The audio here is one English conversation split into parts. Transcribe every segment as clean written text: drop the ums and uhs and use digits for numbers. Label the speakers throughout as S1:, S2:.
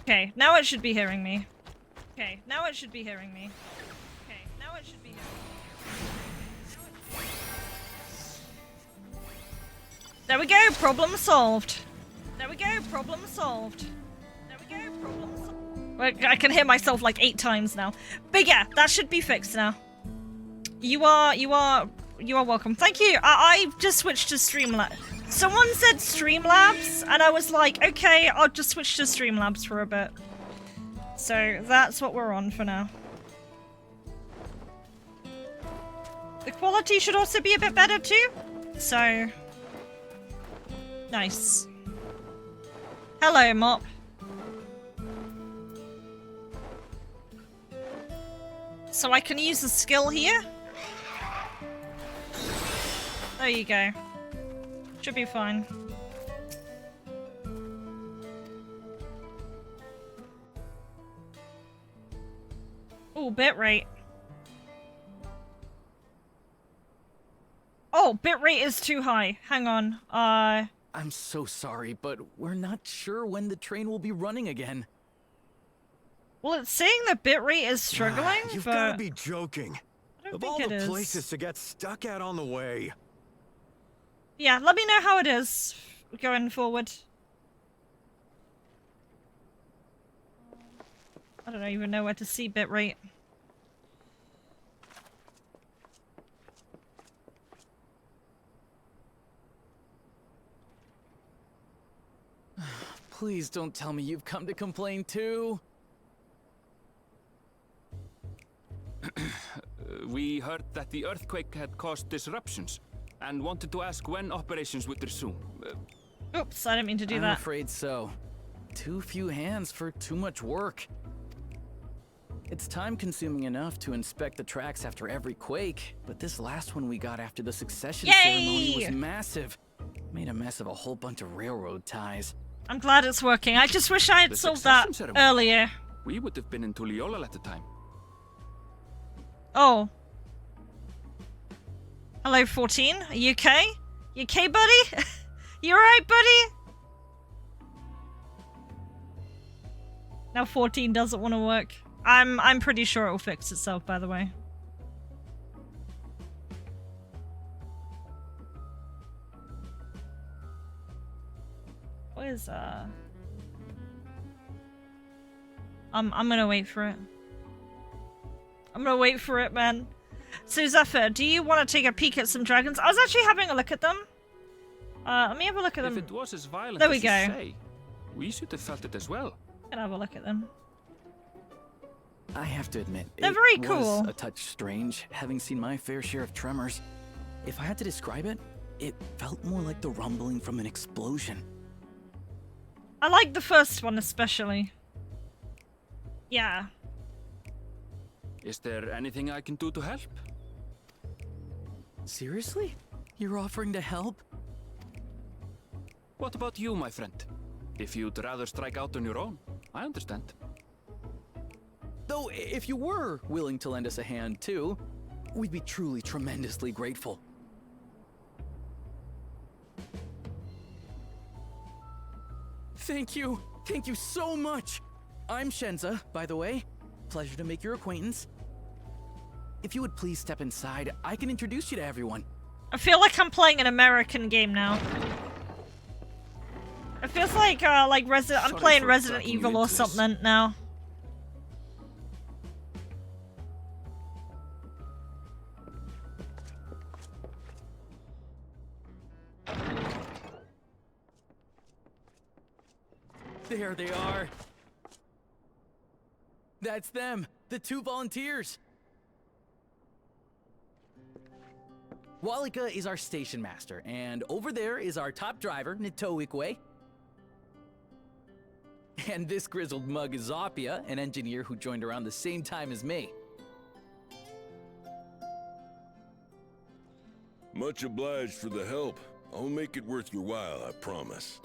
S1: Okay, now it should be hearing me. Okay, now it should be hearing me. Okay, now it should be hearing me. There we go, problem solved. There we go, problem solved. There we go, problem solved. I can hear myself like 8 times now. But yeah, that should be fixed now. You are welcome. Thank you. I just switched to Streamlabs. Someone said Streamlabs, and I was like, okay, I'll just switch to Streamlabs for a bit. So that's what we're on for now. The quality should also be a bit better too. So nice. Hello, Mop. So I can use the skill here. There you go. Should be fine. Oh, bitrate. Oh, bitrate is too high. Hang on.
S2: I'm so sorry, but we're not sure when the train will be running again.
S1: Well, it's saying the bitrate is struggling,
S3: You've
S1: but
S3: got to be joking.
S1: I don't
S3: Of
S1: think
S3: all
S1: it
S3: the
S1: is.
S3: places to get stuck at on the way.
S1: Yeah, let me know how it is going forward. I don't even know where to see bitrate.
S2: Please don't tell me you've come to complain too.
S4: We heard that the earthquake had caused disruptions and wanted to ask when operations would resume.
S1: Oops, I didn't mean to do
S2: I'm
S1: that.
S2: afraid so. Too few hands for too much work. It's time-consuming enough to inspect the tracks after every quake, but this last one we got after the succession ceremony was massive. Made a mess of a whole bunch of railroad ties.
S1: I'm glad it's working. I just wish I had
S4: The
S1: solved that
S4: succession ceremony.
S1: earlier.
S4: We would have been in Tuliolal at the time.
S1: Oh. Hello, 14. Are you okay? You okay, buddy? You alright, buddy? Now 14 doesn't want to work. I'm pretty sure it will fix itself, by the way. What is I'm gonna wait for it. I'm gonna wait for it, man. So Zephyr, do you want to take a peek at some dragons? I was actually having a look at them. Let me have a look at them.
S4: If it was as violent
S1: There we
S4: as you
S1: go.
S4: say, we should have felt it as well.
S1: Can have a look at them.
S2: I have to admit,
S1: They're
S2: it
S1: very
S2: was
S1: cool.
S2: a touch strange, having seen my fair share of tremors. If I had to describe it, it felt more like the rumbling from an explosion.
S1: I like the first one especially. Yeah.
S4: Is there anything I can do to help?
S2: Seriously? You're offering to help?
S4: What about you, my friend? If you'd rather strike out on your own, I understand.
S2: Though, if you were willing to lend us a hand too, we'd be truly tremendously grateful. Thank you! Thank you so much! I'm Shenza, by the way. Pleasure to make your acquaintance. If you would please step inside, I can introduce you to everyone.
S1: I feel like I'm playing an American game now. It feels like I'm playing
S4: for
S1: Resident
S4: dragging you
S1: Evil or
S4: into this.
S1: something now.
S2: There they are. That's them, the 2 volunteers. Walika is our station master, and over there is our top driver, Nitoikwe. And this grizzled mug is Zopia, an engineer who joined around the same time as me.
S5: Much obliged for the help. I'll make it worth your while, I promise.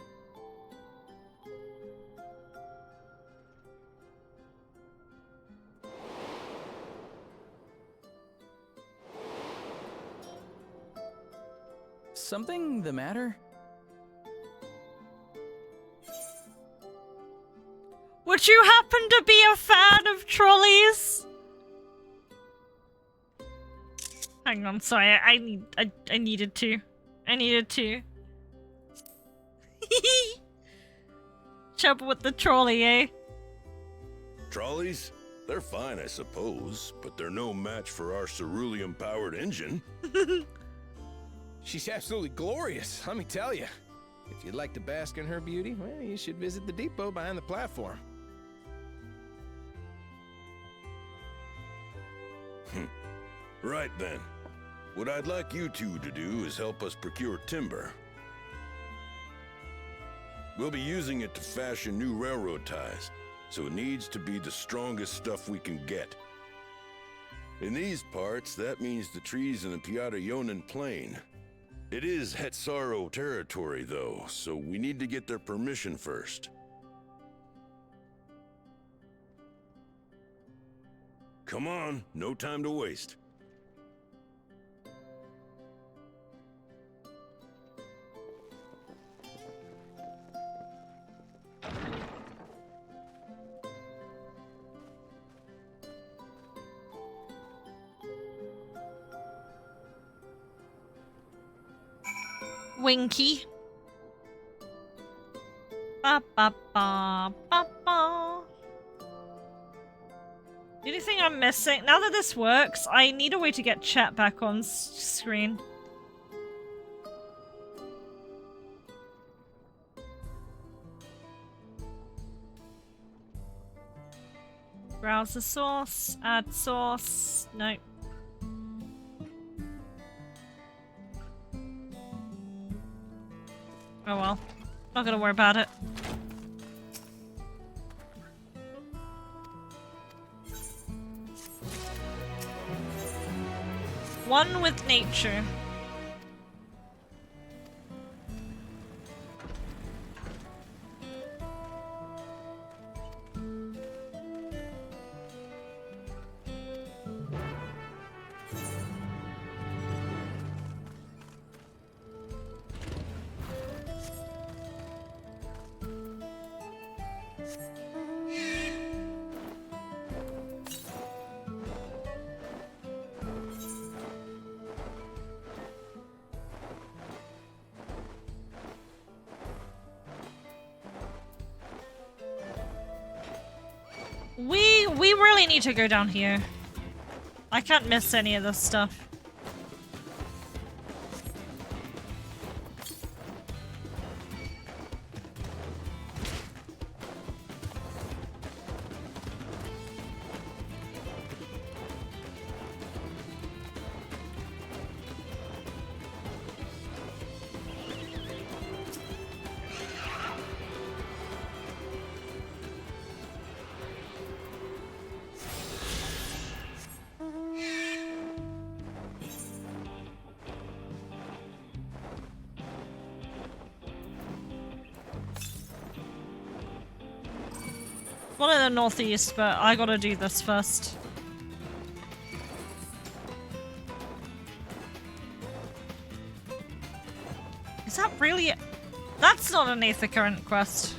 S2: Something the matter?
S1: Would you happen to be a fan of trolleys? Hang on, sorry, I needed to. I needed to. Trouble with the trolley, eh?
S5: Trolleys? They're fine, I suppose, but they're no match for our cerulean-powered engine.
S6: She's absolutely glorious, let me tell you. If you'd like to bask in her beauty, well, you should visit the depot behind the platform.
S5: Right then. What I'd like you two to do is help us procure timber. We'll be using it to fashion new railroad ties, so it needs to be the strongest stuff we can get. In these parts, that means the trees in the Piata-Yonan Plain. It is Hetsaro territory, though, so we need to get their permission first. Come on, no time to waste.
S1: Winky. Ba ba ba ba ba. The only thing I'm missing now that this works, I need a way to get chat back on screen. Browse the source, add source. No. Oh well. Not gonna worry about it. One with nature. We really need to go down here. I can't miss any of this stuff. One in the northeast, but I gotta do this first. Is that really? That's not an Aether Current quest.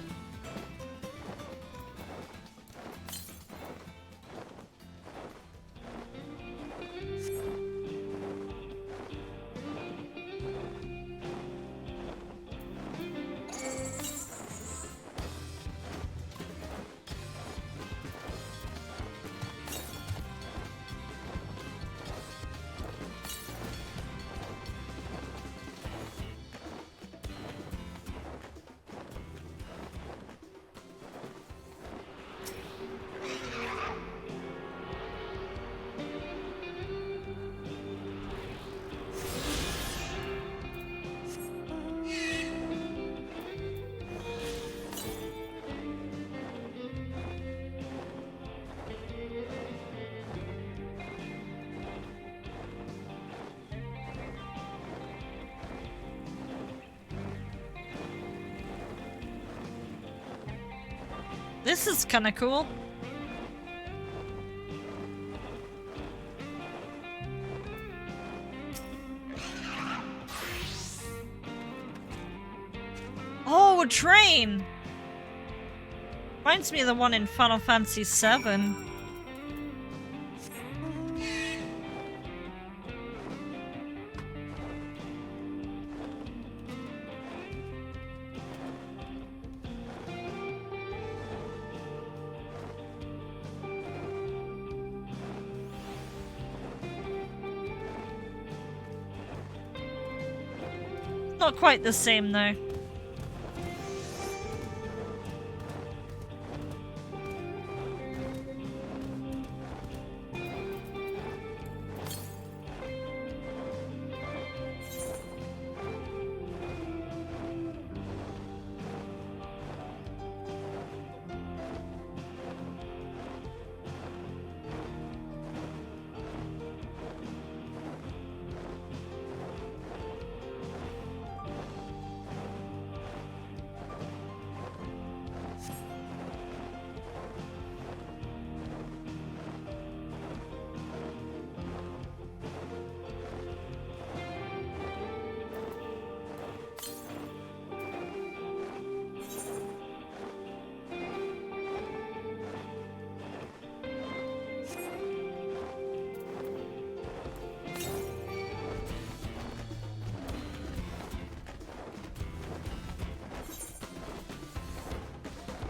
S1: This is kind of cool. Oh, a train! Reminds me of the one in Final Fantasy VII. Not quite the same though.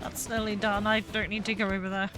S1: That's nearly done. I don't need to go over there.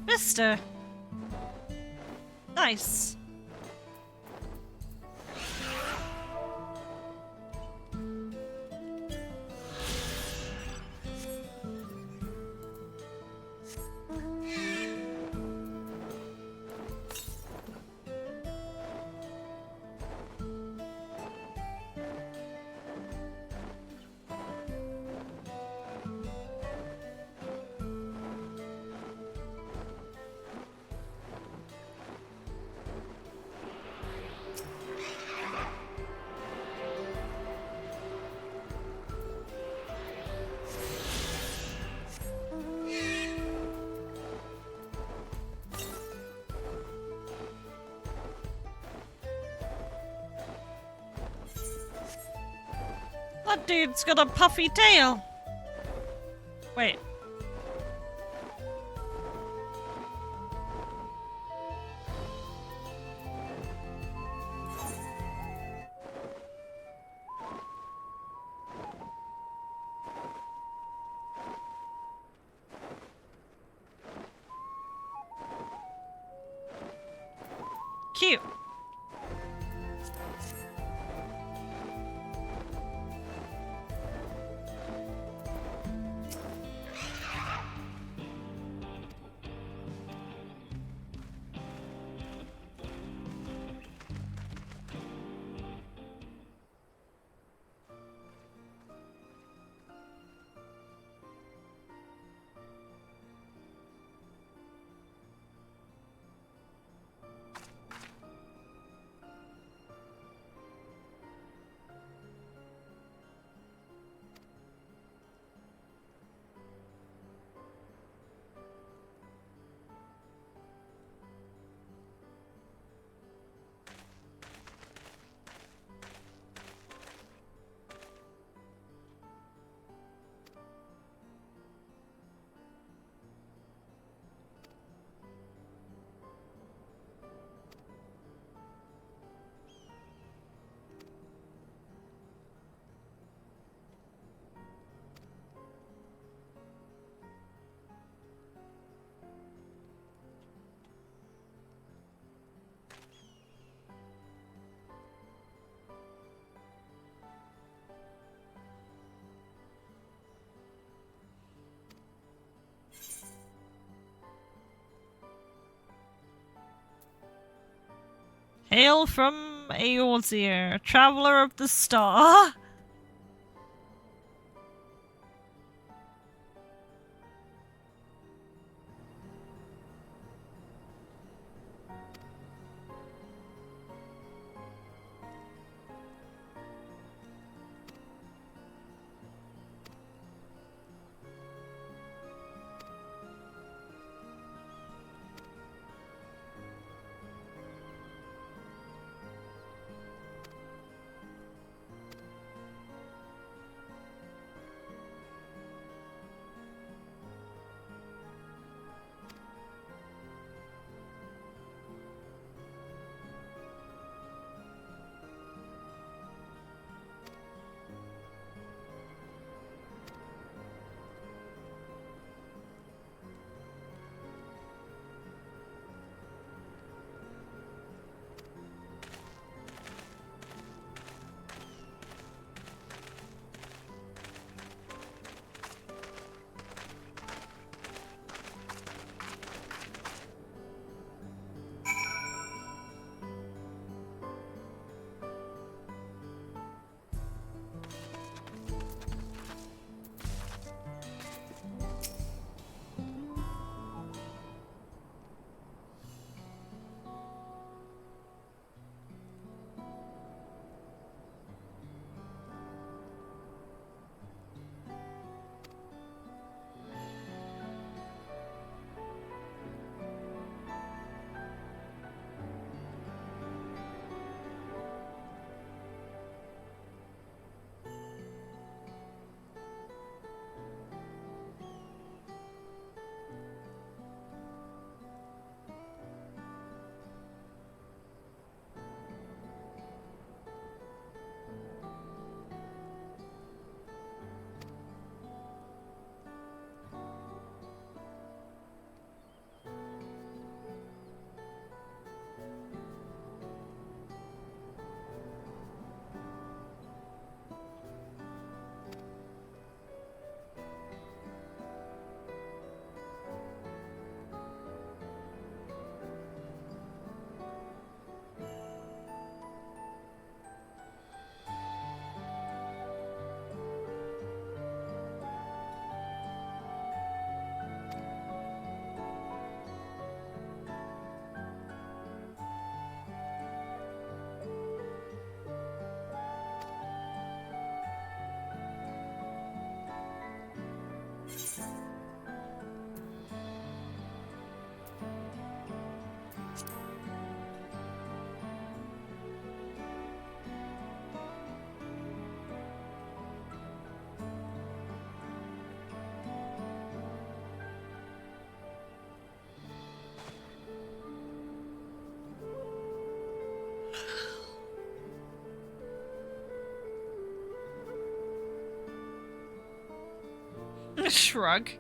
S1: Mister. Nice. That dude's got a puffy tail. Wait. Cute. Hail from Eorzeir, traveler of the star. Shrug.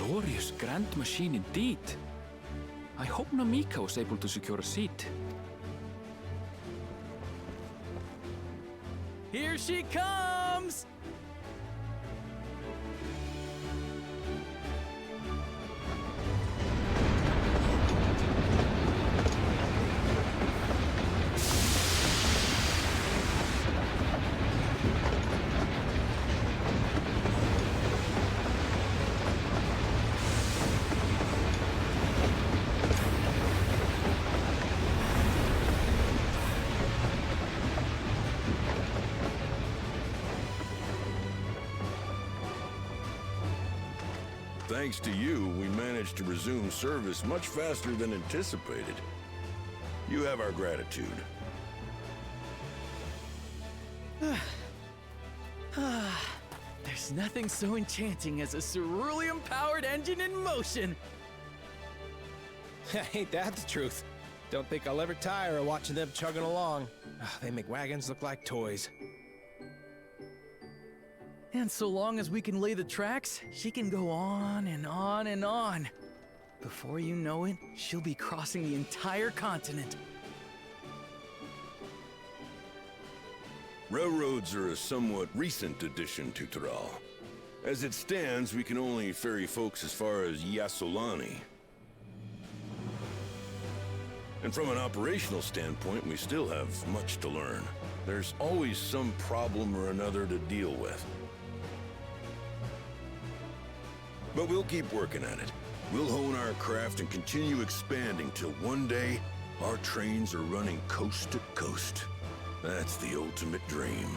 S4: Glorious grand machine indeed. I hope Namika was able to secure a seat.
S2: Here she comes!
S5: Thanks to you, we managed to resume service much faster than anticipated. You have our gratitude.
S2: There's nothing so enchanting as a cerulean-powered engine in motion.
S6: Ain't that the truth? Don't think I'll ever tire of watching them chugging along. They make wagons look like toys.
S2: And so long as we can lay the tracks, she can go on and on and on. Before you know it, she'll be crossing the entire continent.
S5: Railroads are a somewhat recent addition to Thrall. As it stands, we can only ferry folks as far as Yassolani. And from an operational standpoint, we still have much to learn. There's always some problem or another to deal with. But we'll keep working at it. We'll hone our craft and continue expanding till one day, our trains are running coast to coast. That's the ultimate dream.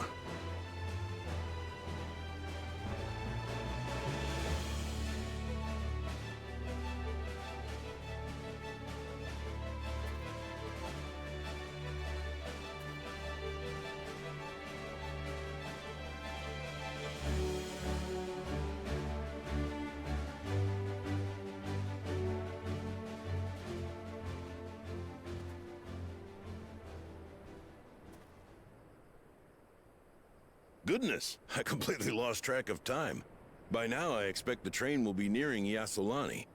S5: Goodness, I completely lost track of time. By now, I expect the train will be nearing Yassolani.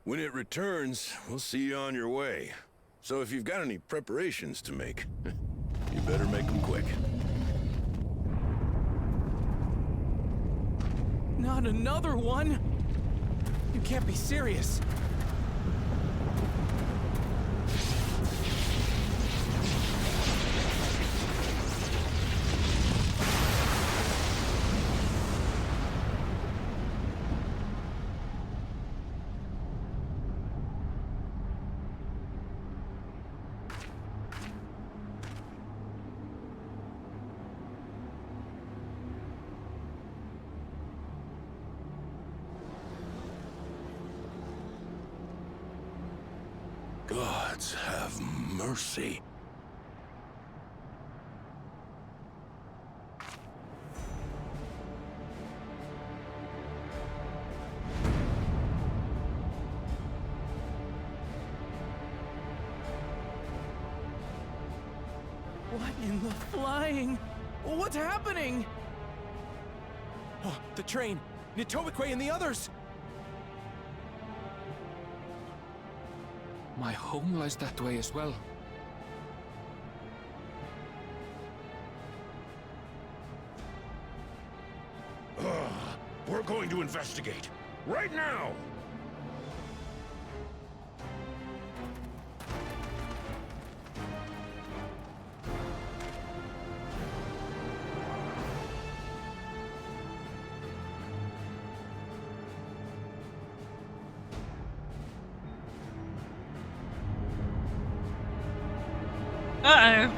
S5: When it returns, we'll see you on your way. So if you've got any preparations to make, you better make them quick.
S2: Not another one!
S6: You can't be serious.
S5: Gods have mercy.
S2: What in the flying? What's happening?
S6: Oh, the train! Nitobekwe and the others!
S4: My home lies that way as well.
S5: We're going to investigate. Right now!
S1: Uh-oh.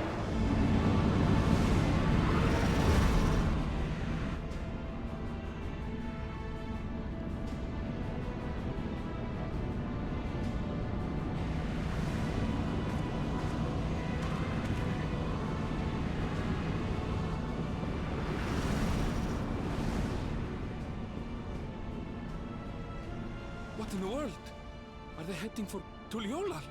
S4: What in the world? Are they heading for Tuliolal?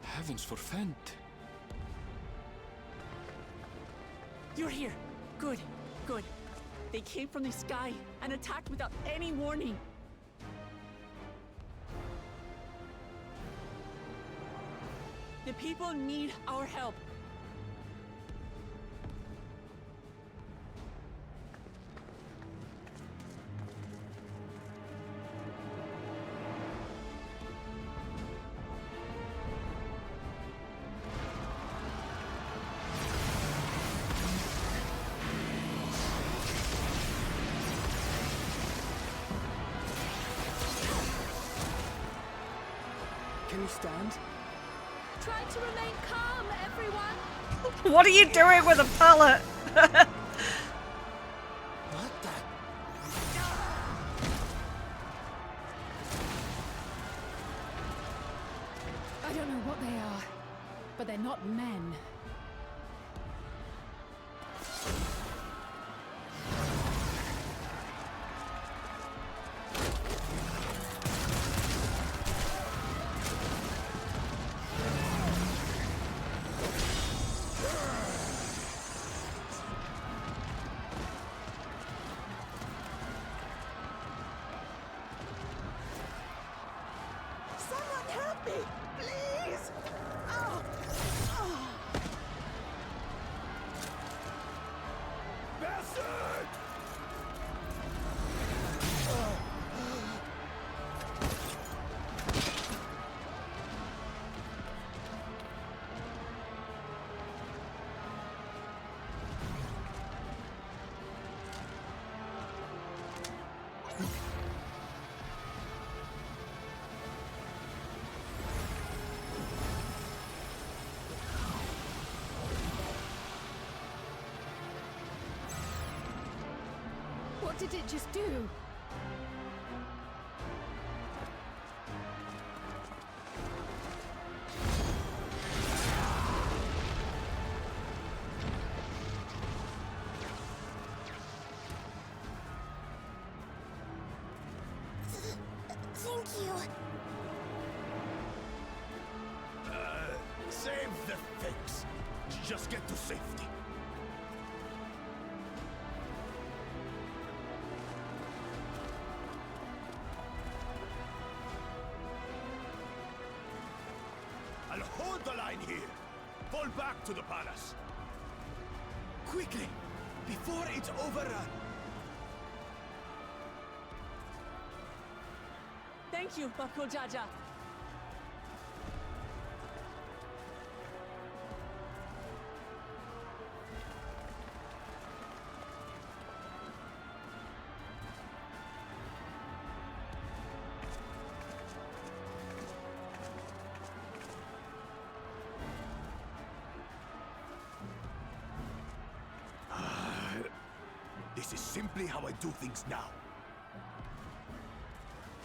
S4: Heavens forfend.
S7: You're here. Good, good. They came from the sky and attacked without any warning. The people need our help.
S6: Can you stand?
S8: Try to remain calm, everyone.
S1: What are you doing with a pallet?
S6: What the?
S8: I don't know what they are, but they're not men.
S7: Someone help me, please! Oh.
S3: Bastard!
S8: What did it just do?
S9: Thank you.
S3: Save the things. Just get to safety. I'll hold the line here. Fall back to the palace. Quickly, before it's overrun.
S7: Thank you, Bako Jaja.
S3: This is simply how I do things now.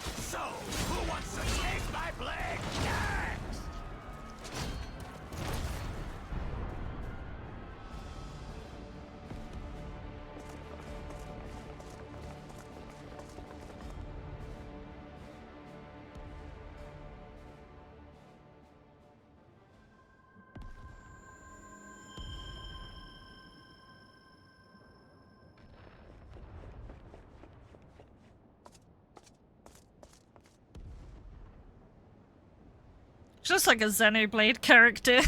S3: So, who wants to take my blade next?
S1: Just like a Xenoblade character.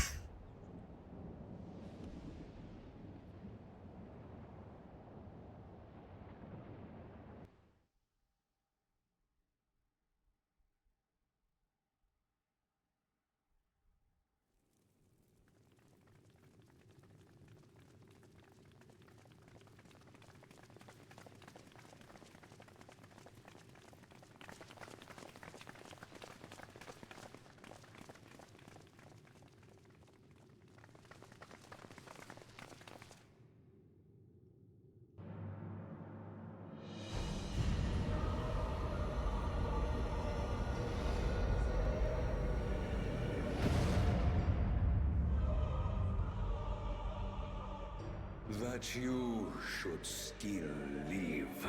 S3: That you should still live.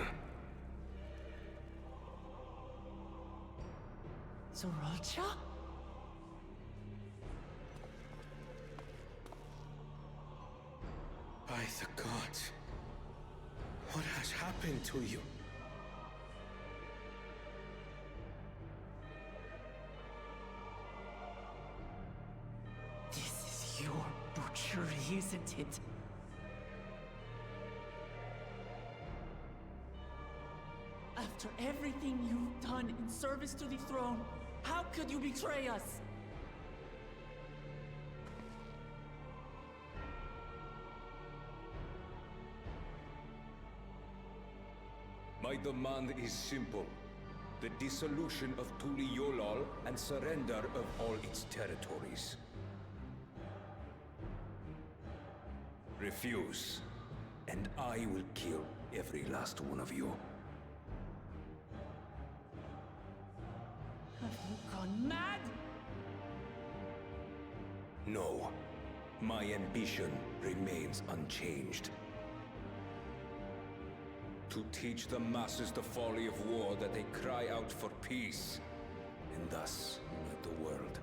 S7: Zoralcha?
S3: By the gods, what has happened to you?
S7: This is your butchery, isn't it? After everything you've done in service to the throne, how could you betray us?
S10: My demand is simple. The dissolution of Tuli Yolal and surrender of all its territories. Refuse, and I will kill every last one of you.
S7: Have you gone mad?
S10: No. My ambition remains unchanged. To teach the masses the folly of war, that they cry out for peace, and thus unite the world.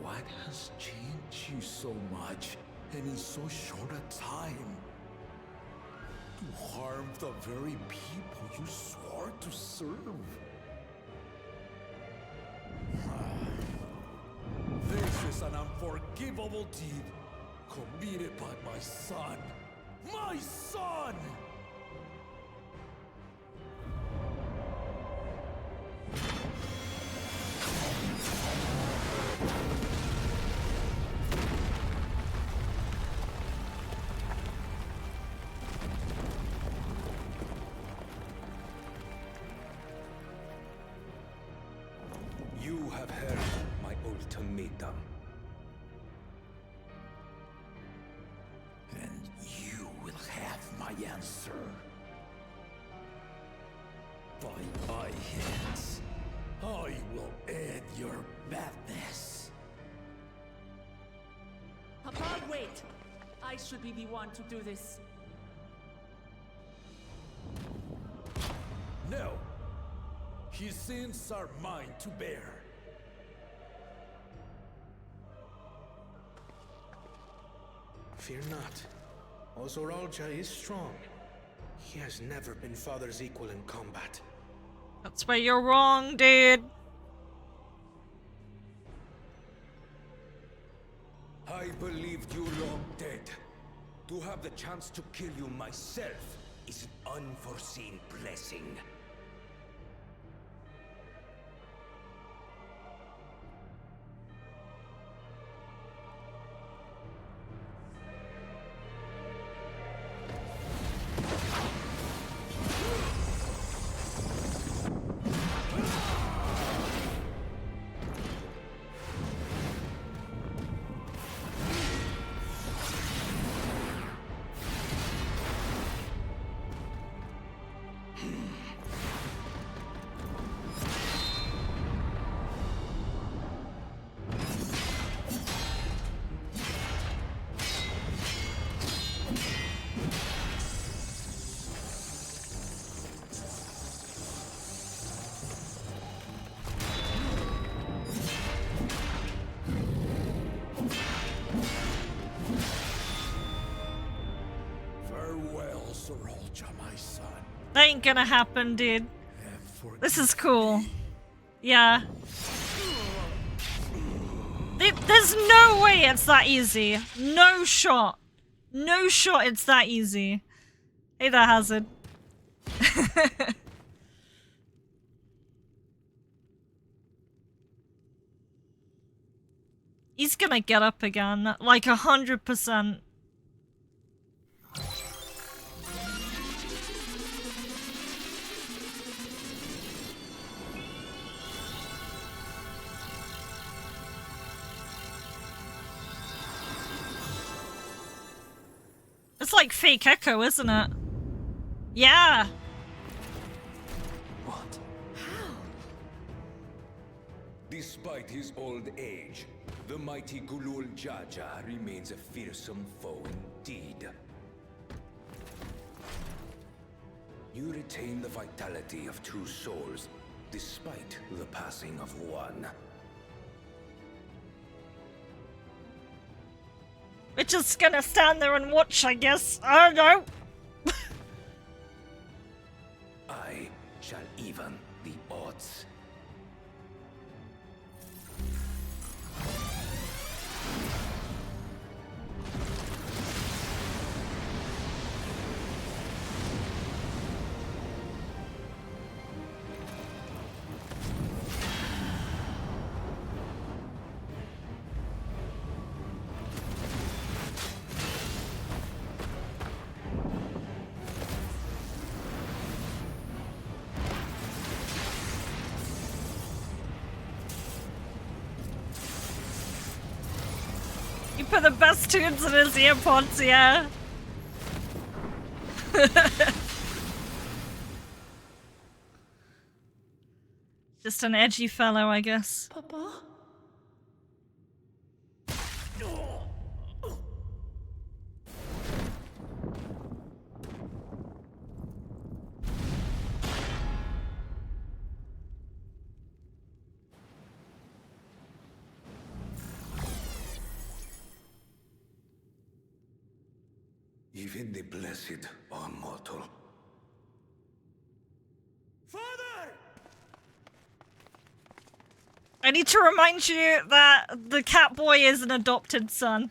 S3: What has changed you so much, and in so short a time? To harm the very people you swore to serve. This is an unforgivable deed committed by my son. My son!
S10: You have heard my ultimatum.
S3: And you will have my answer. By my hands, I will end your madness.
S7: Papa, wait! I should be the one to do this.
S3: No. His sins are mine to bear.
S11: Fear not. Ozoralja is strong. He has never been Father's equal in combat.
S1: That's where you're wrong, dude.
S10: I believed you long dead. To have the chance to kill you myself is an unforeseen blessing.
S3: Sorolja, my son.
S1: That ain't gonna happen, dude. This is cool. Yeah. There's no way it's that easy. No shot. No shot it's that easy. Hey there, Hazard. He's gonna get up again, like 100%. It's like fake echo, isn't it? Yeah.
S10: What? How? Despite his old age, the mighty Gulul Jaja remains a fearsome foe indeed. You retain the vitality of two souls, despite the passing of one.
S1: We're just gonna stand there and watch, I guess. I don't know.
S10: I shall even the odds.
S1: You put the best tunes in his earpods, yeah. Just an edgy fellow, I guess.
S7: Papa?
S10: Even the blessed are mortal.
S11: Father!
S1: I need to remind you that the cat boy is an adopted son.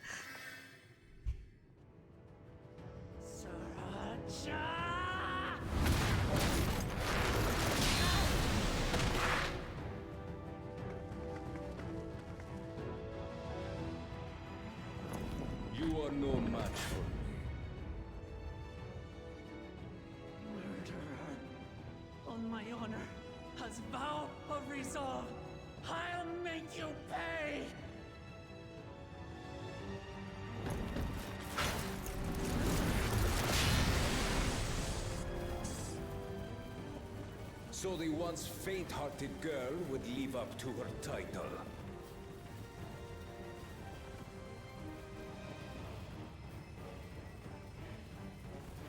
S10: You are no match for me.
S7: Murderer. On my honor, as vow of resolve, I'll make you pay!
S10: So the once faint-hearted girl would live up to her title.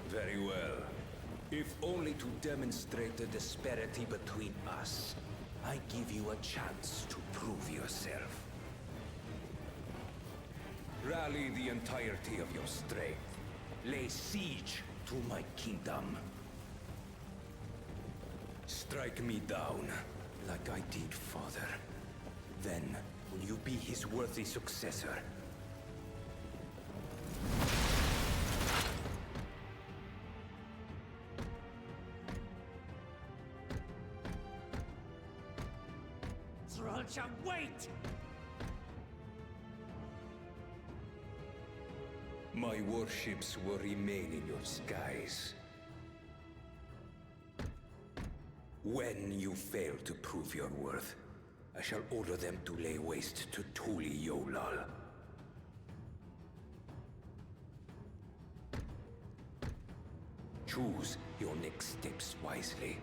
S10: Very well. If only to demonstrate the disparity between us, I give you a chance to prove yourself. Rally the entirety of your strength. Lay siege to my kingdom. Strike me down, like I did, father. Then, will you be his worthy successor?
S7: Sorolja, wait!
S10: My warships will remain in your skies. When you fail to prove your worth, I shall order them to lay waste to Tuli Yolal. Choose your next steps wisely.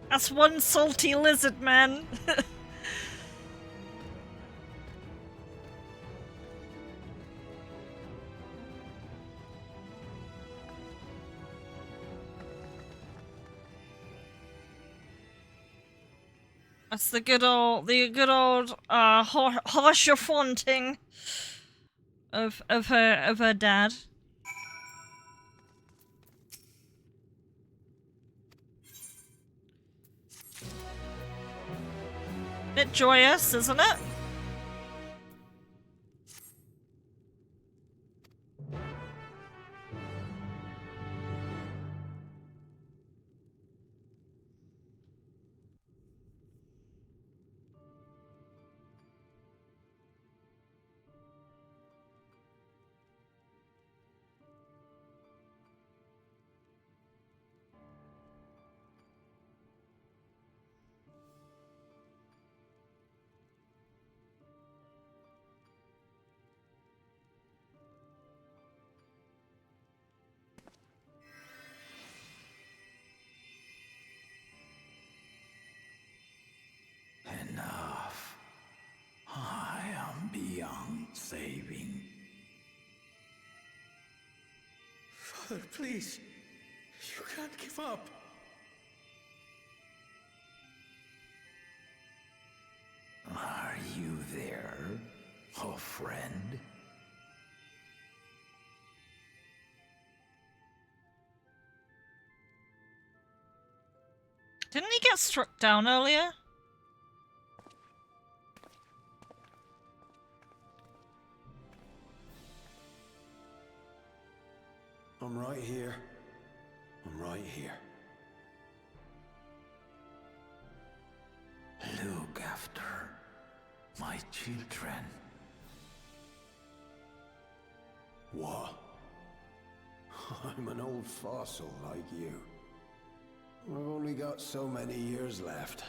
S1: That's one salty lizard, man. That's the good old harsher flaunting of her dad. Bit joyous, isn't it?
S10: Enough. I am beyond saving.
S11: Father, please. You can't give up.
S10: Are you there, oh friend?
S1: Didn't he get struck down earlier?
S10: I'm right here. I'm right here. Look after my children. What? I'm an old fossil like you. I've only got so many years left.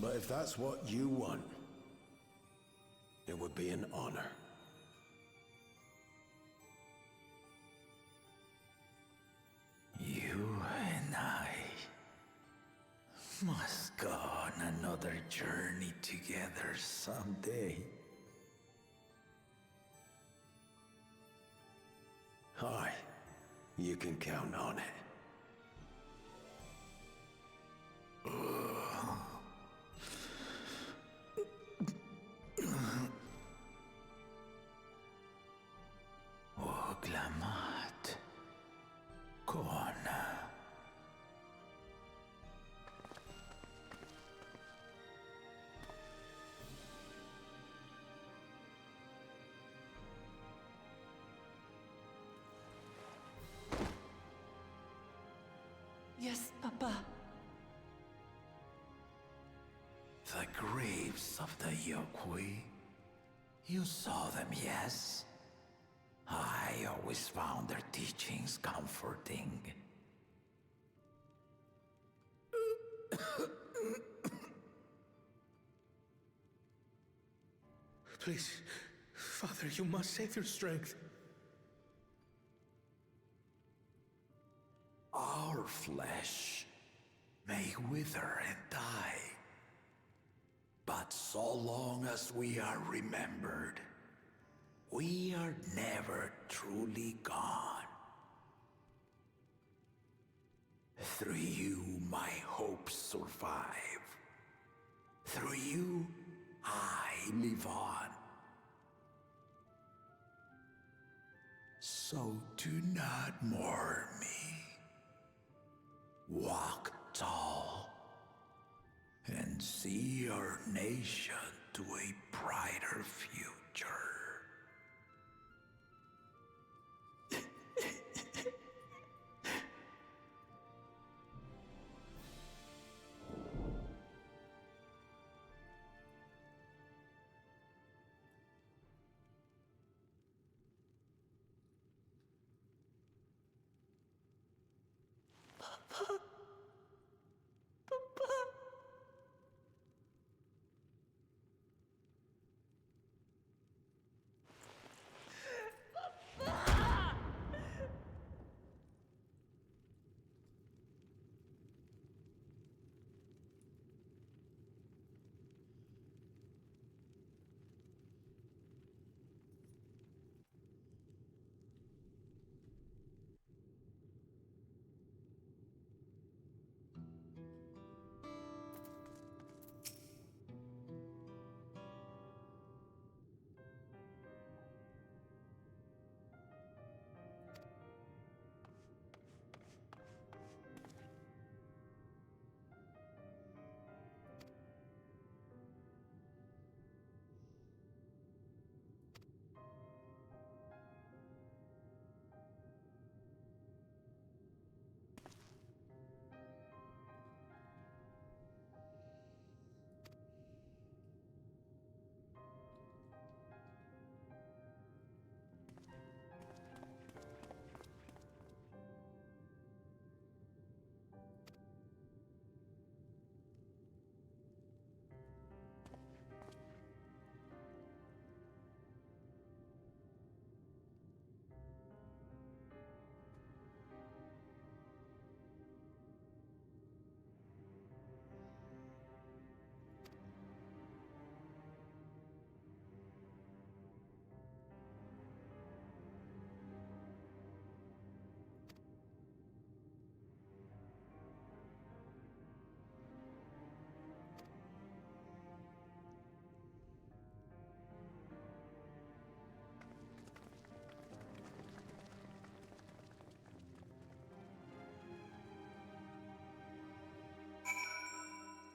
S10: But if that's what you want, it would be an honor. You and I must go on another journey together someday. Aye, you can count on it. Oglamat. Kona.
S7: Yes, Papa.
S10: The graves of the Yokwi. You saw them, yes? I always found their teachings comforting.
S11: Please, Father, you must save your strength.
S10: Our flesh may wither and die, but so long as we are remembered, we are never truly gone. Through you, my hopes survive. Through you, I live on. So do not mourn me. Walk tall and see our nation to a brighter future.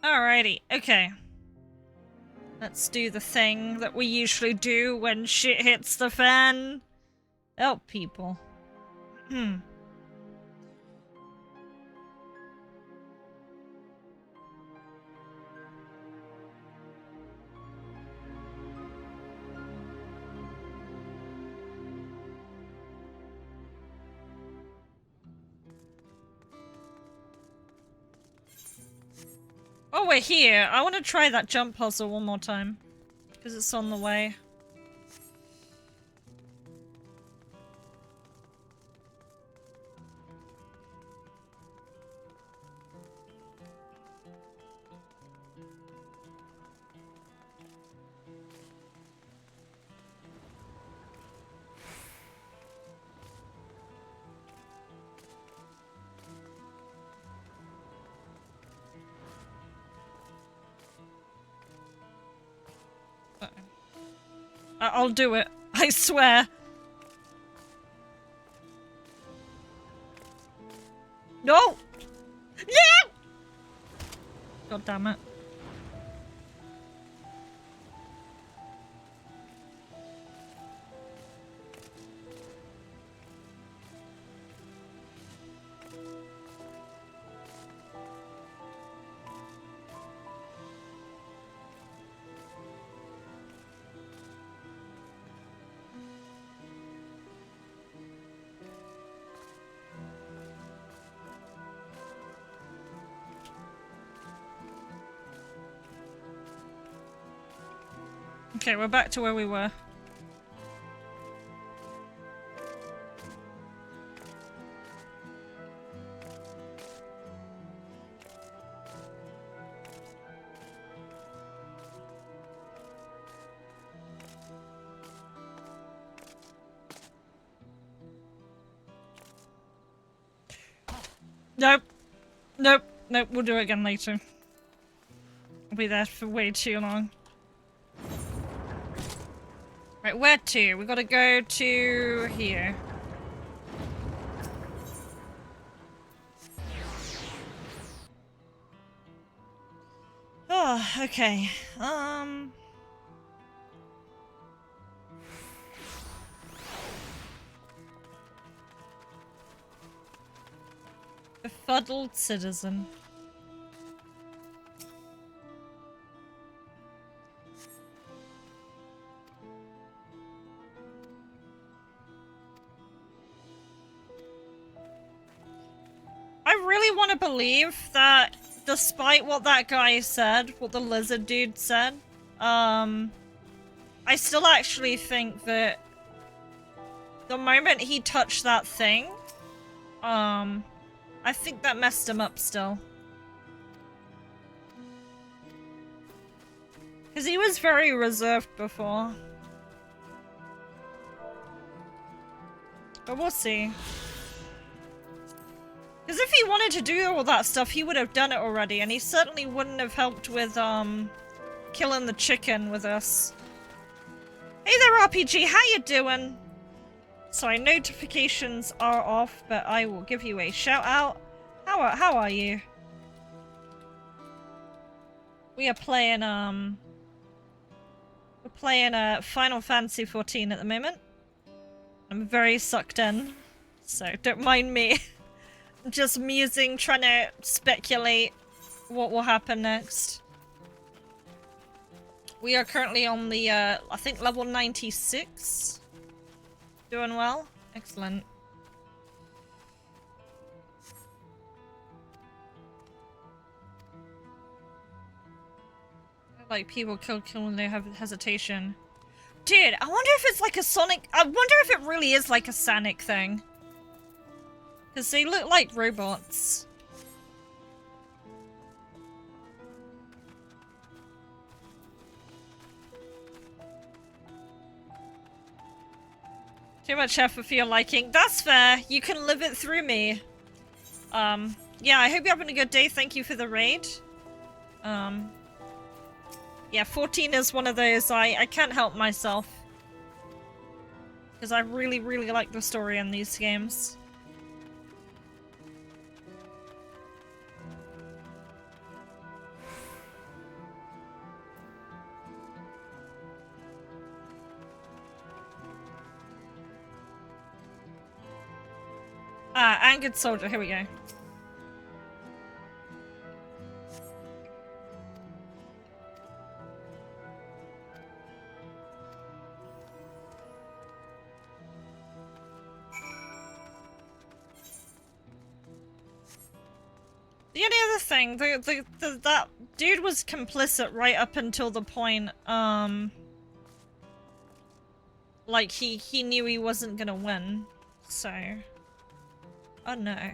S1: Alrighty, okay. Let's do the thing that we usually do when shit hits the fan. Help people. Oh, we're here. I want to try that jump puzzle one more time. Because it's on the way. I'll do it. I swear. No! Yeah! God damn it. Okay, we're back to where we were. Nope. Nope. Nope, we'll do it again later. I'll be there for way too long. Right, where to? We gotta go to here. Oh, okay. Befuddled citizen. I really want to believe that despite what that guy said, what the lizard dude said, I still actually think that the moment he touched that thing, I think that messed him up still. Because he was very reserved before. But we'll see. Because if he wanted to do all that stuff, he would have done it already, and he certainly wouldn't have helped with, killing the chicken with us. Hey there, RPG, how you doing? Sorry, notifications are off, but I will give you a shout out. How are you? We are playing, we're playing, Final Fantasy 14 at the moment. I'm very sucked in, so don't mind me. Just musing, trying to speculate what will happen next. We are currently on the, I think level 96. Doing well? Excellent. Like, people kill when they have hesitation. Dude, I wonder if it's like a Sonic... I wonder if it really is like a Sonic thing. Because they look like robots. Too much effort for your liking. That's fair. You can live it through me. Yeah, I hope you're having a good day. Thank you for the raid. Yeah, 14 is one of those I can't help myself. Because I really, really like the story in these games. Angered soldier, here we go. The only other thing, that dude was complicit right up until the point, like he knew he wasn't gonna win, so, I don't know.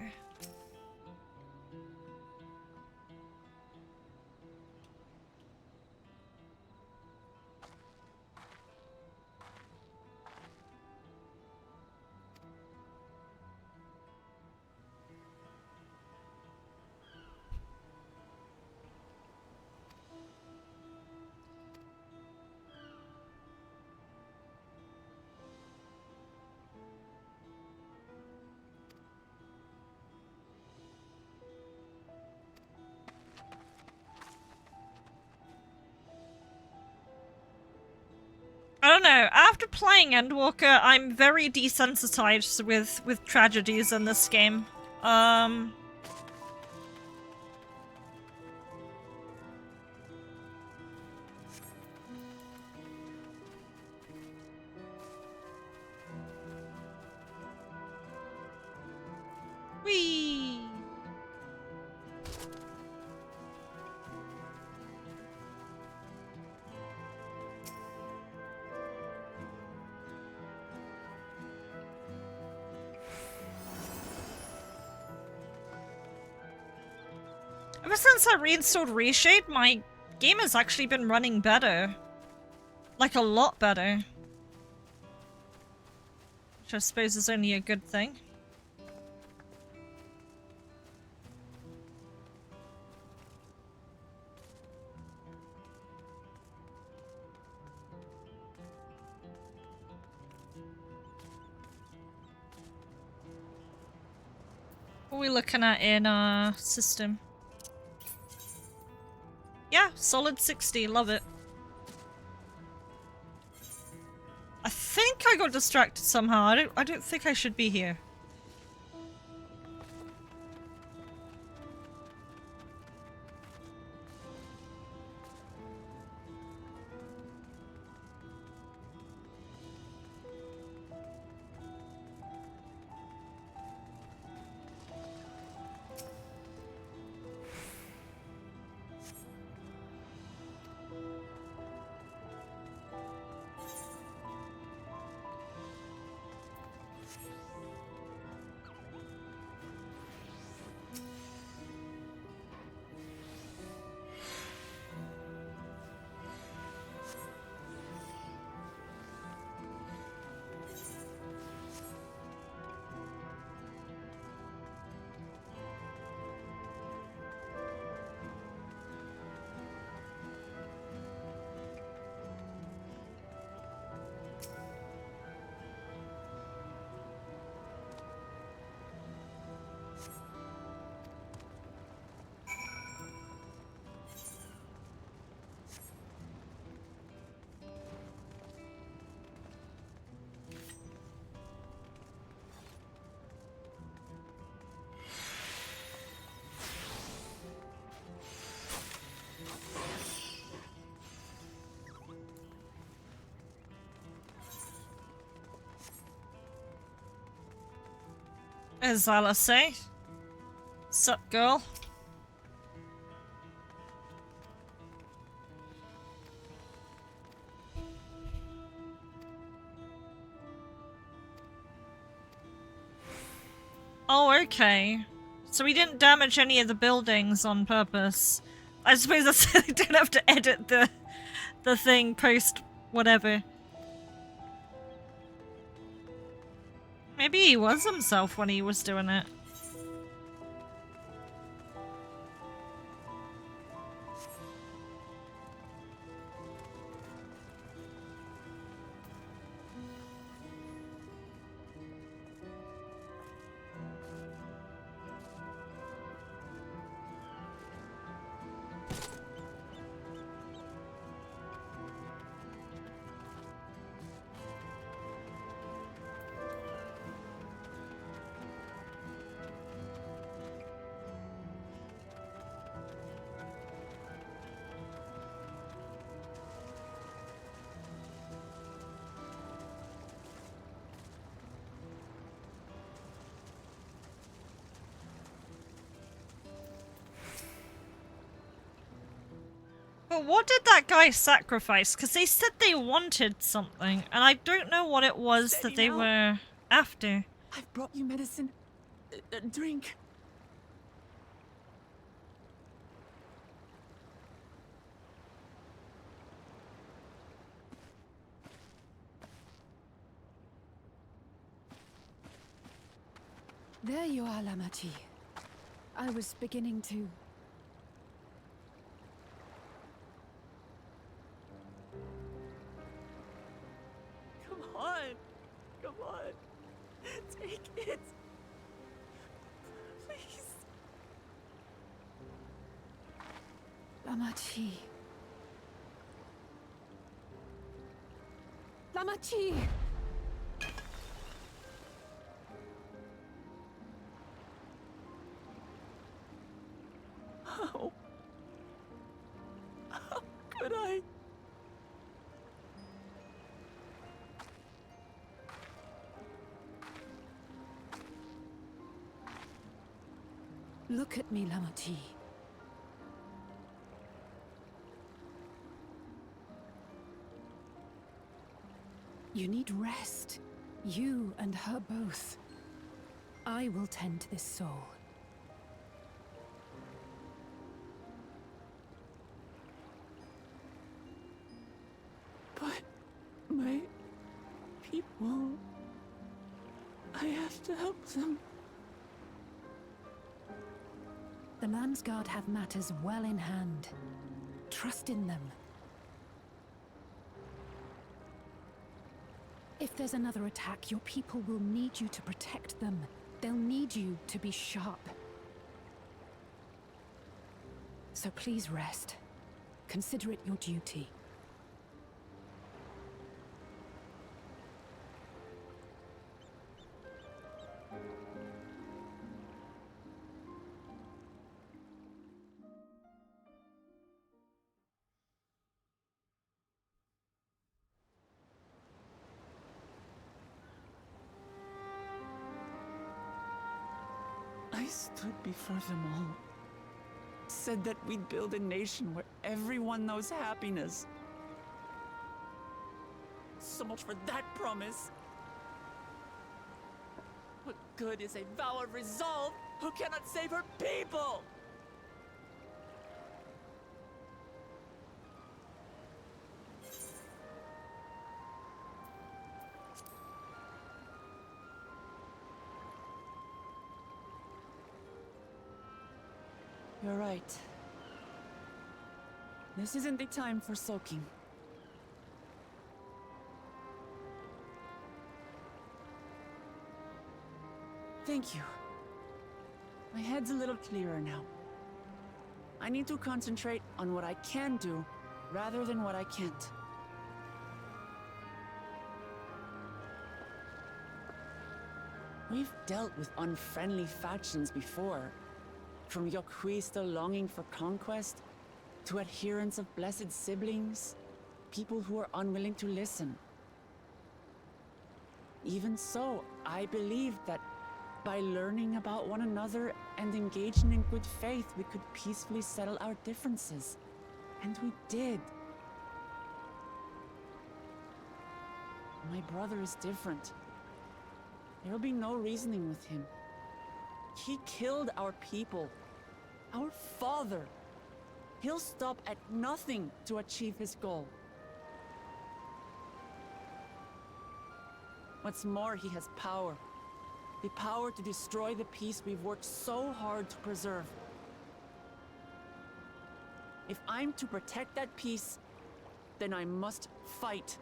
S1: I don't know, after playing Endwalker, I'm very desensitized with tragedies in this game. Whee! Ever since I reinstalled Reshade, my game has actually been running better. Like, a lot better. Which I suppose is only a good thing. What are we looking at in our system? Yeah, solid 60, love it. I think I got distracted somehow. I don't think I should be here. As Zala say. Sup, girl? Oh, okay. So we didn't damage any of the buildings on purpose. I suppose that's I don't have to edit the thing post whatever. Maybe he was himself when he was doing it. But what did that guy sacrifice? Because they said they wanted something, and I don't know what it was that they were after.
S7: I've brought you medicine. Drink.
S8: There you are, Lamachi. I was beginning to...
S7: Come on. Come on. Take it. Please.
S8: Lamachi. Lamachi!
S7: How? How could I?
S8: Look at me, Lamachi. You need rest. You and her both. I will tend to this soul.
S7: But my people... I have to help them.
S8: The Landsguard have matters well in hand. Trust in them. If there's another attack, your people will need you to protect them. They'll need you to be sharp. So please rest. Consider it your duty.
S7: I stood before them all. Said that we'd build a nation where everyone knows happiness. So much for that promise. What good is a vow of resolve who cannot save her people? You're right. This isn't the time for soaking. Thank you. My head's a little clearer now. I need to concentrate on what I can do, rather than what I can't. We've dealt with unfriendly factions before. From Yokhui still longing for conquest, to adherents of blessed siblings, people who are unwilling to listen. Even so, I believed that by learning about one another and engaging in good faith, we could peacefully settle our differences. And we did. My brother is different. There will be no reasoning with him. He killed our people. Our father. He'll stop at nothing to achieve his goal. What's more, he has power. The power to destroy the peace we've worked so hard to preserve. If I'm to protect that peace, then I must fight.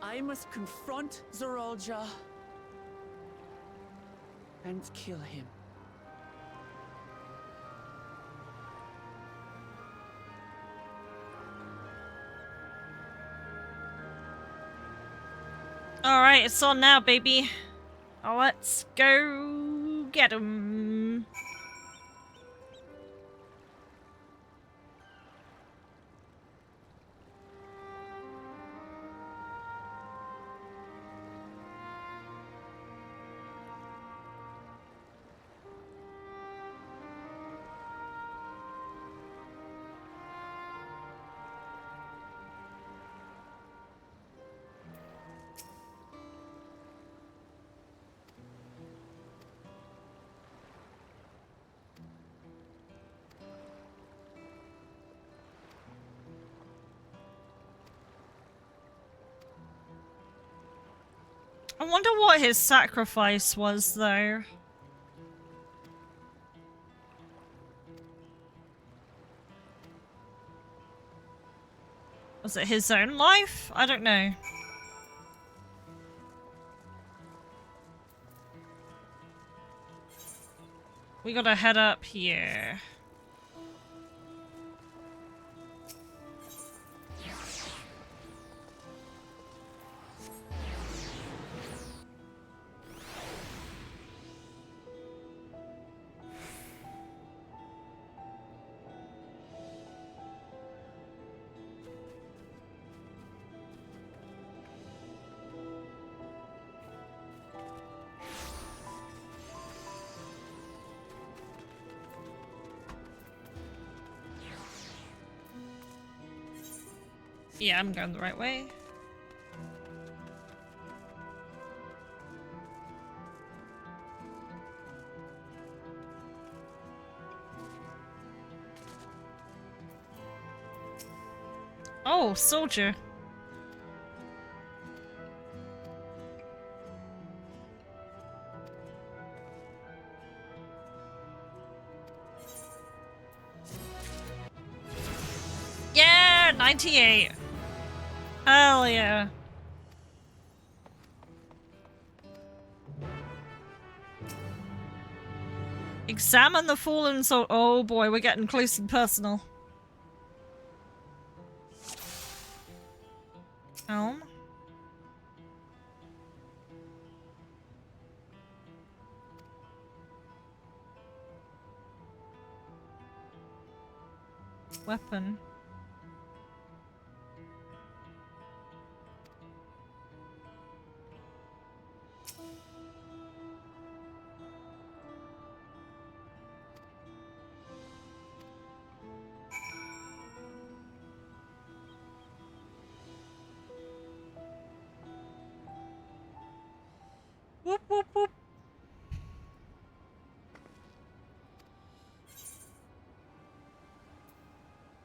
S7: I must confront Zorolja and kill him.
S1: Alright, it's on now, baby. Let's go get him. I wonder what his sacrifice was, though. Was it his own life? I don't know. We gotta head up here. Yeah, I'm going the right way. Oh, soldier. Yeah, 98. Hell yeah. Examine the fallen soul. Oh boy, we're getting close and personal. Elm. Weapon. Whoop whoop whoop.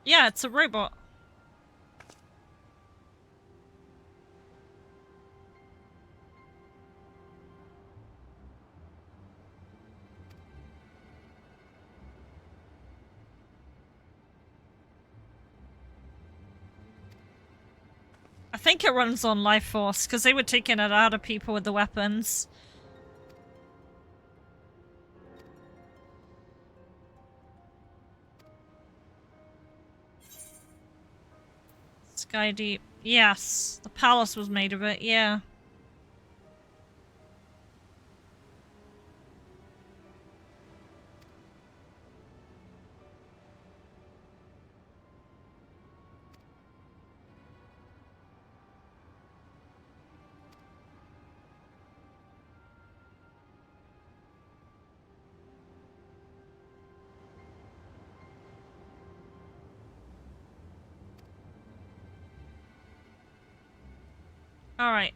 S1: Yeah, it's a robot. I think it runs on life force because they were taking it out of people with the weapons. Sky Deep. Yes, the palace was made of it, yeah. Alright.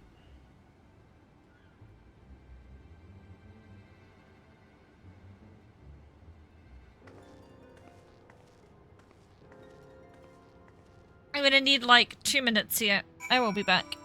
S1: I'm gonna need like 2 minutes here. I will be back.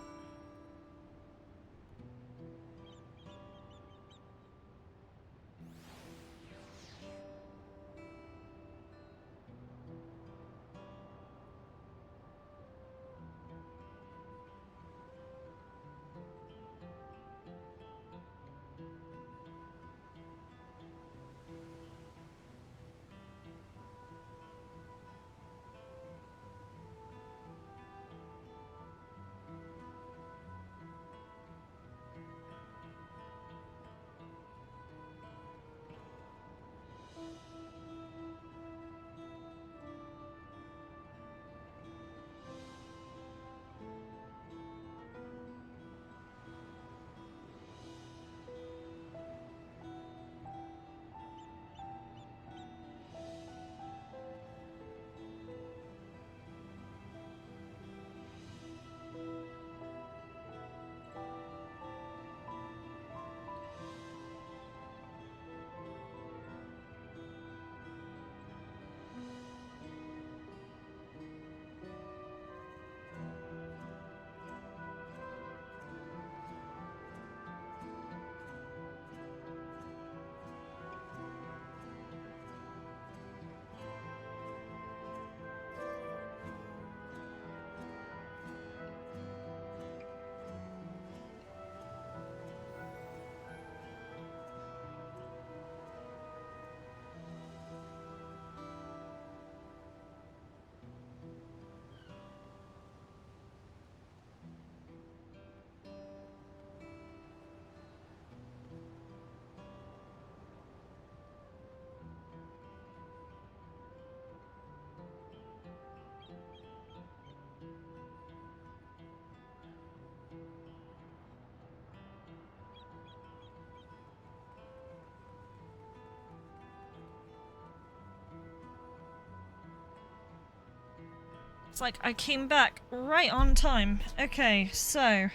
S1: like I came back right on time. Okay, so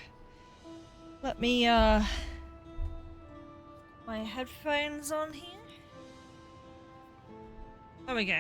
S1: let me my headphones on here. There we go.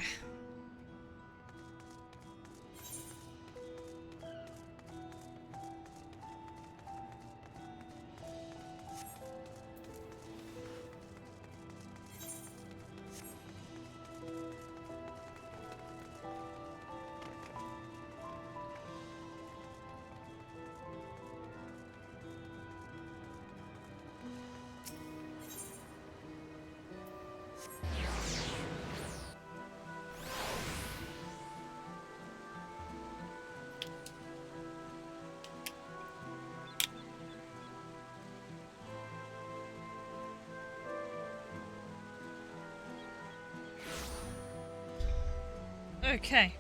S1: Okay.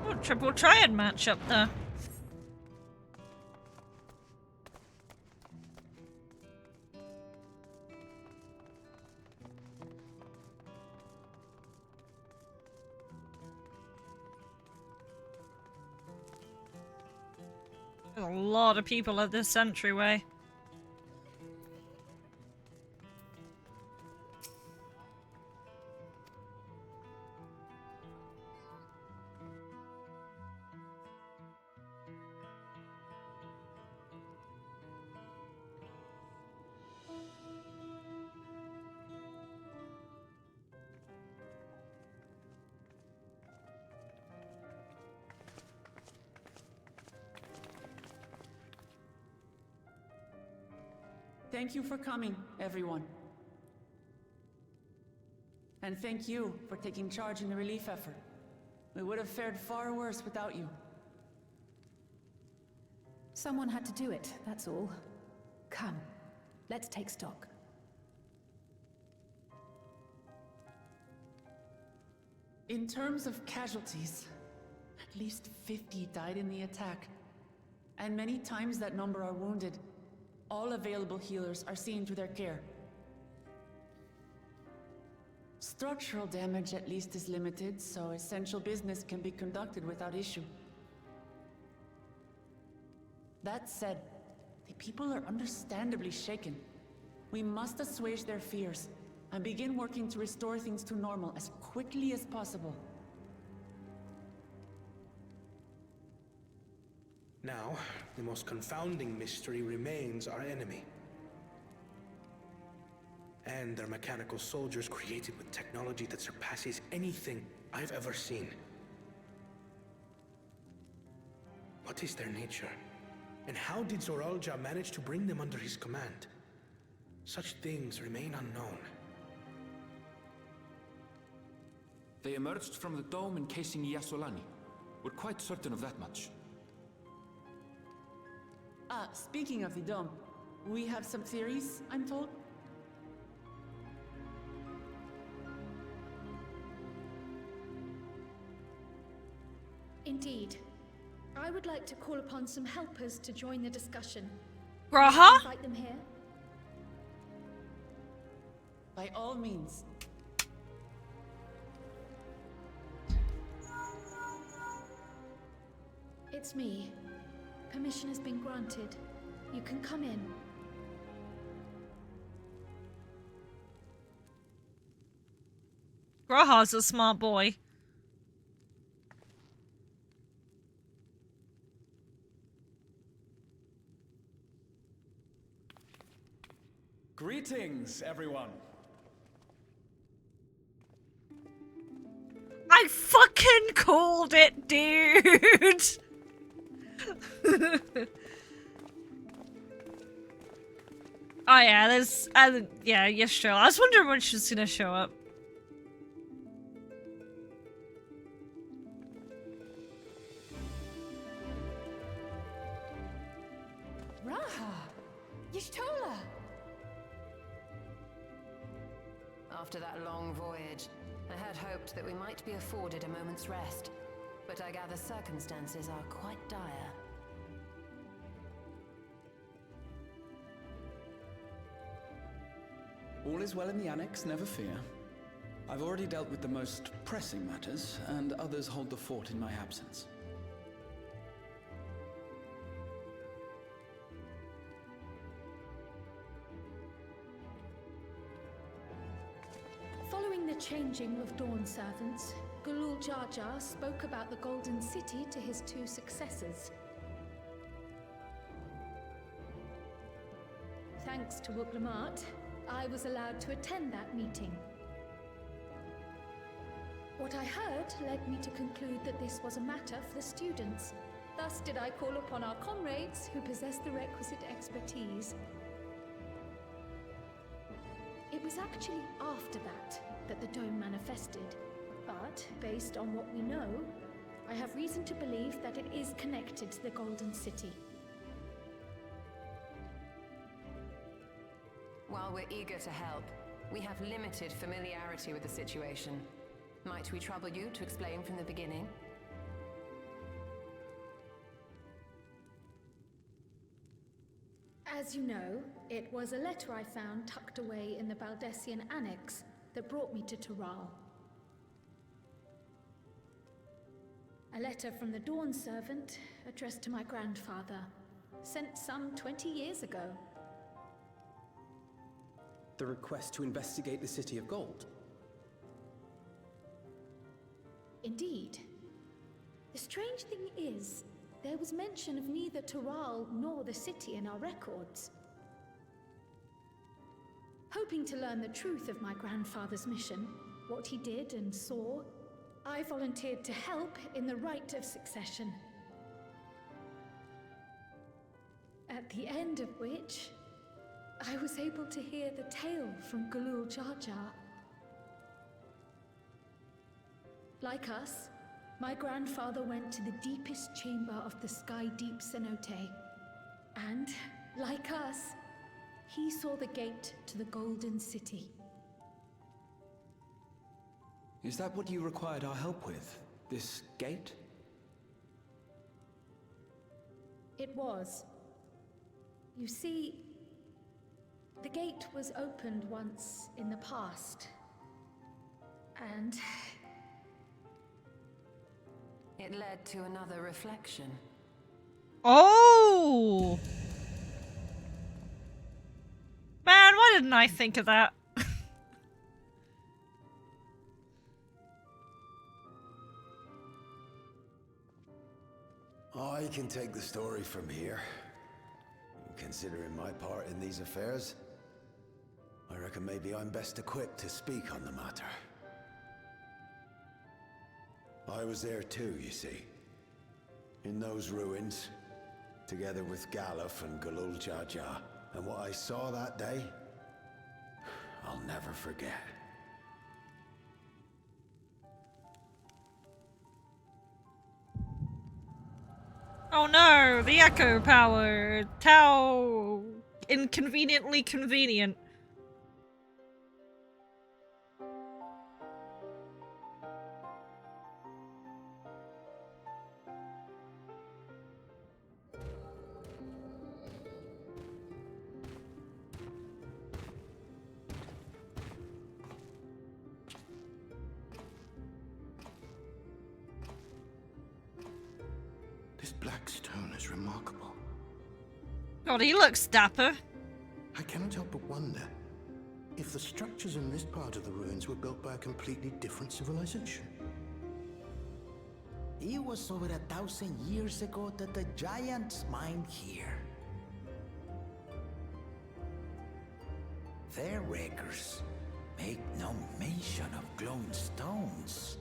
S1: Oh, triple triad match up there. There's a lot of people at this entryway.
S7: Thank you for coming, everyone. And thank you for taking charge in the relief effort. We would have fared far worse without you.
S8: Someone had to do it, that's all. Come, let's take stock.
S7: In terms of casualties, at least 50 died in the attack. And many times that number are wounded. All available healers are seen to their care. Structural damage at least is limited, so essential business can be conducted without issue. That said, the people are understandably shaken. We must assuage their fears and begin working to restore things to normal as quickly as possible.
S11: Now, the most confounding mystery remains our enemy. And their mechanical soldiers created with technology that surpasses anything I've ever seen. What is their nature? And how did Zoralja manage to bring them under his command? Such things remain unknown.
S4: They emerged from the dome encasing Yasolani. We're quite certain of that much.
S7: Speaking of the dome, we have some theories, I'm told?
S9: Indeed. I would like to call upon some helpers to join the discussion.
S1: Graha?
S9: Invite them here.
S7: By all means.
S9: It's me. Permission has been granted. You can come in.
S1: Graha's a smart boy.
S12: Greetings, everyone.
S1: I fucking called it, dude! Oh yeah, there's... yeah, yes, sure. I was wondering when she was gonna show up.
S8: Raha! Y'shtola!
S13: After that long voyage, I had hoped that we might be afforded a moment's rest. But I gather circumstances are quite dire.
S12: All is well in the Annex, never fear. I've already dealt with the most pressing matters, and others hold the fort in my absence.
S9: Following the changing of Dawn servants, Galul Jar Jar spoke about the Golden City to his 2 successors. Thanks to Wuglamat, I was allowed to attend that meeting. What I heard led me to conclude that this was a matter for the students. Thus did I call upon our comrades who possess the requisite expertise. It was actually after that the dome manifested. But, based on what we know, I have reason to believe that it is connected to the Golden City.
S13: While we're eager to help, we have limited familiarity with the situation. Might we trouble you to explain from the beginning?
S9: As you know, it was a letter I found tucked away in the Baldessian Annex that brought me to Tural. A letter from the Dawn servant, addressed to my grandfather, sent some 20 years ago.
S14: The request to investigate the City of Gold?
S9: Indeed. The strange thing is, there was mention of neither Tural nor the city in our records. Hoping to learn the truth of my grandfather's mission, what he did and saw, I volunteered to help in the rite of succession. At the end of which, I was able to hear the tale from Galul Jar Jar. Like us, my grandfather went to the deepest chamber of the Sky Deep Cenote. And, like us, he saw the gate to the Golden City.
S14: Is that what you required our help with? This gate?
S9: It was. You see, the gate was opened once in the past. And
S13: it led to another reflection.
S1: Oh! Man, why didn't I think of that?
S15: I can take the story from here. Considering my part in these affairs, I reckon maybe I'm best equipped to speak on the matter. I was there too, you see. In those ruins, together with Galuf and Galul Jar Jar. And what I saw that day, I'll never forget.
S1: Oh no, the echo power. How inconveniently convenient.
S11: This black stone is remarkable.
S1: God, he looks dapper.
S11: I cannot help but wonder if the structures in this part of the ruins were built by a completely different civilization.
S16: It was over 1,000 years ago that the giants mined here. Their records make no mention of glowing stones.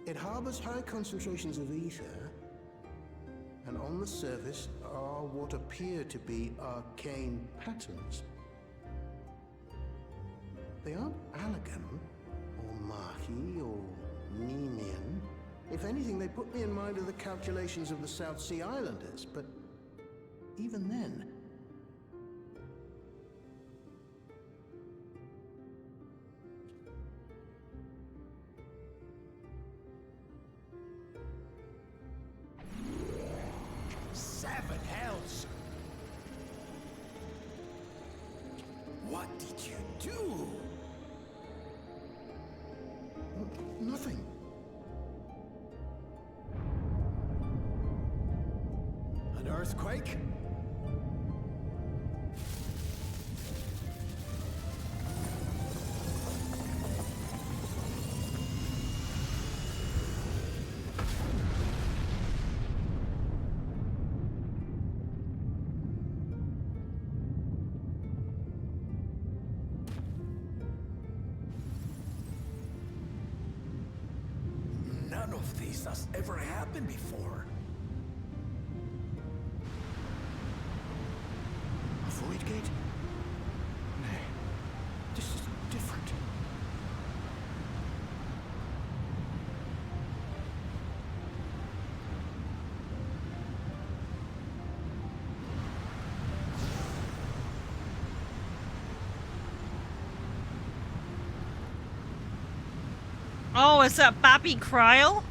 S11: It harbors high concentrations of ether, and on the surface are what appear to be arcane patterns. They aren't Allegan, or Mahi, or Nemean. If anything, they put me in mind of the calculations of the South Sea Islanders, but even then.
S16: Seven hells! What did you do?
S11: Nothing.
S15: An earthquake?
S16: None of this has ever happened before.
S11: A void gate? Nay, this is different.
S1: Oh, is that Babby Cryle?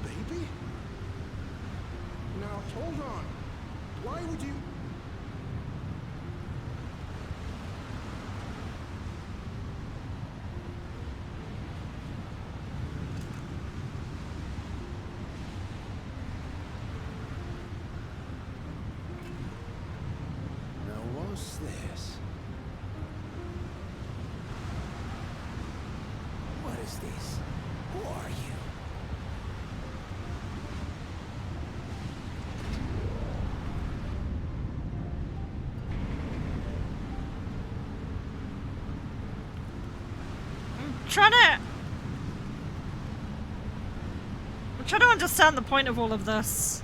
S11: Baby? Now, hold on. Why would you...
S15: Now, what's this?
S16: What is this? Who are you?
S1: I'm trying to understand the point of all of this.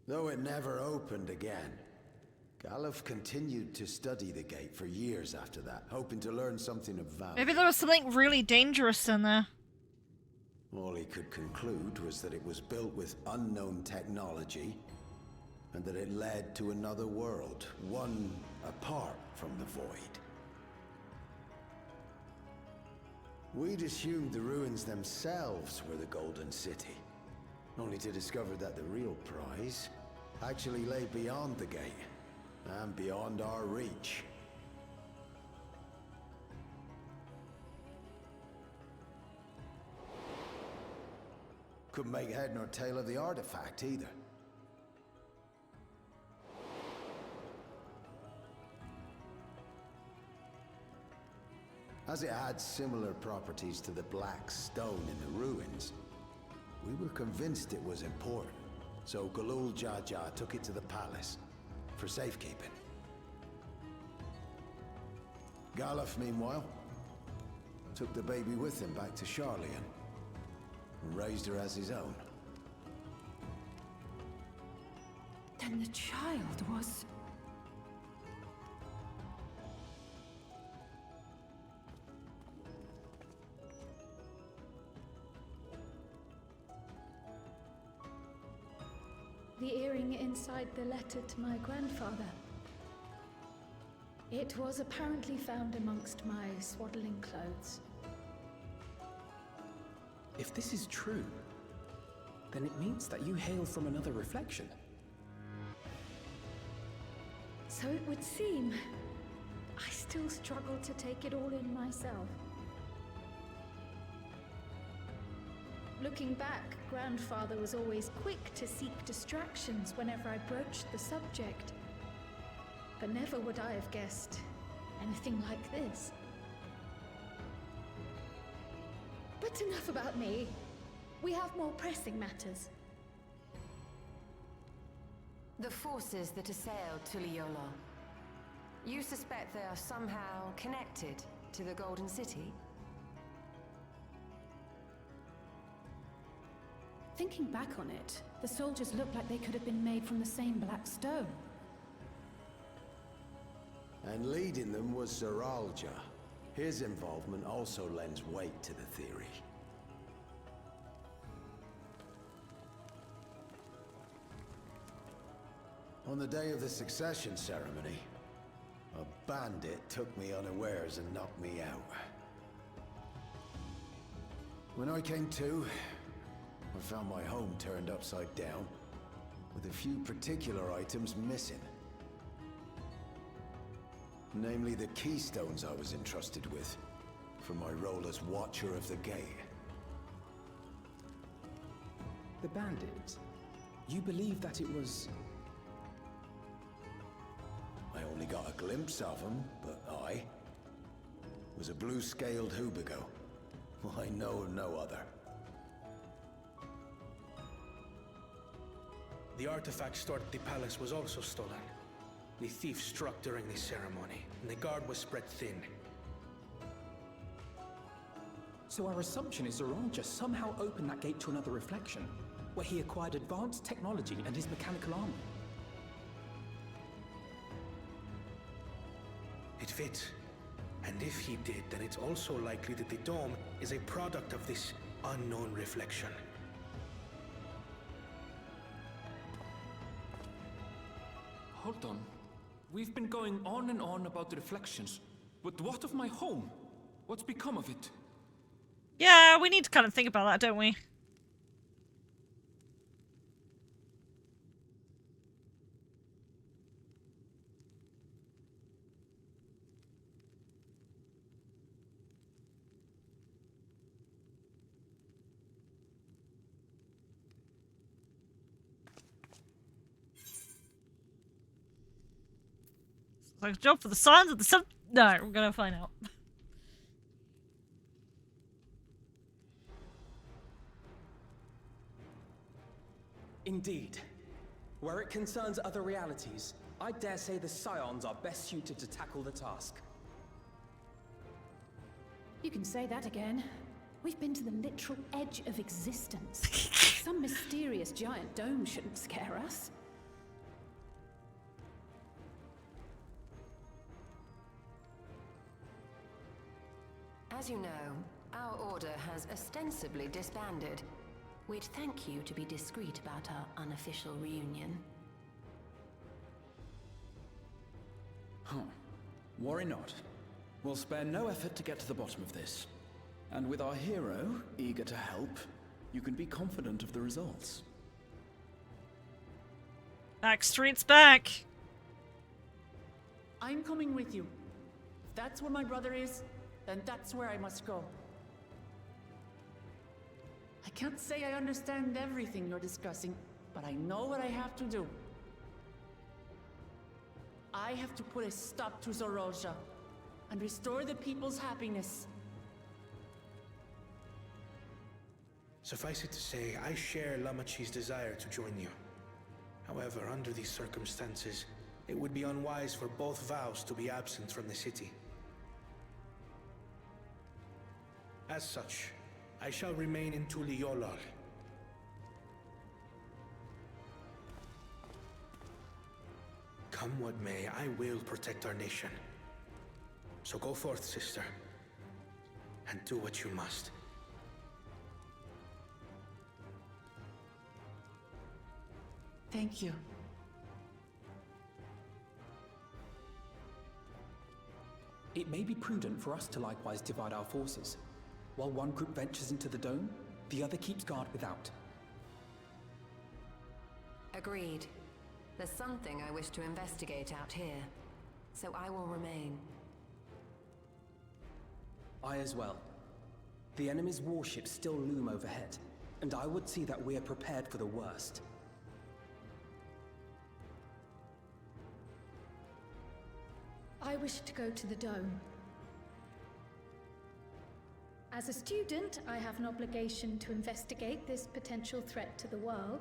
S15: Though it never opened again, Galuf continued to study the gate for years after that, hoping to learn something of value.
S1: Maybe there was something really dangerous in there.
S15: All he could conclude was that it was built with unknown technology, and that it led to another world, one apart from the Void. We'd assumed the ruins themselves were the Golden City, only to discover that the real prize actually lay beyond the gate, and beyond our reach. Couldn't make head nor tail of the artifact either. As it had similar properties to the black stone in the ruins, we were convinced it was important, so Galul Jaja took it to the palace for safekeeping. Galuf, meanwhile, took the baby with him back to Charlian and raised her as his own.
S8: Then the child was...
S9: The earring inside the letter to my grandfather. It was apparently found amongst my swaddling clothes.
S17: If this is true, then it means that you hail from another reflection.
S9: So it would seem. I still struggle to take it all in myself. Looking back, Grandfather was always quick to seek distractions whenever I broached the subject. But never would I have guessed anything like this. But enough about me. We have more pressing matters.
S13: The forces that assailed Tuliyola. You suspect they are somehow connected to the Golden City?
S8: Thinking back on it, the soldiers looked like they could have been made from the same black stone.
S15: And leading them was Zeralja. His involvement also lends weight to the theory. On the day of the succession ceremony, a bandit took me unawares and knocked me out. When I came to, I found my home turned upside down, with a few particular items missing. Namely the keystones I was entrusted with, for my role as Watcher of the Gate.
S17: The bandit, you believe that it was...
S15: I only got a glimpse of him, but I was a blue-scaled Hubigo. I know of no other.
S18: The artifact stored at the palace was also stolen. The thief struck during the ceremony, and the guard was spread thin.
S17: So our assumption is Zeralja somehow opened that gate to another reflection, where he acquired advanced technology and his mechanical armor.
S18: It fits. And if he did, then it's also likely that the dome is a product of this unknown reflection.
S4: Hold on. We've been going on and on about the reflections, but what of my home? What's become of it?
S1: Yeah, we need to kind of think about that, don't we? Like a job for the Sons of the Sun. No, we're gonna find out.
S17: Indeed. Where it concerns other realities, I dare say the Scions are best suited to tackle the task.
S8: You can say that again. We've been to the literal edge of existence. Some mysterious giant dome shouldn't scare us.
S13: As you know, our order has ostensibly disbanded. We'd thank you to be discreet about our unofficial reunion.
S12: Huh. Worry not. We'll spare no effort to get to the bottom of this. And with our hero eager to help, you can be confident of the results.
S1: Backstreet's back.
S7: I'm coming with you. If that's where my brother is, then that's where I must go. I can't say I understand everything you're discussing, but I know what I have to do. I have to put a stop to Zeralja, and restore the people's happiness.
S18: Suffice it to say, I share Lamachi's desire to join you. However, under these circumstances, it would be unwise for both vows to be absent from the city. As such, I shall remain in Tuliolol. Come what may, I will protect our nation. So go forth, sister, and do what you must.
S7: Thank you.
S17: It may be prudent for us to likewise divide our forces. While one group ventures into the dome, the other keeps guard without.
S13: Agreed. There's something I wish to investigate out here, so I will remain.
S17: I as well. The enemy's warships still loom overhead, and I would see that we are prepared for the worst.
S9: I wish to go to the dome. As a student, I have an obligation to investigate this potential threat to the world.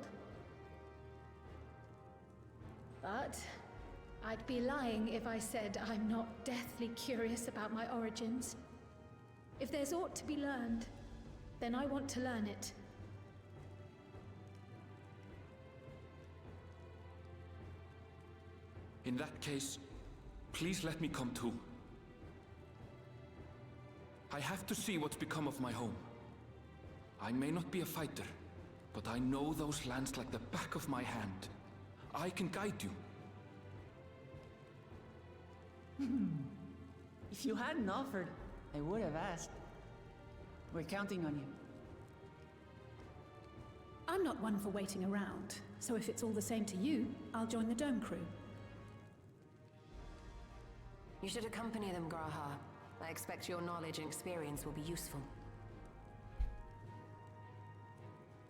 S9: But I'd be lying if I said I'm not deathly curious about my origins. If there's aught to be learned, then I want to learn it.
S4: In that case, please let me come too. I have to see what's become of my home. I may not be a fighter, but I know those lands like the back of my hand. I can guide you.
S7: If you hadn't offered, I would have asked. We're counting on you.
S8: I'm not one for waiting around, so if it's all the same to you, I'll join the dome crew.
S13: You should accompany them, Graha. I expect your knowledge and experience will be useful.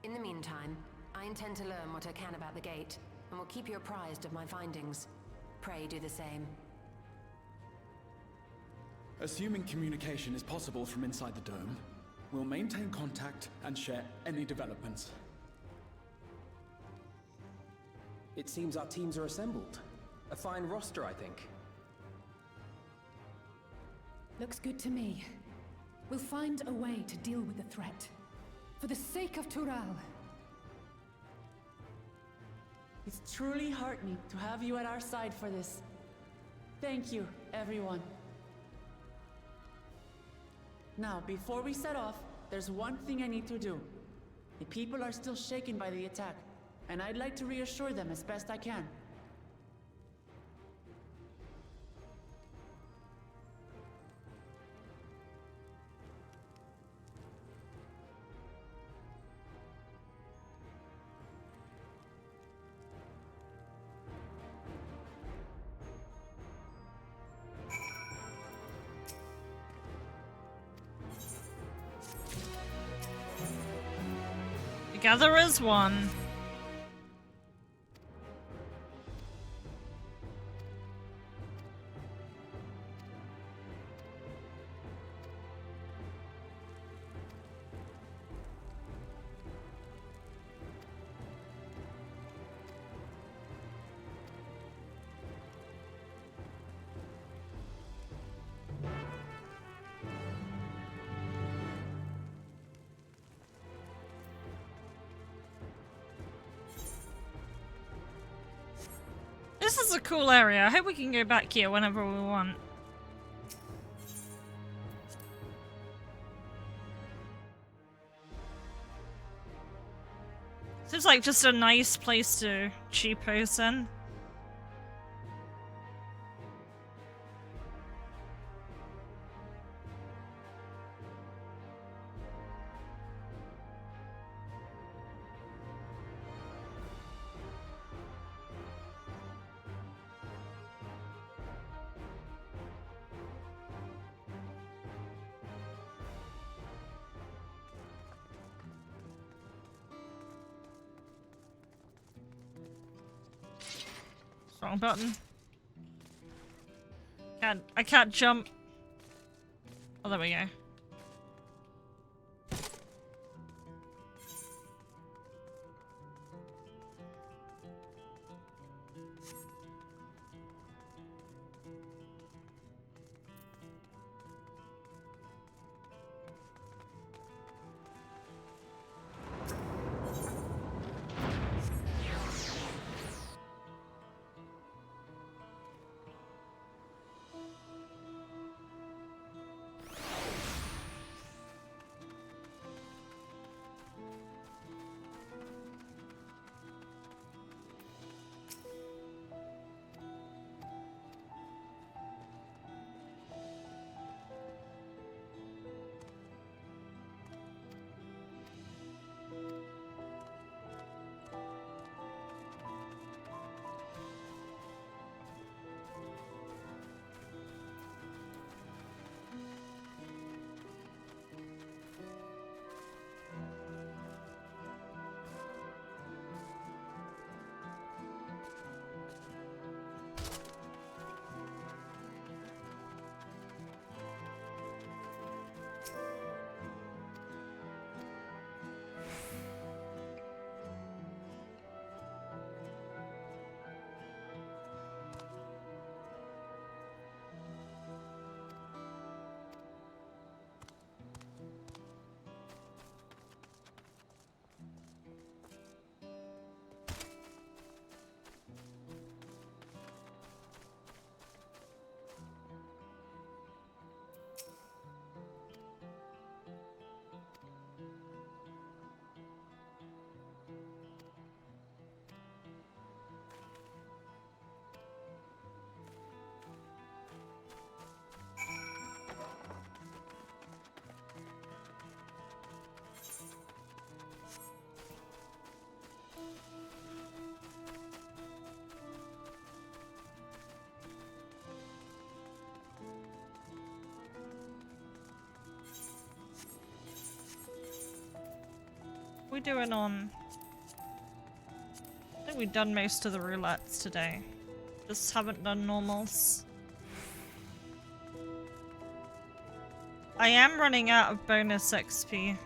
S13: In the meantime, I intend to learn what I can about the gate, and will keep you apprised of my findings. Pray do the same.
S12: Assuming communication is possible from inside the dome, we'll maintain contact and share any developments.
S17: It seems our teams are assembled. A fine roster, I think.
S8: Looks good to me. We'll find a way to deal with the threat. For the sake of Tural.
S7: It's truly heartening to have you at our side for this. Thank you, everyone. Now, before we set off, there's one thing I need to do. The people are still shaken by the attack, and I'd like to reassure them as best I can.
S1: Together as one. This is a cool area. I hope we can go back here whenever we want. Seems like just a nice place to cheapos in. Wrong button. I can't jump. Oh, there we go. We're doing on... I think we've done most of the roulettes today. Just haven't done normals. I am running out of bonus XP.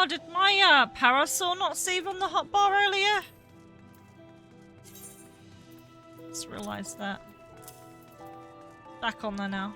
S1: Oh, did my parasol not save on the hotbar earlier? Just realized that. Back on there now.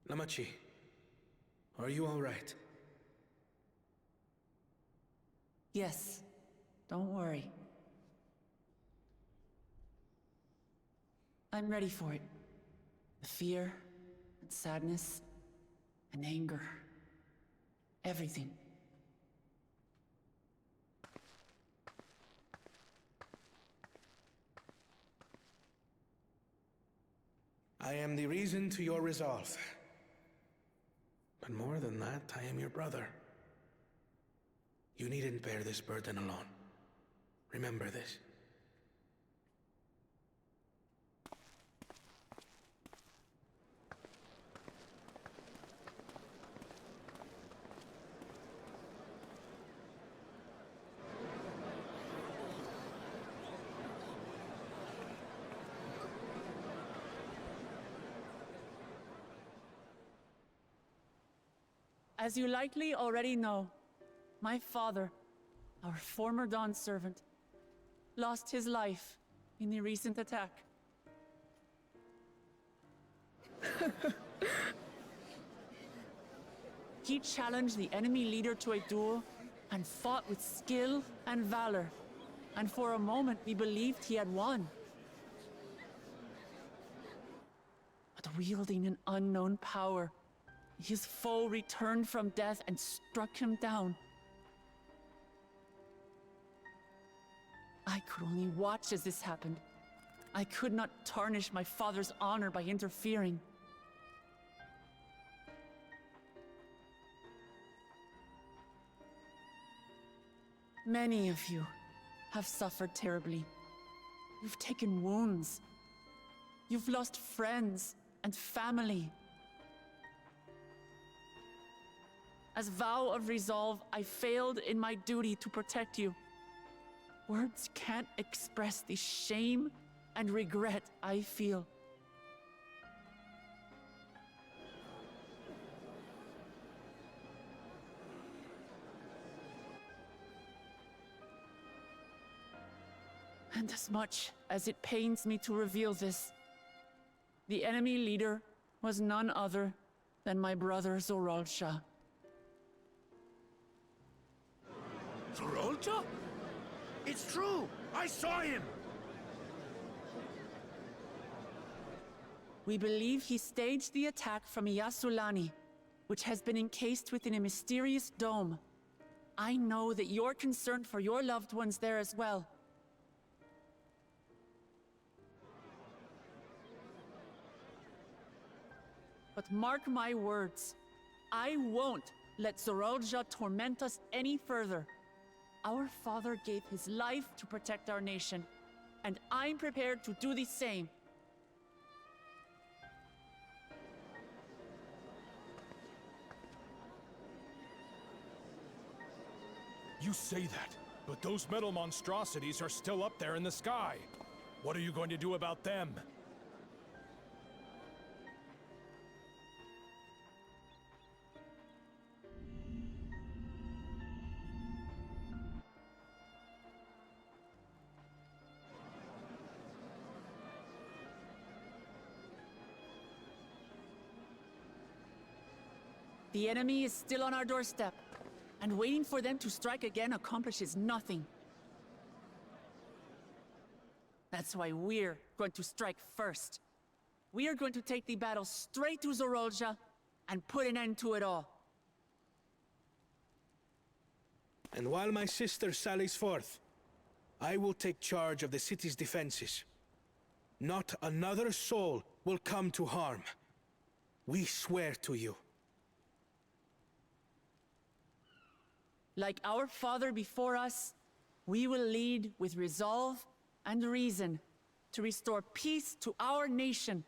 S18: Lamachi, are you all right?
S7: Yes, don't worry. I'm ready for it. The fear, and sadness, and anger. Everything.
S18: I am the reason to your resolve. But more than that, I am your brother. You needn't bear this burden alone. Remember this.
S7: As you likely already know, my father, our former Dawn servant, lost his life in the recent attack. He challenged the enemy leader to a duel and fought with skill and valor, and for a moment we believed he had won. But wielding an unknown power, his foe returned from death and struck him down. I could only watch as this happened. I could not tarnish my father's honor by interfering. Many of you have suffered terribly. You've taken wounds. You've lost friends and family. As vow of resolve, I failed in my duty to protect you. Words can't express the shame and regret I feel. And as much as it pains me to reveal this, the enemy leader was none other than my brother Zoralsha.
S19: Zoralsha? It's true! I saw him!
S7: We believe he staged the attack from Yasulani, which has been encased within a mysterious dome. I know that you're concerned for your loved ones there as well. But mark my words, I won't let Zoralsha torment us any further. Our father gave his life to protect our nation, and I'm prepared to do the same.
S20: You say that, but those metal monstrosities are still up there in the sky. What are you going to do about them?
S7: The enemy is still on our doorstep, and waiting for them to strike again accomplishes nothing. That's why we're going to strike first. We are going to take the battle straight to Zoralsha and put an end to it all.
S18: And while my sister sallies forth, I will take charge of the city's defenses. Not another soul will come to harm. We swear to you.
S7: Like our father before us, we will lead with resolve and reason to restore peace to our nation.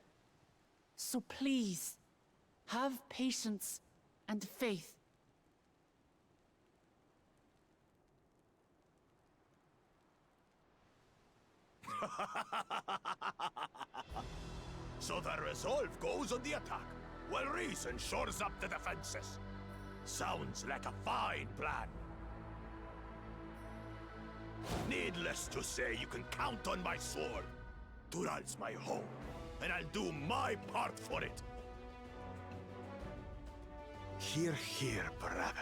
S7: So please, have patience and faith.
S19: So the resolve goes on the attack, while reason shores up the defenses. Sounds like a fine plan. Needless to say, you can count on my sword. Tural's my home, and I'll do my part for it. Hear, hear, brother.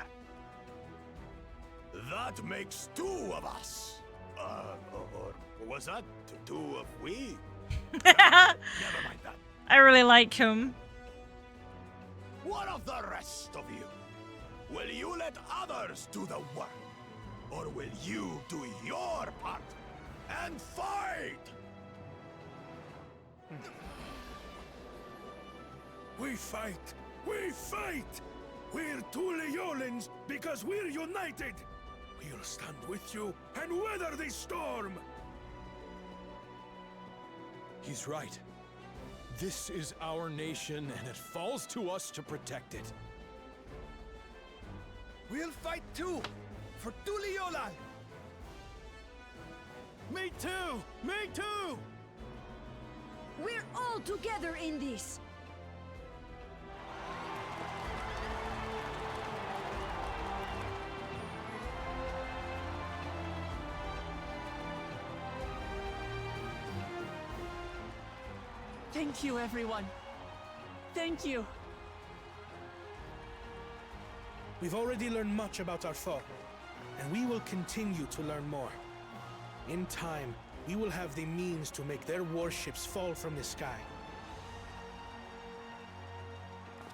S19: That makes two of us. Or was that two of we? Never mind that.
S1: I really like him.
S19: What of the rest of you? Will you let others do the work? Or will you do your part and fight?
S18: We fight! We fight! We're two Leolans because we're united! We'll stand with you and weather this storm!
S20: He's right. This is our nation, and it falls to us to protect it.
S19: We'll fight too! For Tuliolan!
S20: Me too! Me too!
S21: We're all together in this!
S7: Thank you, everyone. Thank you.
S18: We've already learned much about our foe, and we will continue to learn more. In time, we will have the means to make their warships fall from the sky.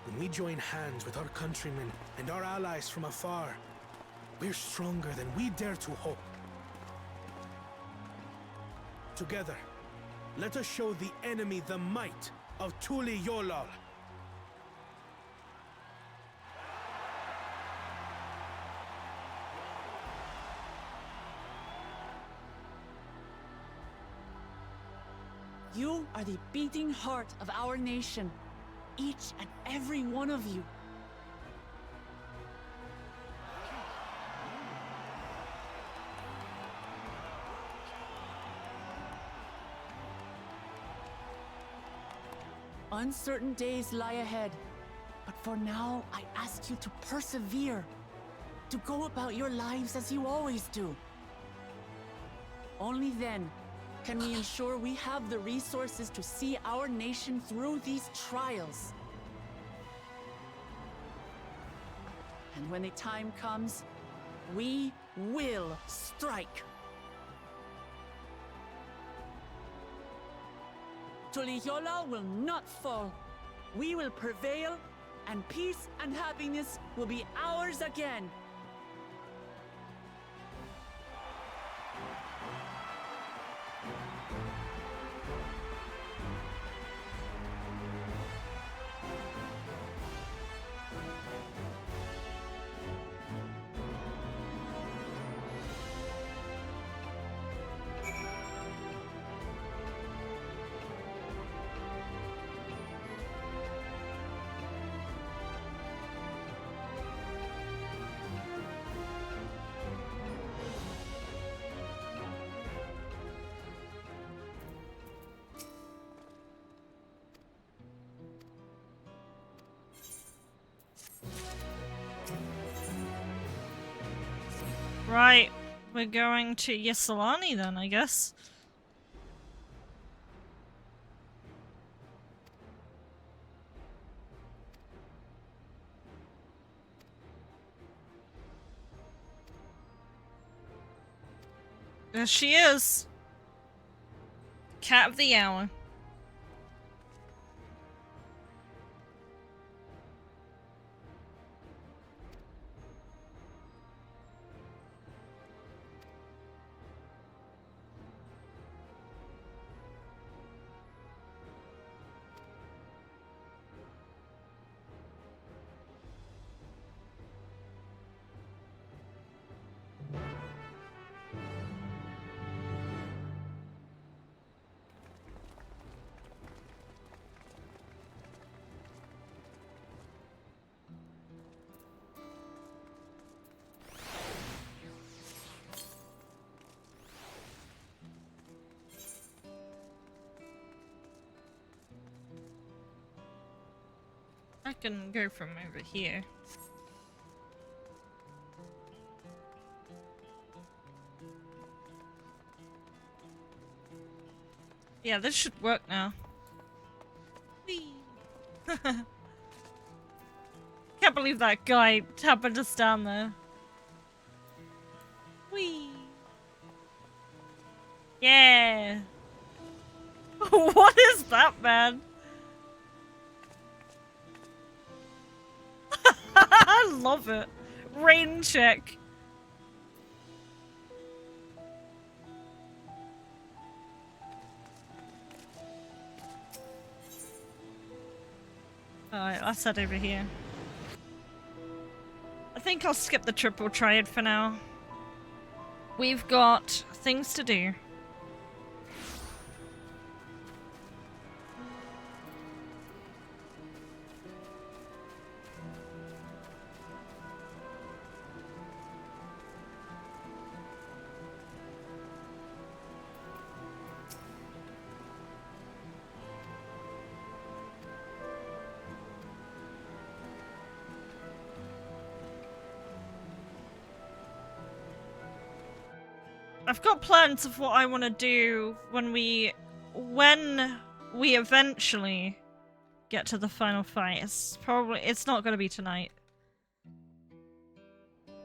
S18: When we join hands with our countrymen and our allies from afar, we're stronger than we dare to hope. Together, let us show the enemy the might of Tuli Yolal.
S7: You are the beating heart of our nation, each and every one of you. Uncertain days lie ahead, but for now, I ask you to persevere, to go about your lives as you always do. Only then can we ensure we have the resources to see our nation through these trials. And when the time comes, we will strike. Tuliyola will not fall. We will prevail, and peace and happiness will be ours again.
S1: Right, we're going to Ysolani then, I guess. There she is. Cat of the hour. I can go from over here. Yeah, this should work now. Whee! Can't believe that guy happened to stand there. Whee! Yeah! What is that, man? I love it. Rain check. Alright, let's head over here. I think I'll skip the triple triad for now. We've got things to do. I've got plans of what I want to do when we eventually get to the final fight. It's not going to be tonight.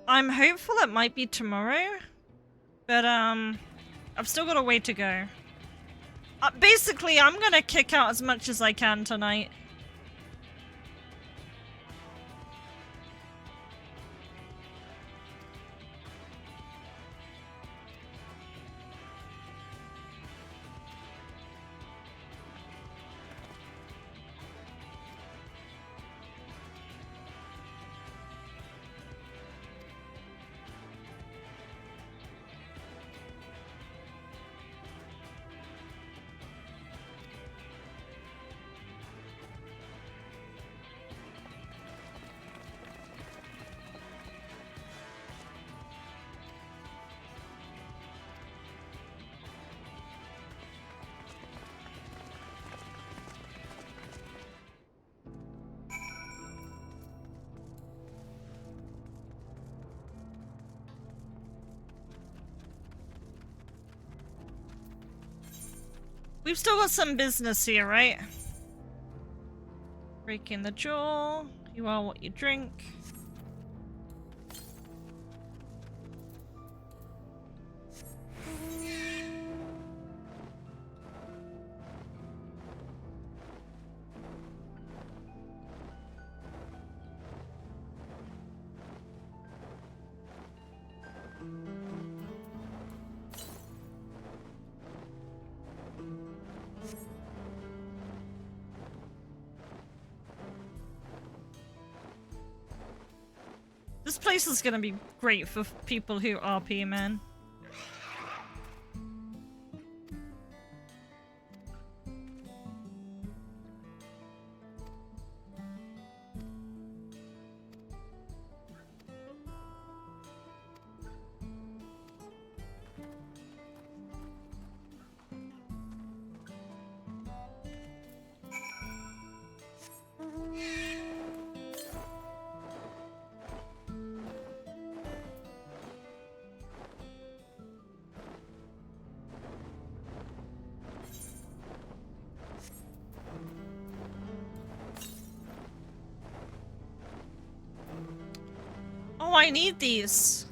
S1: I'm hopeful it might be tomorrow, but I've still got a way to go. Basically, I'm gonna kick out as much as I can tonight. We've still got some business here, right? Breaking the jaw. You are what you drink. This place is gonna be great for people who RP, man. Oh, I need these.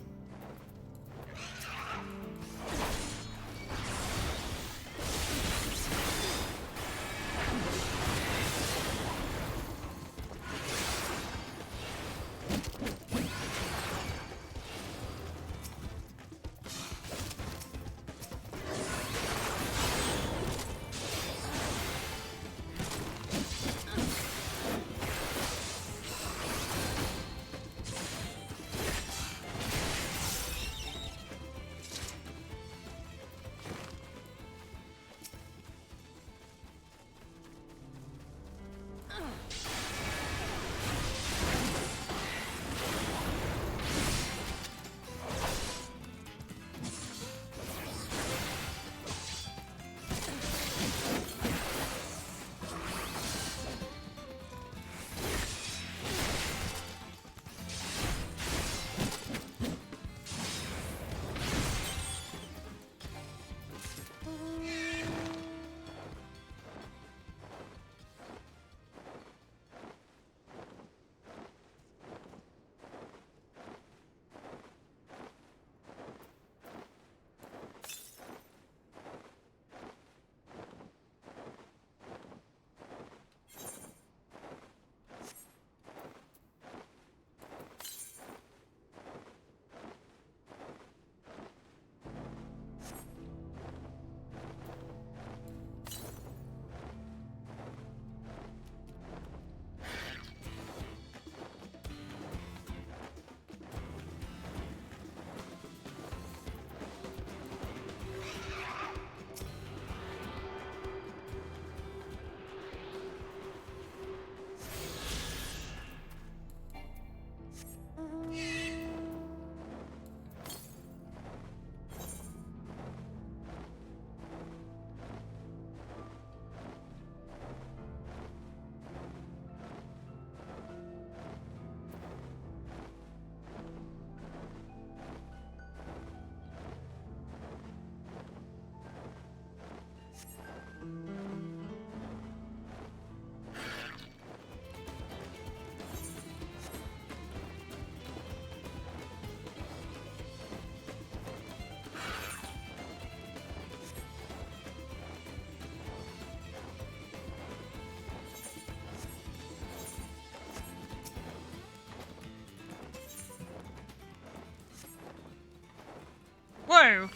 S1: Whoa!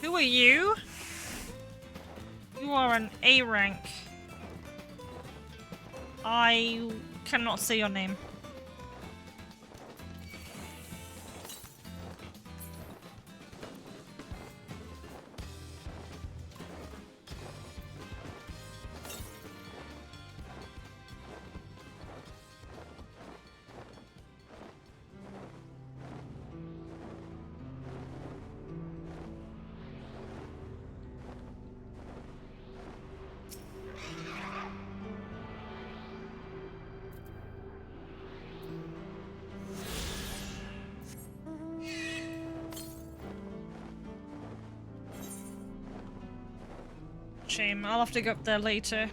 S1: Who are you? You are an A rank. I cannot see your name. shame. I'll have to go up there later.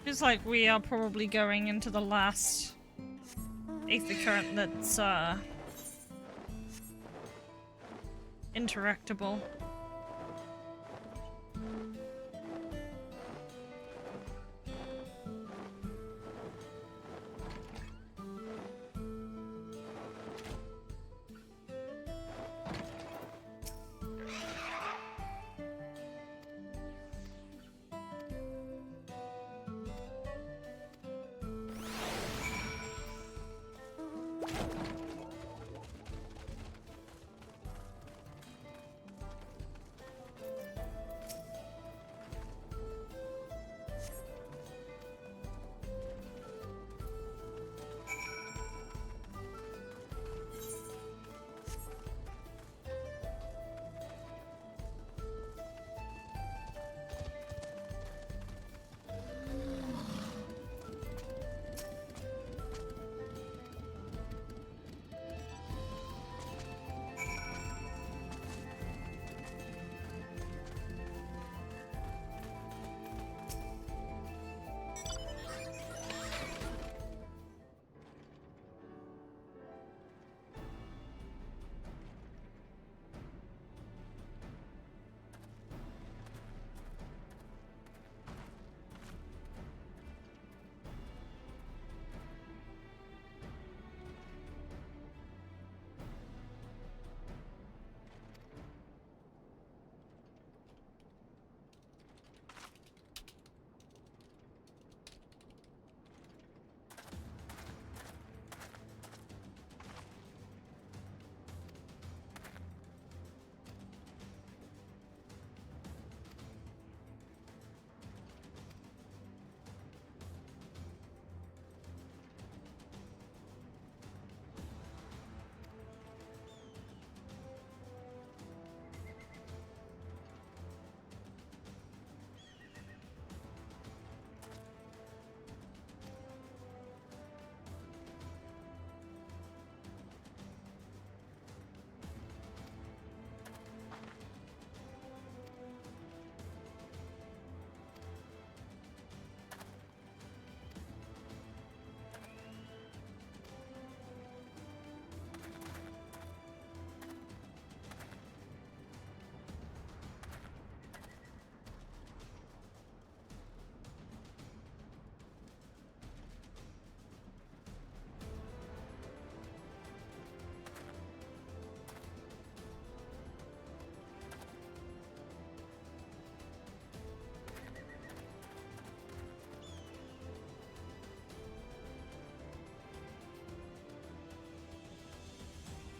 S1: Feels like we are probably going into the last Aether Current that's interactable.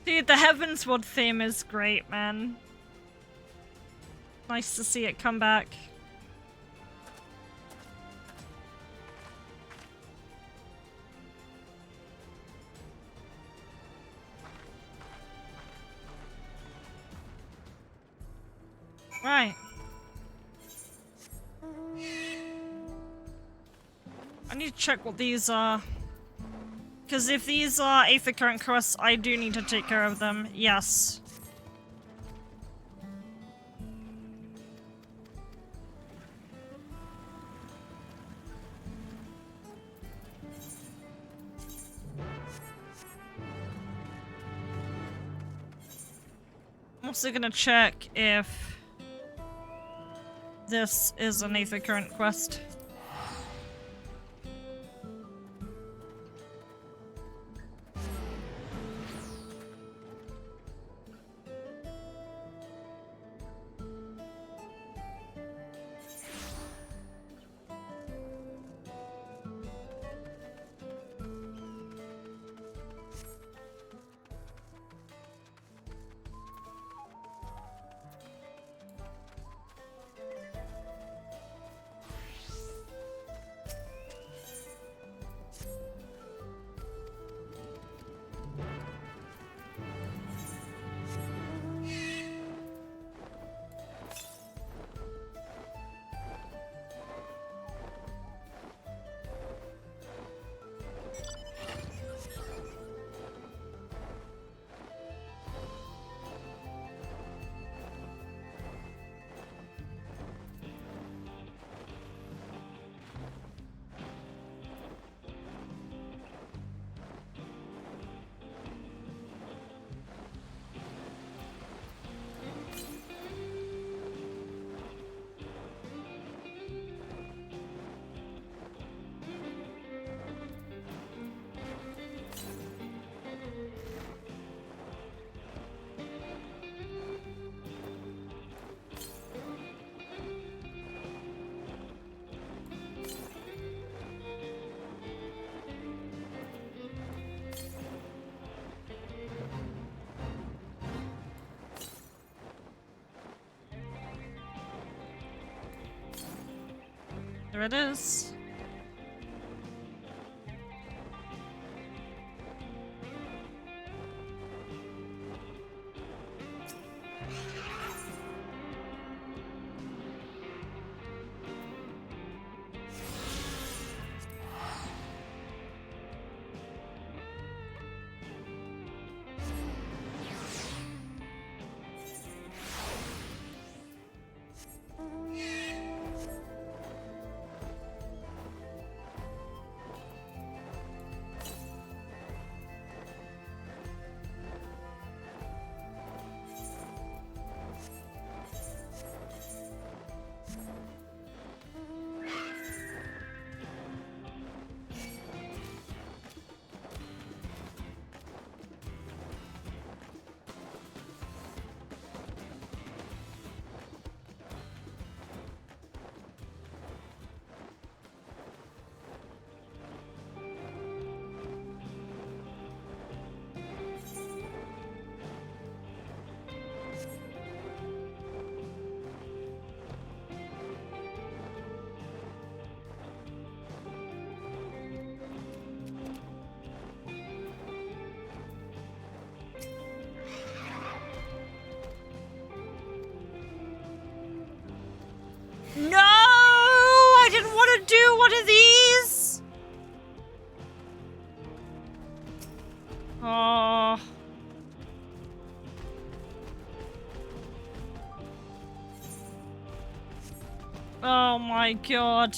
S1: Dude, the Heavensward theme is great, man. Nice to see it come back. Right. I need to check what these are. Because if these are Aether Current quests, I do need to take care of them. Yes. also gonna check if this is an Aether Current quest. There it is. No! I didn't want to do one of these! Oh. Oh my god.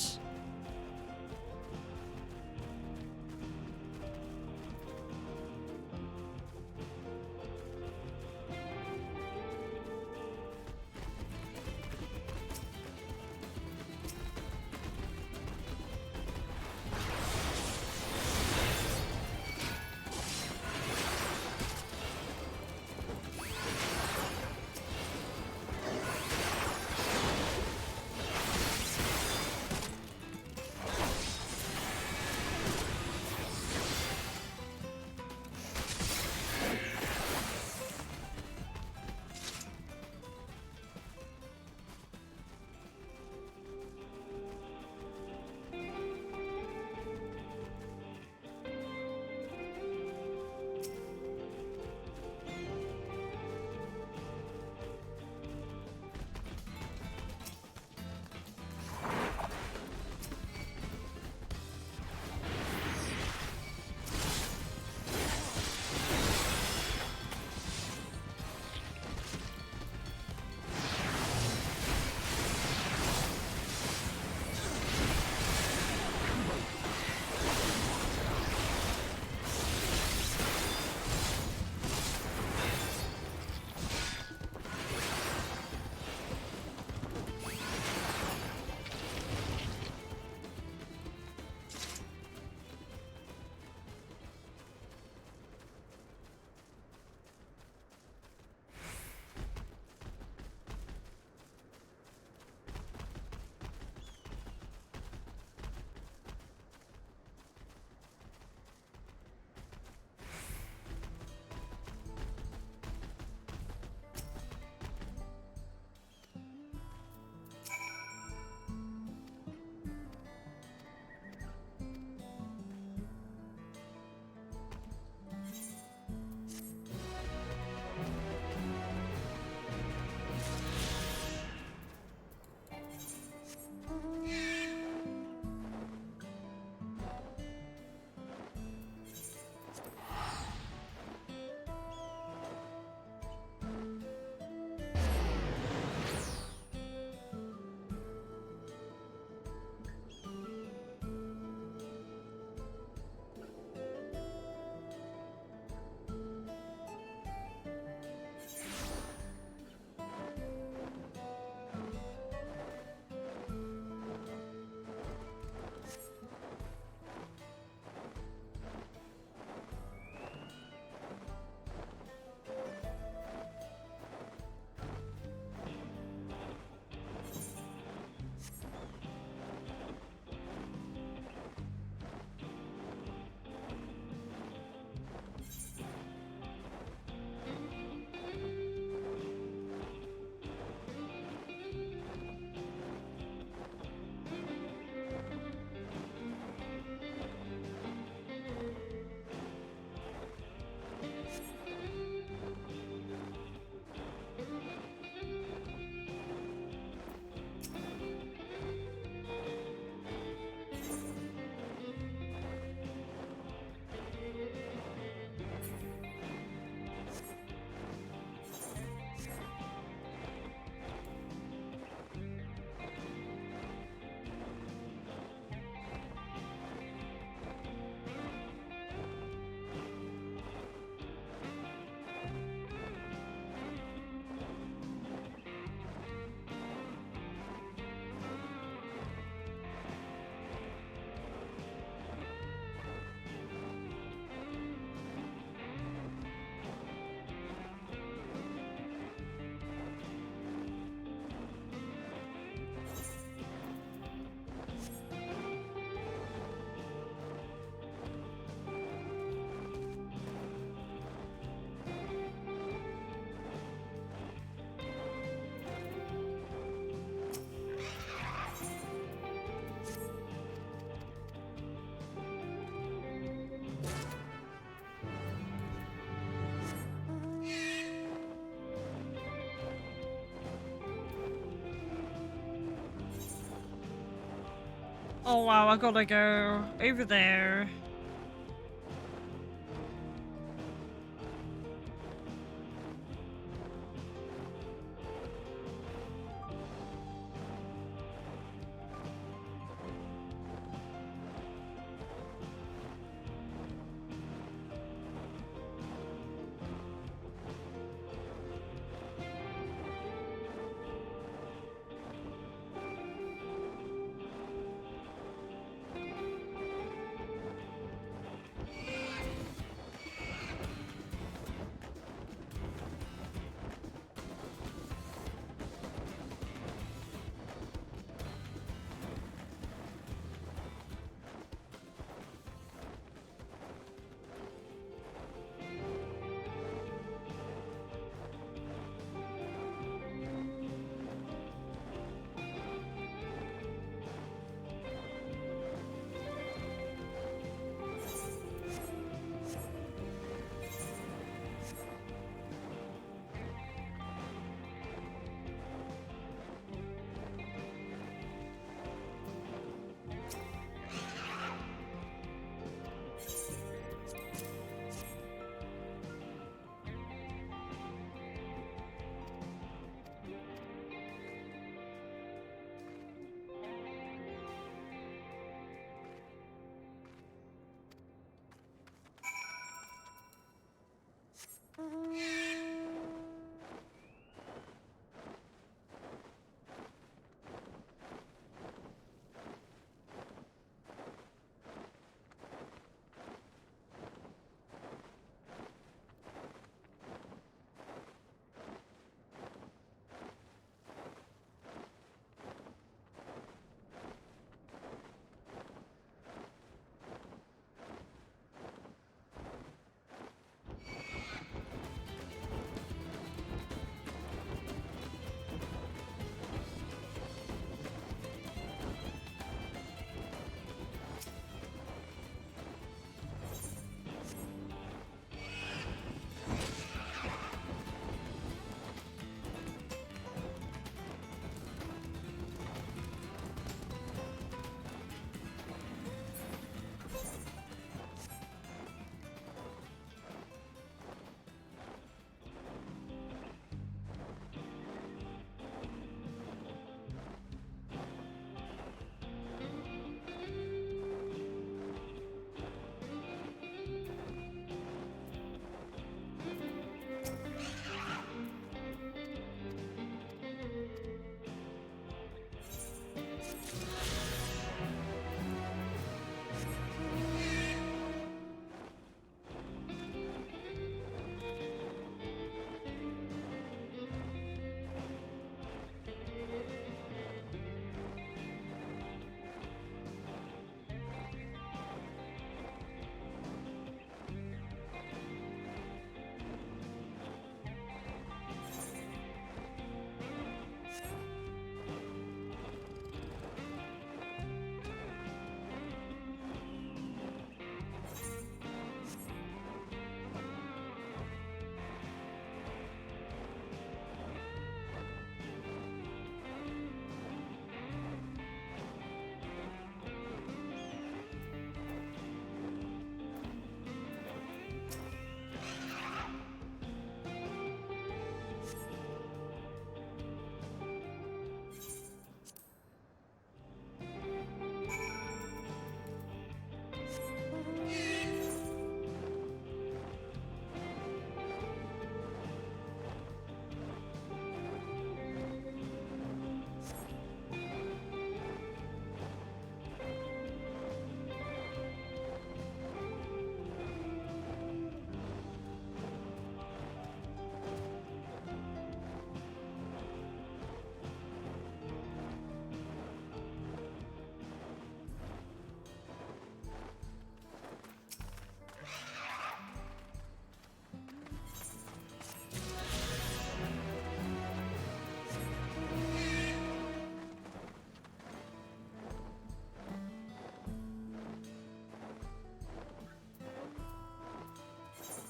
S1: Oh wow, I gotta go over there.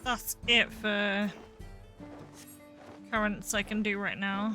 S1: That's it for currents I can do right now.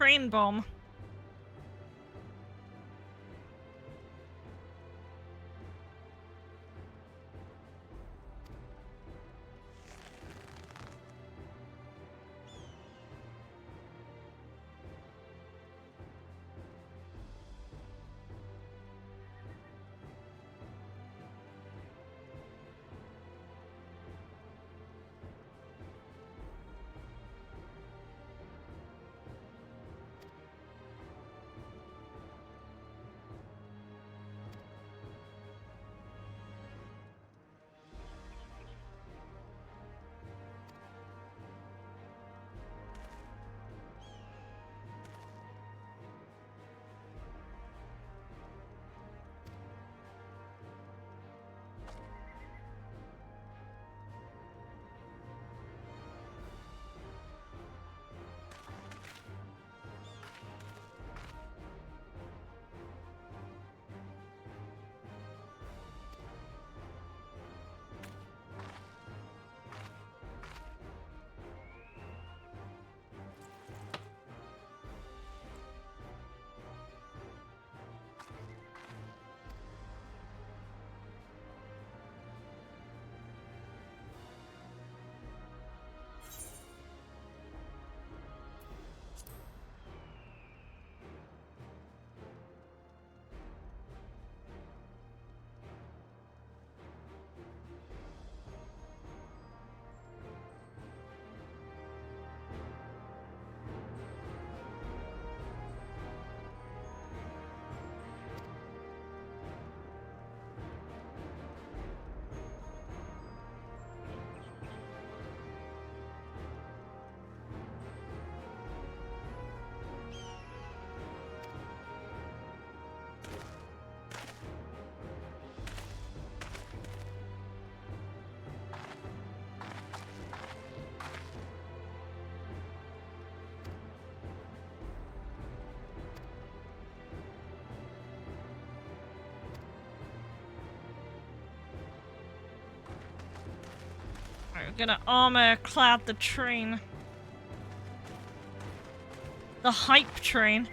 S1: train bomb. We're gonna armor clad the train. The hype train.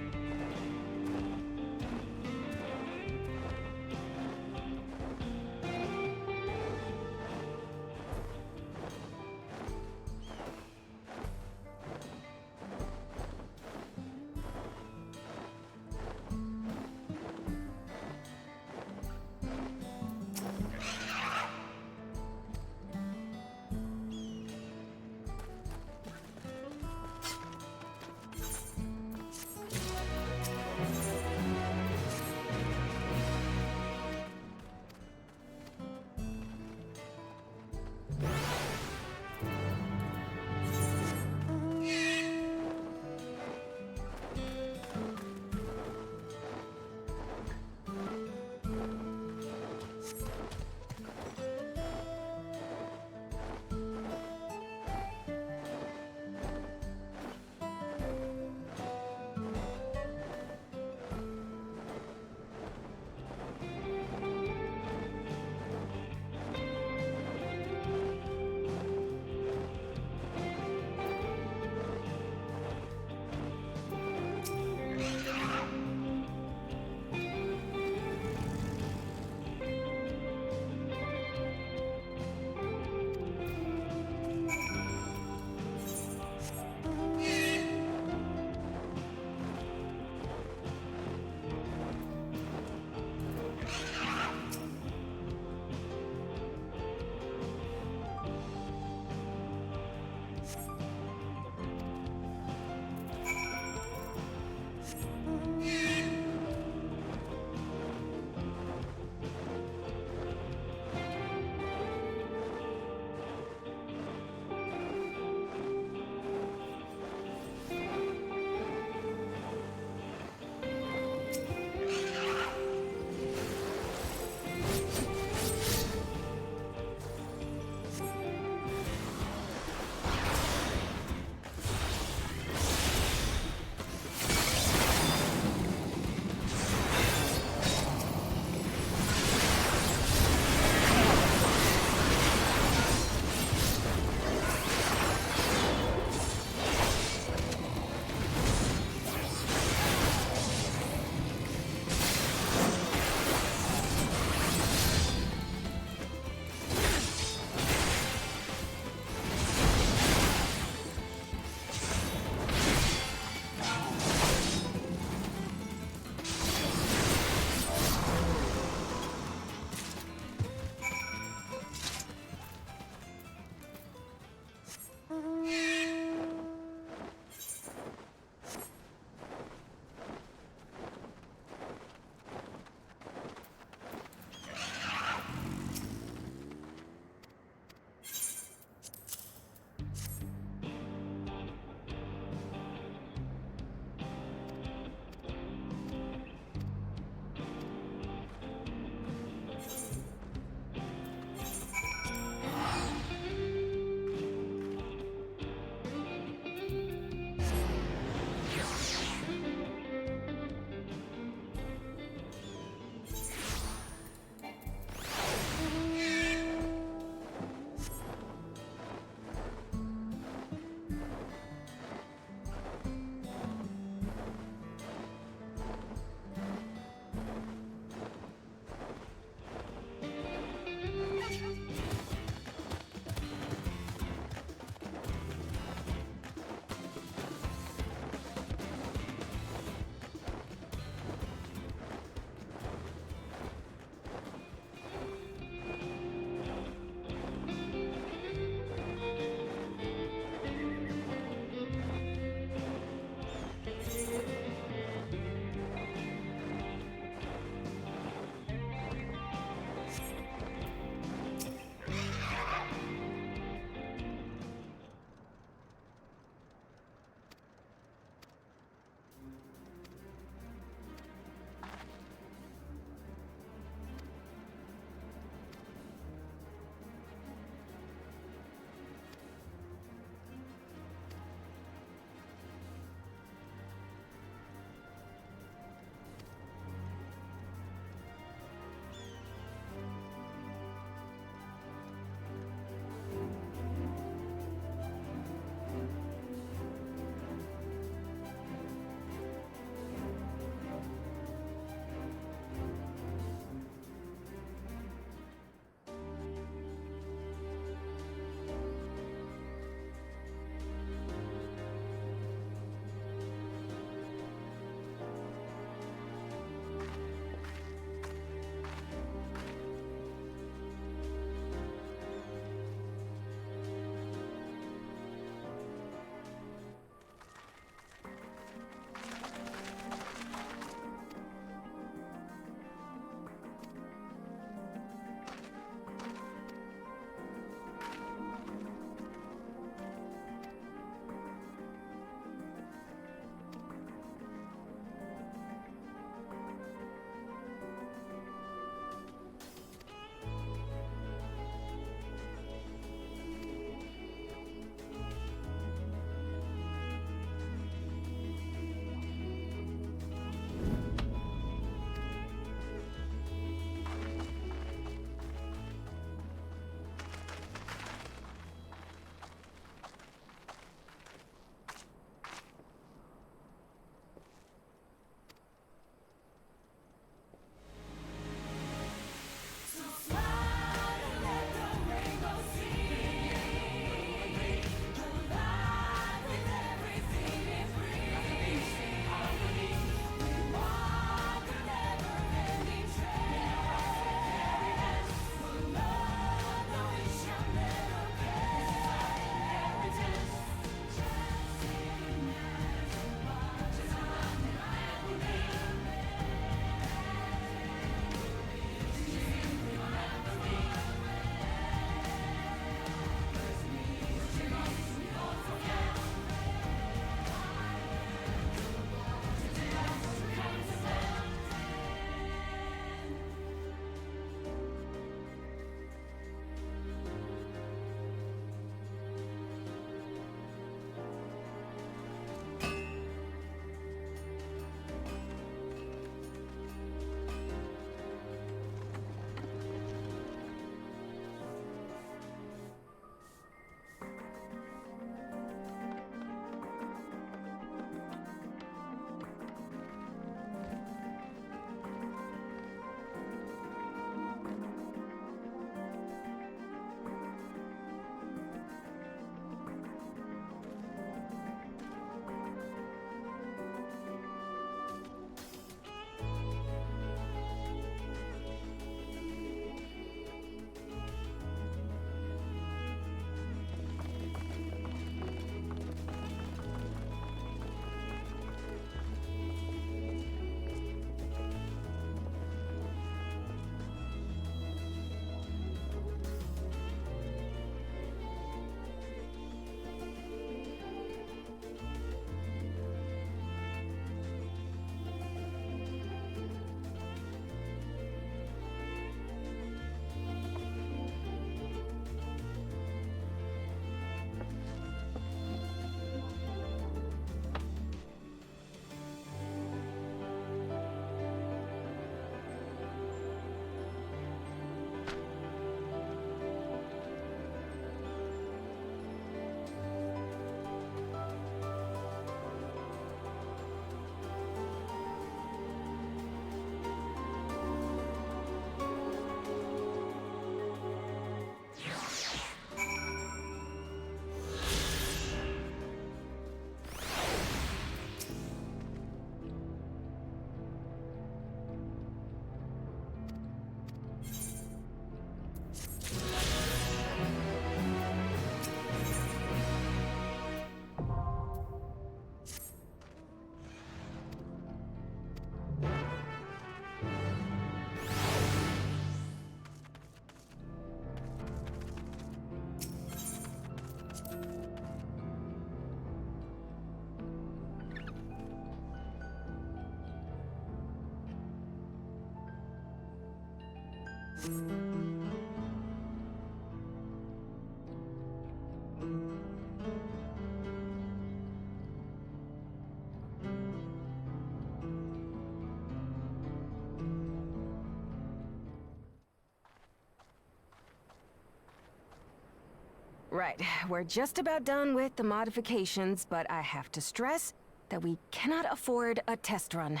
S2: Right, we're just about done with the modifications, but I have to stress that we cannot afford a test run.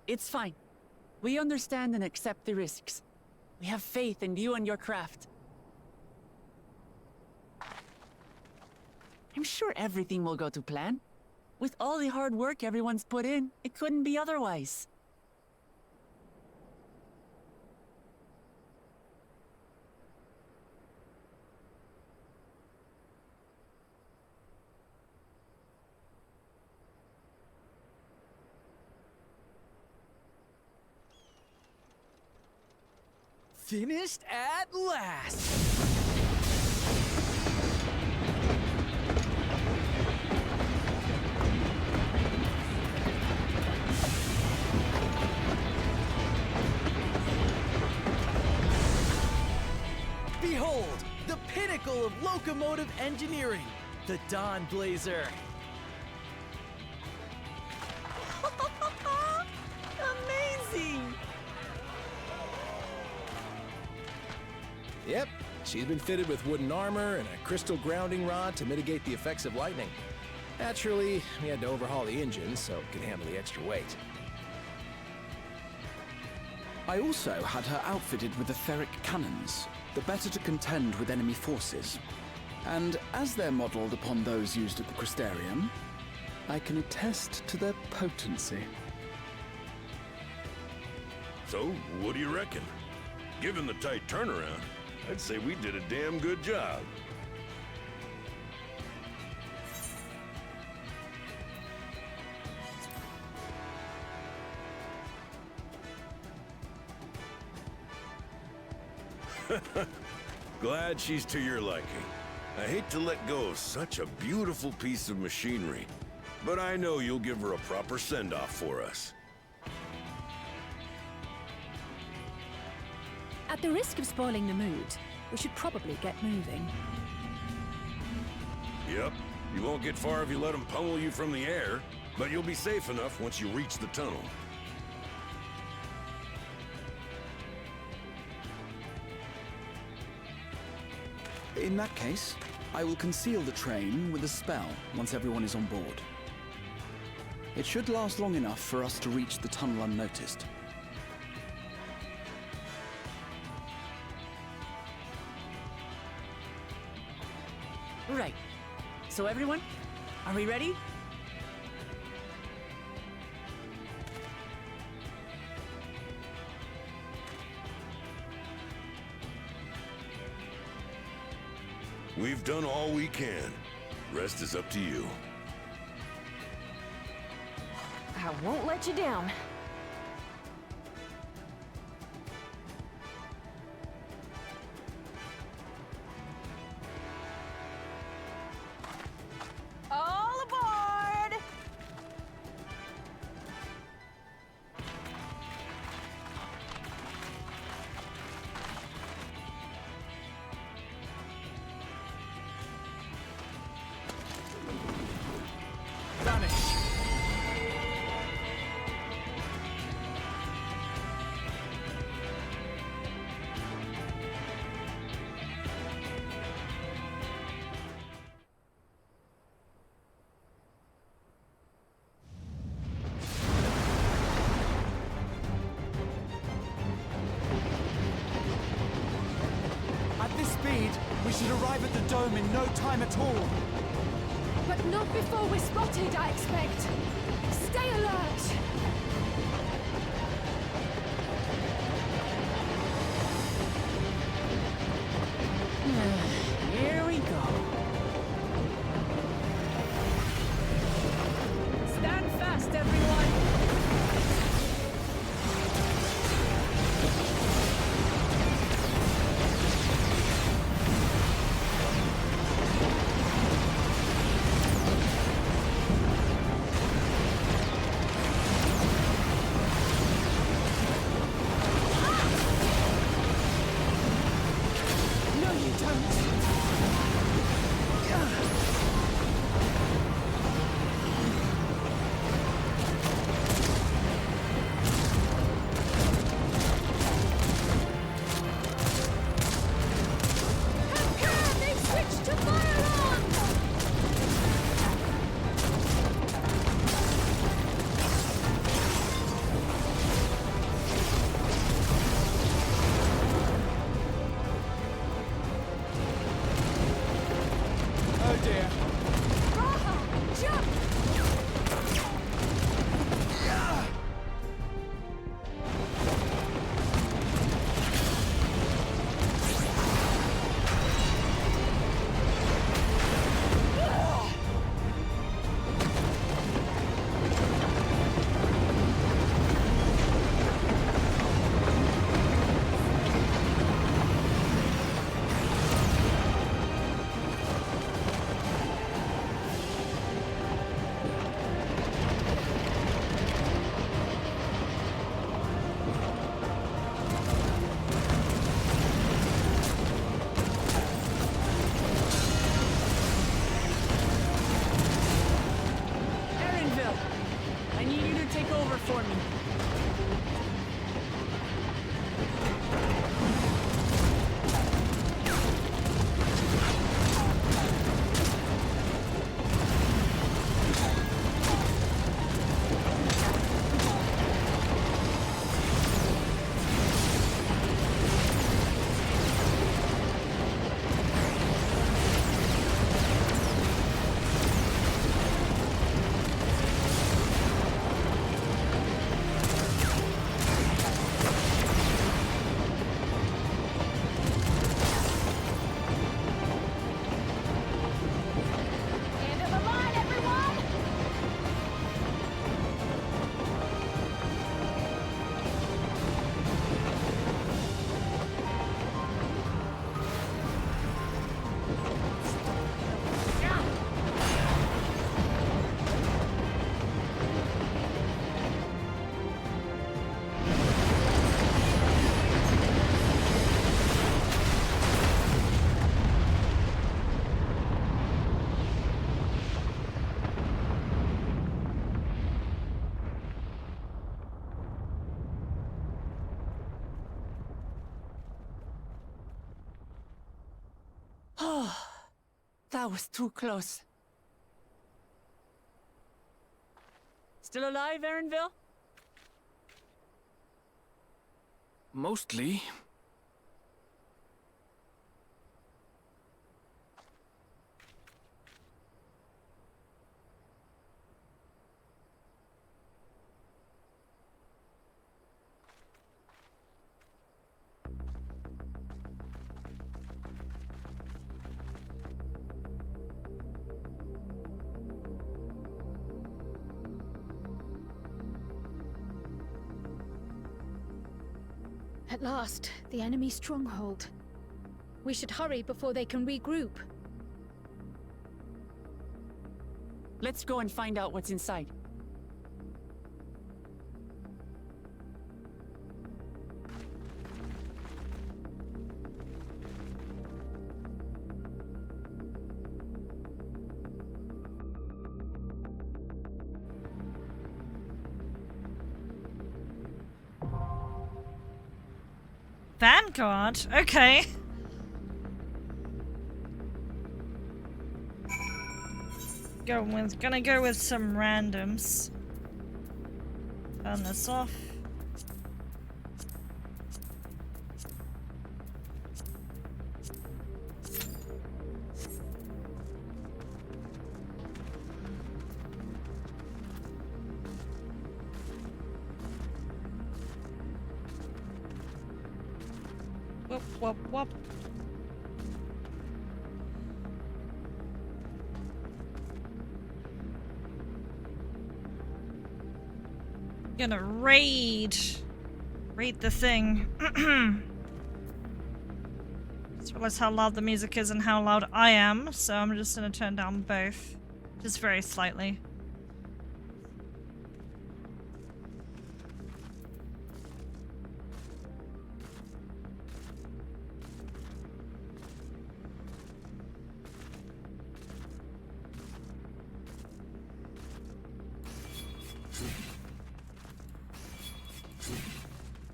S7: It's fine. We understand and accept the risks. We have faith in you and your craft. I'm sure everything will go to plan. With all the hard work everyone's put in, it couldn't be otherwise.
S22: Finished at last! Behold, the pinnacle of locomotive engineering, the Dawn Blazer.
S7: Amazing!
S6: Yep, she's been fitted with wooden armor and a crystal grounding rod to mitigate the effects of lightning. Naturally, we had to overhaul the engine so it could handle the extra weight.
S12: I also had her outfitted with etheric cannons, the better to contend with enemy forces. And as they're modeled upon those used at the Crystarium, I can attest to their potency.
S5: So, what do you reckon? Given the tight turnaround, I'd say we did a damn good job. Glad she's to your liking. I hate to let go of such a beautiful piece of machinery, but I know you'll give her a proper send-off for us.
S8: At the risk of spoiling the mood, we should probably get moving.
S5: Yep, you won't get far if you let them pummel you from the air, but you'll be safe enough once you reach the tunnel.
S12: In that case, I will conceal the train with a spell once everyone is on board. It should last long enough for us to reach the tunnel unnoticed.
S7: Right. So everyone, are we ready?
S5: We've done all we can. Rest is up to you.
S2: I won't let you down. All aboard!
S22: Vanish! At this speed, we should arrive at the dome in no time at all.
S9: But not before we're spotted, I expect. Stay alert!
S7: Here we go. Stand fast, everyone! That was too close. Still alive, Erinville?
S4: Mostly.
S9: At last, the enemy stronghold. We should hurry before they can regroup.
S7: Let's go and find out what's inside.
S1: Vanguard? Okay. Gonna go with some randoms. Turn this off. Whoop, whoop, whoop. Gonna raid the thing. Just realized how loud the music is and how loud I am, so I'm just gonna turn down both. Just very slightly.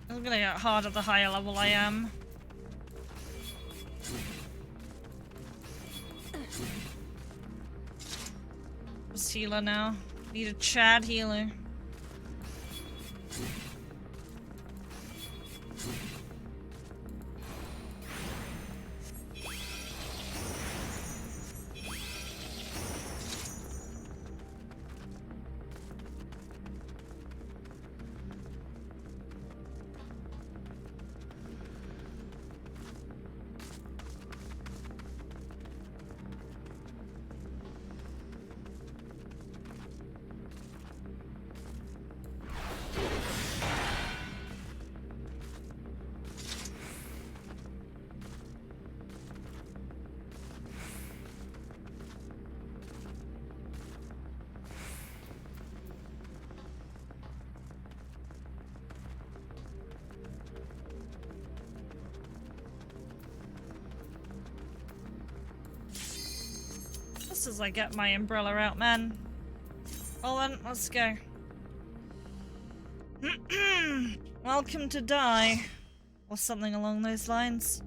S1: It's gonna get harder the higher level I am. Just healer now. Need a Chad healer. As I get my umbrella out, man. Well then, let's go. Welcome to die. Or something along those lines.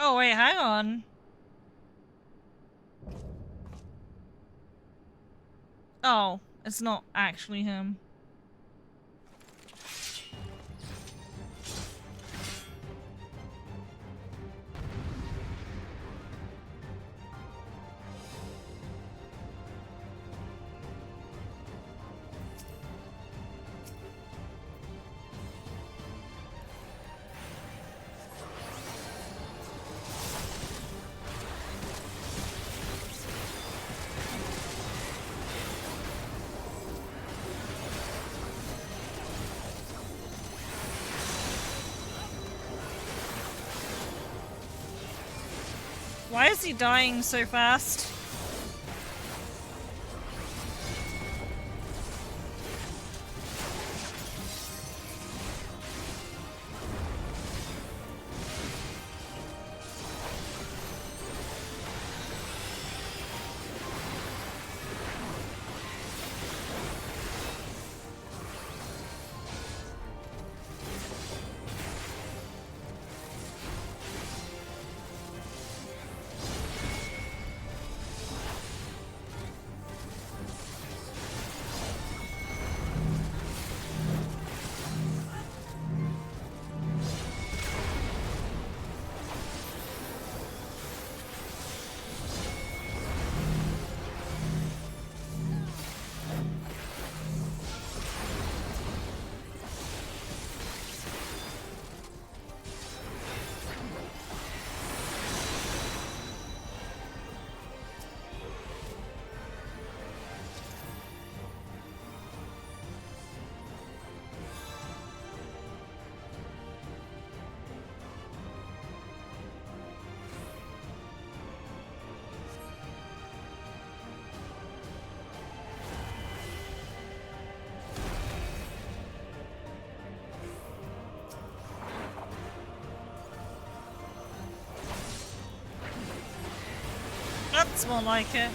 S1: Oh wait, hang on. Oh, it's not actually him. Why is he dying so fast? That's more like it.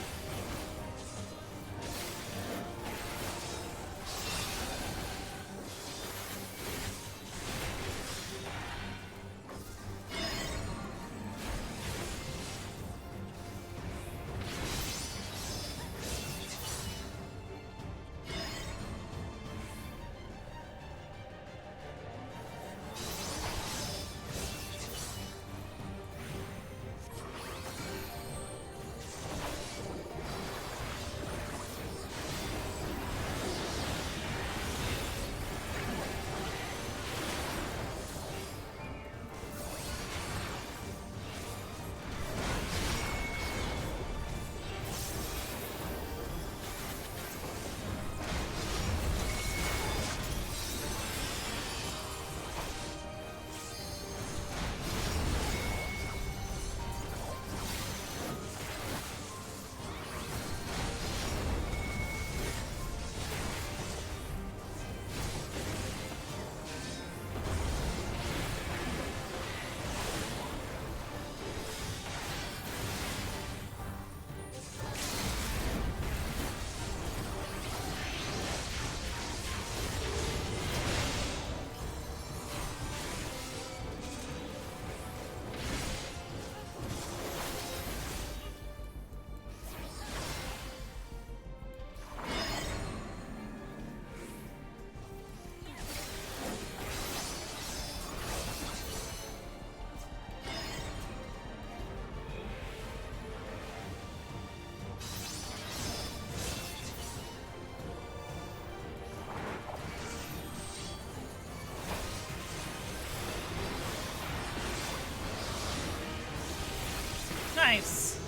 S1: Nice.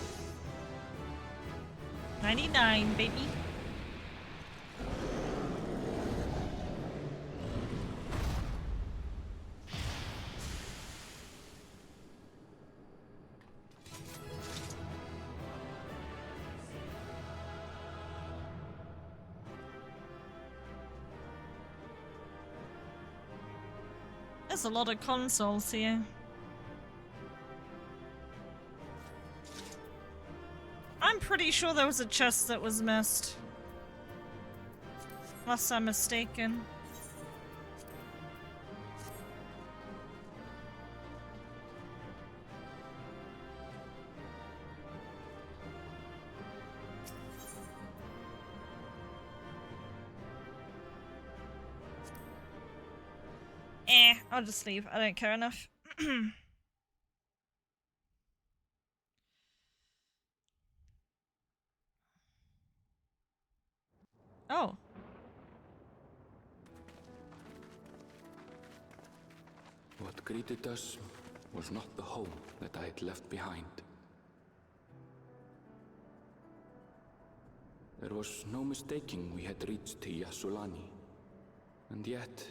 S1: 99, baby. There's a lot of consoles here. I'm pretty sure there was a chest that was missed. Unless I'm mistaken. I'll just leave. I don't care enough. Oh.
S4: What greeted us was not the home that I had left behind. There was no mistaking we had reached Yasulani, and yet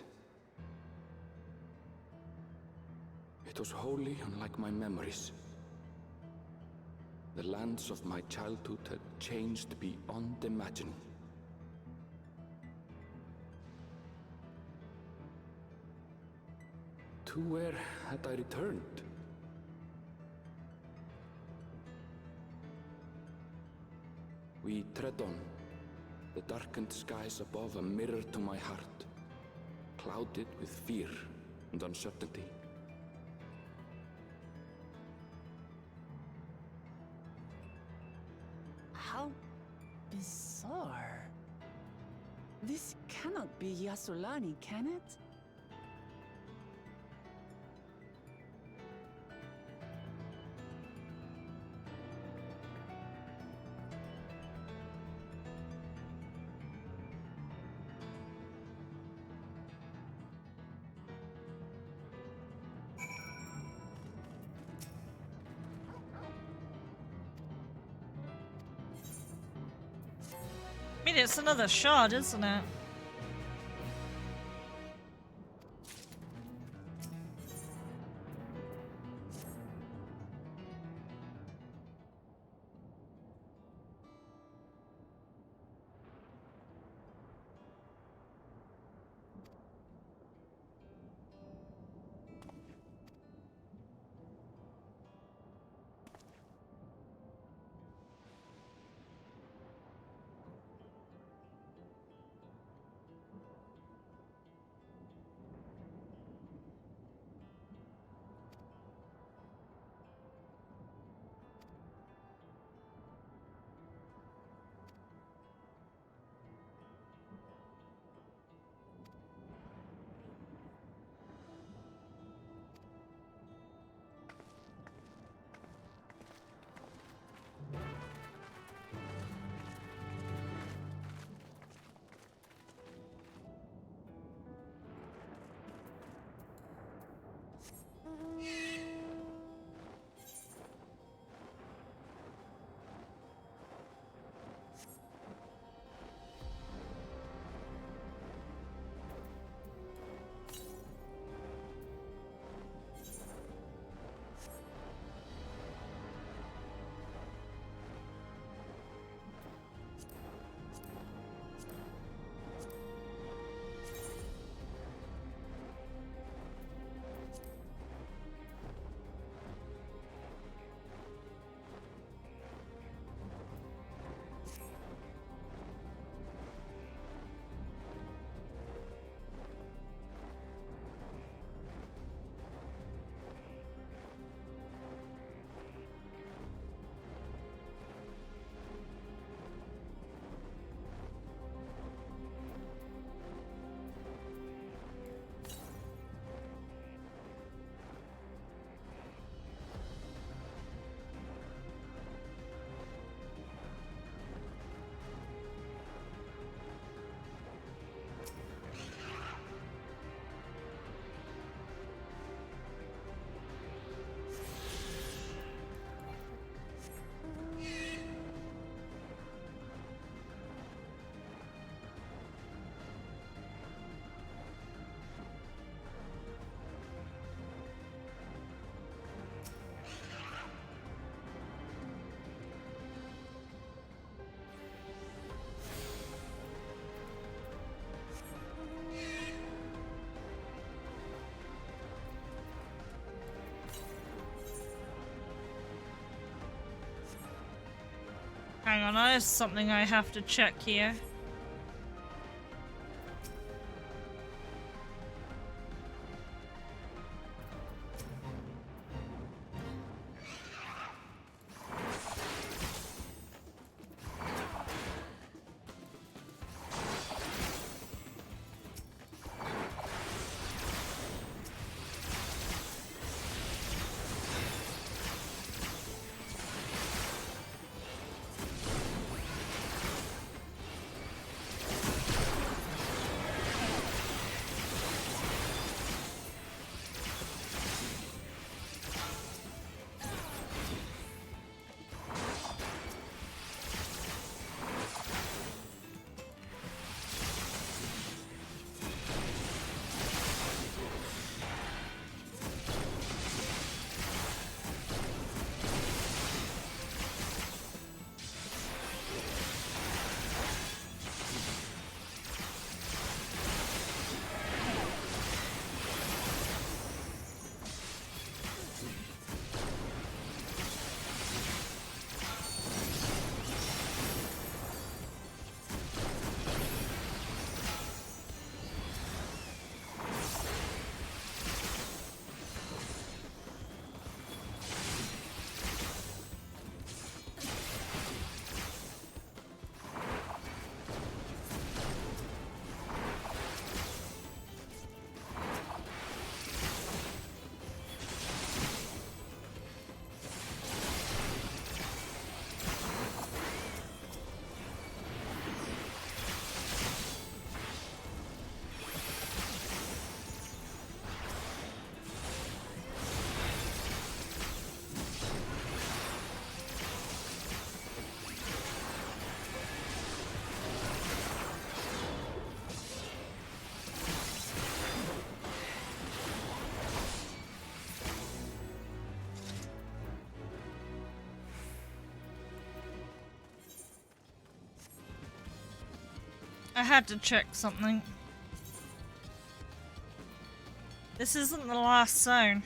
S4: it was wholly unlike my memories. The lands of my childhood had changed beyond imagining. To where had I returned? We tread on, the darkened skies above a mirror to my heart, clouded with fear and uncertainty.
S7: How bizarre. This cannot be Yasulani, can it?
S1: I mean, it's another shard, isn't it? Hang on, there's something I have to check here. I had to check something. This isn't the last zone.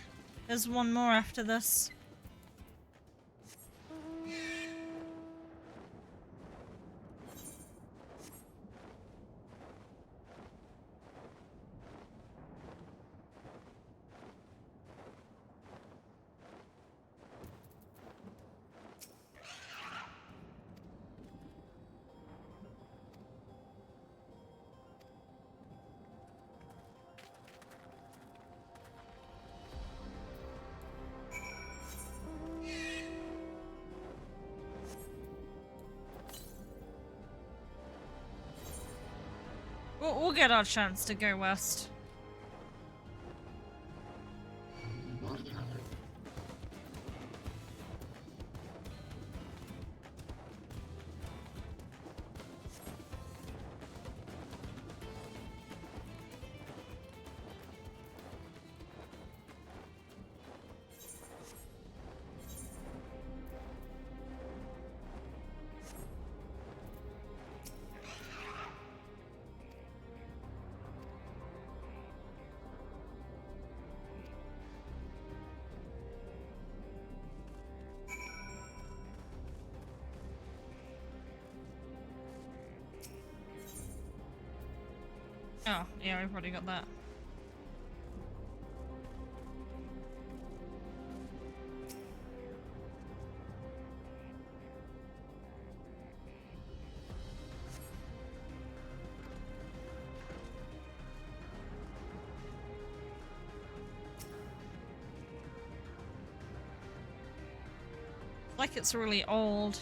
S1: There's one more after this. We'll get our chance to go west. Oh, yeah, we've already got that. Like it's really old.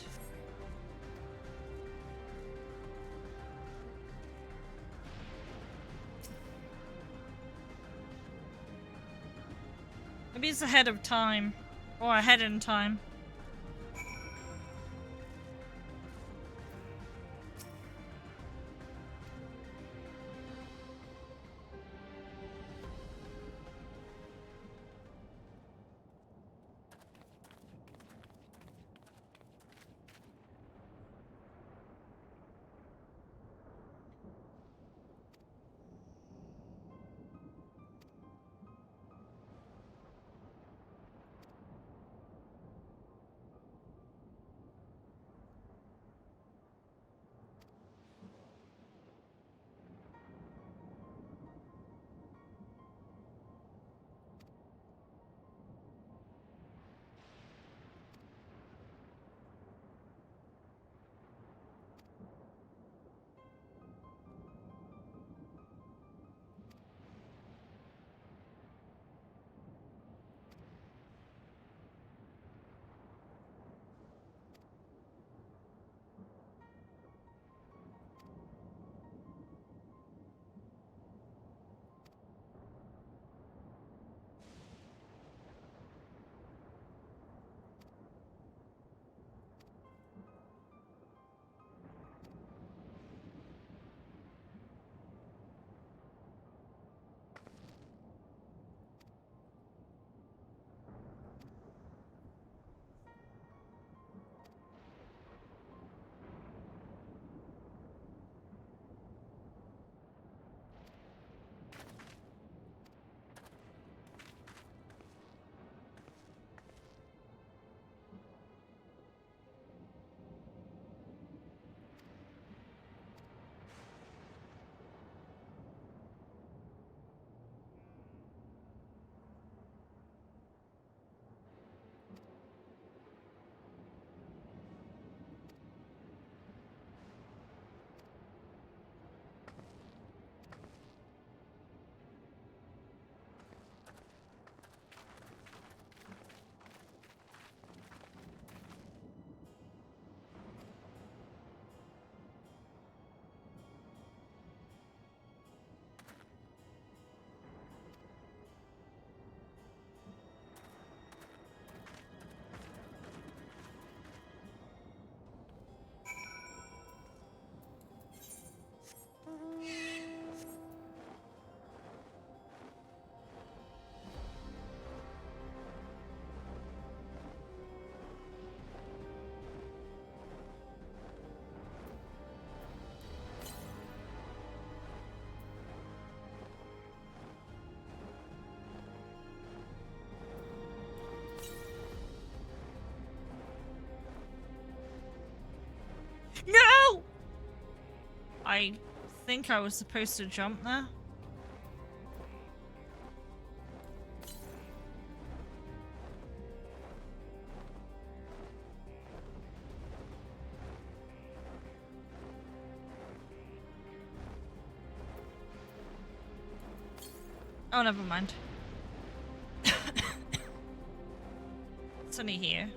S1: Maybe it's ahead of time. Or ahead in time. I think I was supposed to jump there. Oh, never mind. It's only here.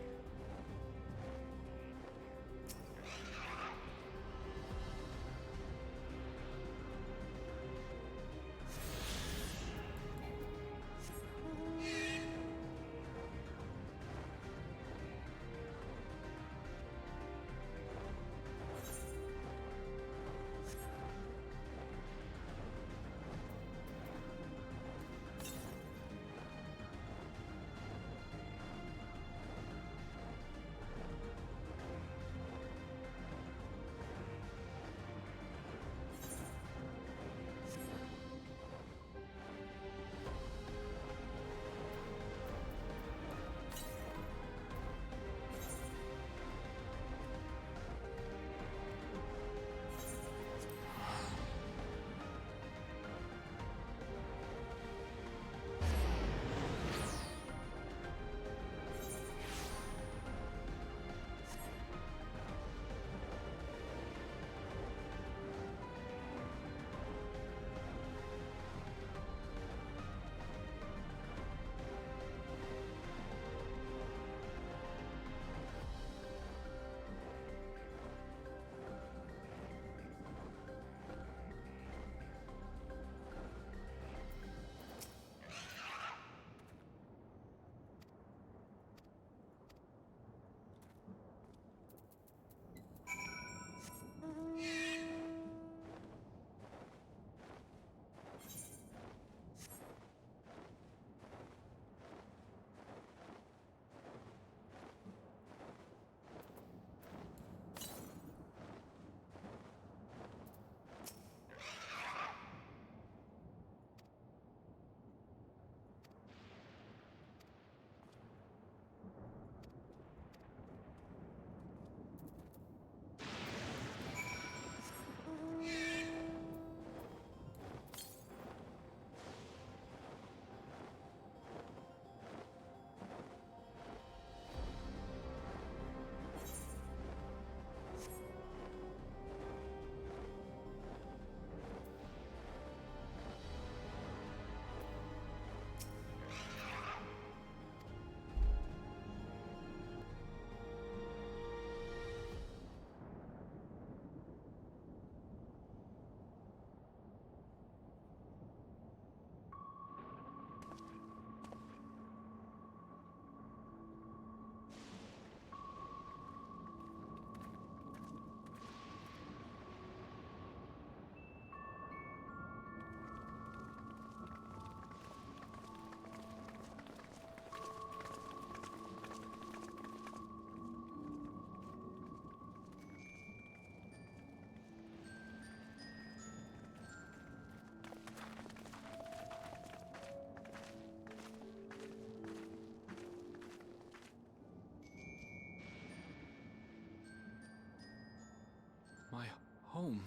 S4: My home.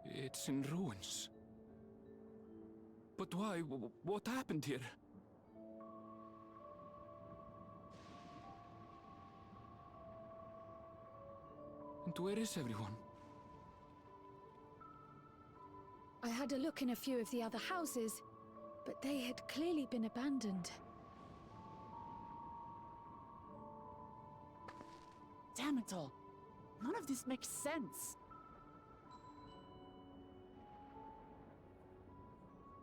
S4: It's in ruins. But why? What happened here? And where is everyone?
S9: I had a look in a few of the other houses, but they had clearly been abandoned.
S7: Damn it all. None of this makes sense.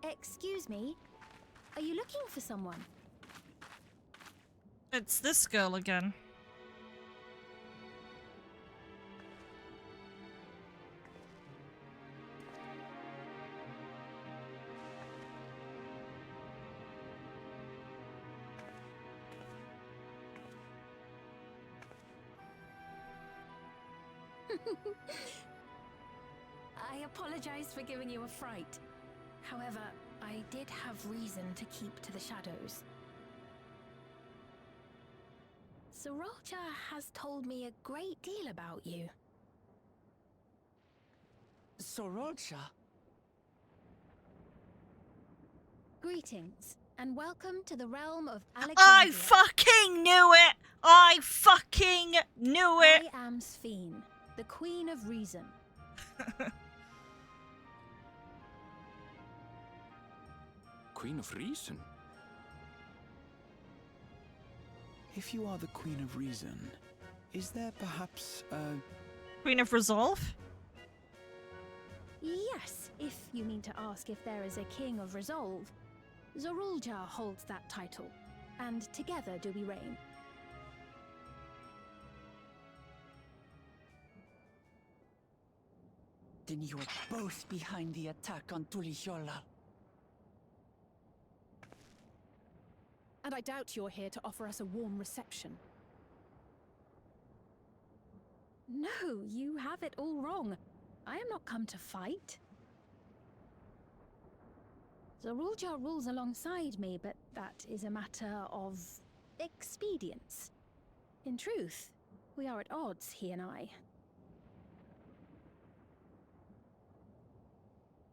S3: Excuse me? Are you looking for someone?
S1: It's this girl again.
S13: I apologize for giving you a fright. However, I did have reason to keep to the shadows. Sriracha has told me a great deal about you.
S7: Sorolcha?
S3: Greetings, and welcome to the realm of Alexandria.
S1: I fucking knew it! I fucking knew it!
S3: I am Sphene, the Queen of Reason.
S4: Queen of Reason?
S12: If you are the Queen of Reason, is there perhaps a...
S1: Queen of Resolve?
S3: Yes, if you mean to ask if there is a King of Resolve. Zorulja holds that title, and together do we reign.
S7: Then you're both behind the attack on Tuliyollal.
S8: And I doubt you're here to offer us a warm reception.
S3: No, you have it all wrong. I am not come to fight. Zorulja rules alongside me, but that is a matter of expedience. In truth, we are at odds, he and I.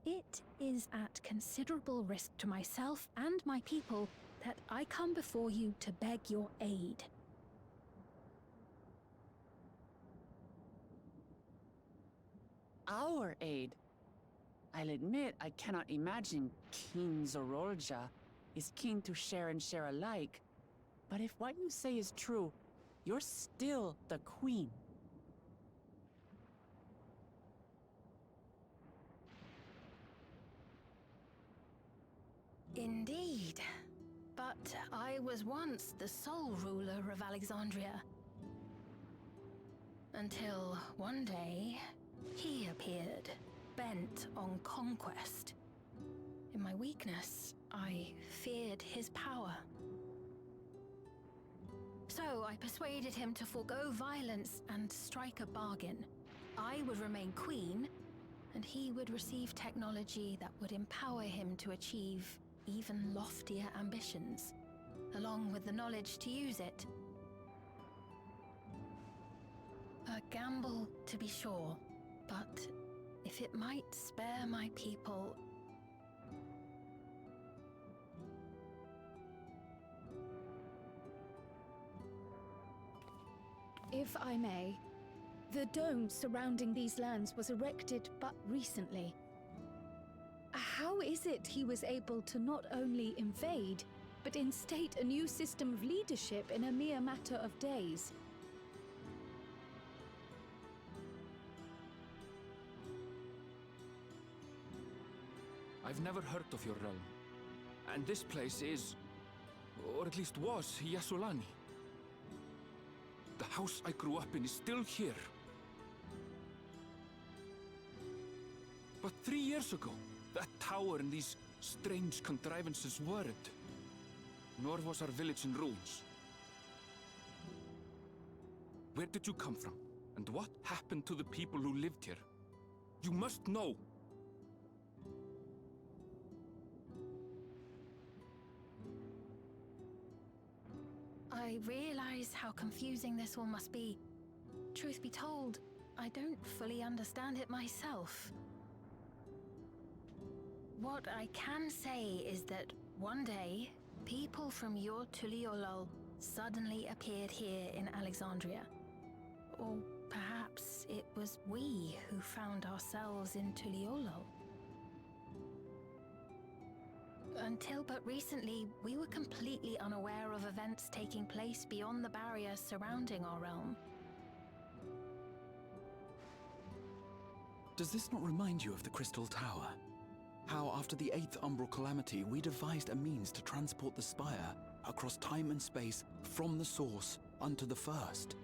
S3: It is at considerable risk to myself and my people that I come before you to beg your aid.
S7: Our aid? I'll admit I cannot imagine King Zorolja is keen to share and share alike. But if what you say is true, you're still the Queen.
S2: Indeed. But I was once the sole ruler of Alexandria. Until one day, he appeared, bent on conquest. In my weakness, I feared his power. So I persuaded him to forego violence and strike a bargain. I would remain queen, and he would receive technology that would empower him to achieve even loftier ambitions, along with the knowledge to use it. A gamble, to be sure, but if it might spare my people...
S9: If I may, the dome surrounding these lands was erected but recently. How is it he was able to not only invade, but instate a new system of leadership in a mere matter of days?
S4: I've never heard of your realm. And this place is, or at least was, Yasulani. The house I grew up in is still here. But 3 years ago, that tower and these strange contrivances weren't. Nor was our village in ruins. Where did you come from? And what happened to the people who lived here? You must know.
S2: I realize how confusing this all must be. Truth be told, I don't fully understand it myself. What I can say is that one day, people from your Tuliyollal suddenly appeared here in Alexandria. Or perhaps it was we who found ourselves in Tuliyollal. Until but recently, we were completely unaware of events taking place beyond the barriers surrounding our realm.
S12: Does this not remind you of the Crystal Tower? How after the 8th Umbral Calamity, we devised a means to transport the Spire across time and space from the source unto the First.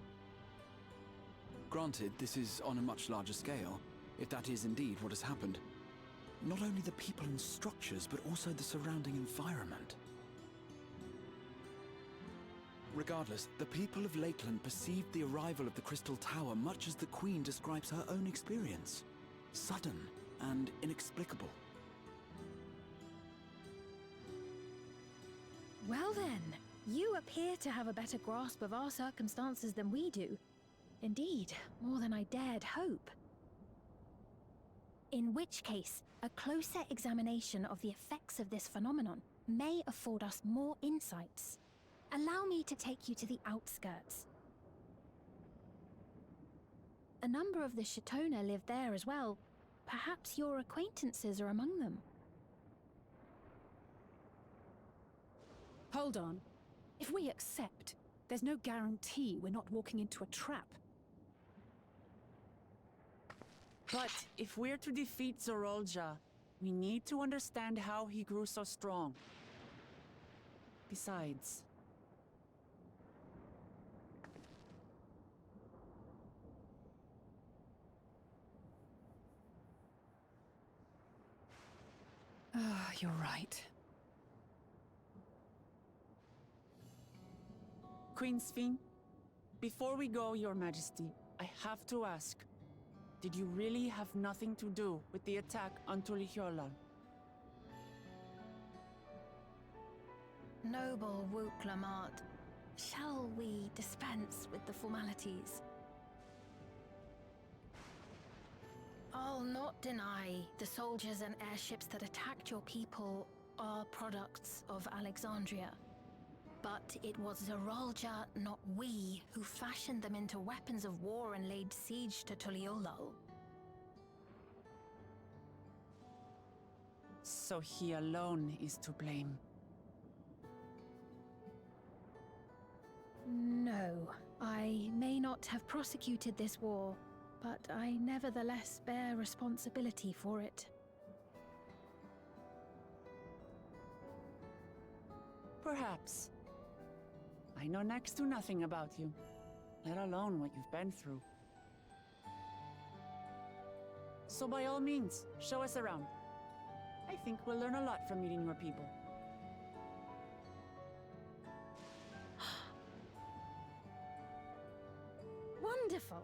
S12: Granted, this is on a much larger scale, if that is indeed what has happened. Not only the people and structures, but also the surrounding environment. Regardless, the people of Lakeland perceived the arrival of the Crystal Tower much as the Queen describes her own experience. Sudden and inexplicable.
S3: Well then, you appear to have a better grasp of our circumstances than we do. Indeed, more than I dared hope. In which case, a closer examination of the effects of this phenomenon may afford us more insights. Allow me to take you to the outskirts. A number of the Shatona live there as well. Perhaps your acquaintances are among them.
S8: Hold on. If we accept, there's no guarantee we're not walking into a trap.
S7: But if we're to defeat Zorolja, we need to understand how he grew so strong. Besides...
S8: You're right.
S7: Queen Sphene, before we go, Your Majesty, I have to ask, did you really have nothing to do with the attack on Tulihyolal?
S2: Noble Wook Lamart, shall we dispense with the formalities? I'll not deny the soldiers and airships that attacked your people are products of Alexandria. But it was Zorolja, not we, who fashioned them into weapons of war and laid siege to Tuliolal.
S7: So he alone is to blame.
S3: No, I may not have prosecuted this war, but I nevertheless bear responsibility for it.
S7: Perhaps. I know next to nothing about you, let alone what you've been through. So by all means, show us around. I think we'll learn a lot from meeting your people.
S3: Wonderful!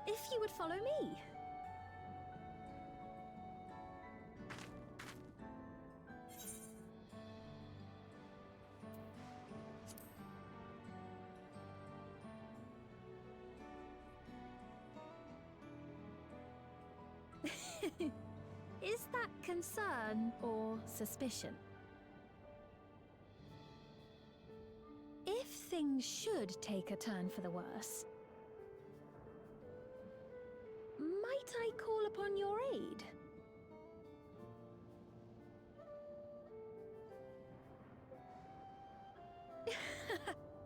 S3: If you would follow me. Is that concern or suspicion? If things should take a turn for the worse, might I call upon your aid?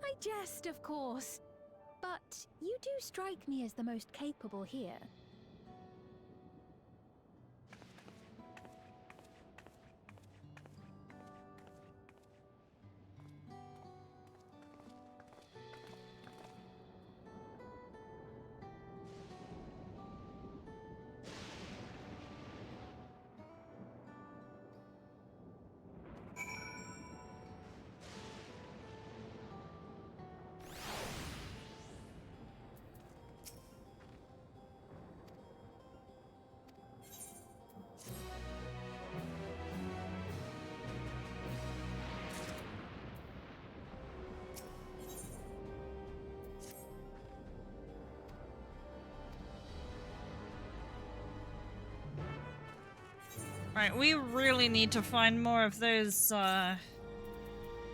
S3: I jest, of course, but you do strike me as the most capable here.
S1: Right, we really need to find more of those,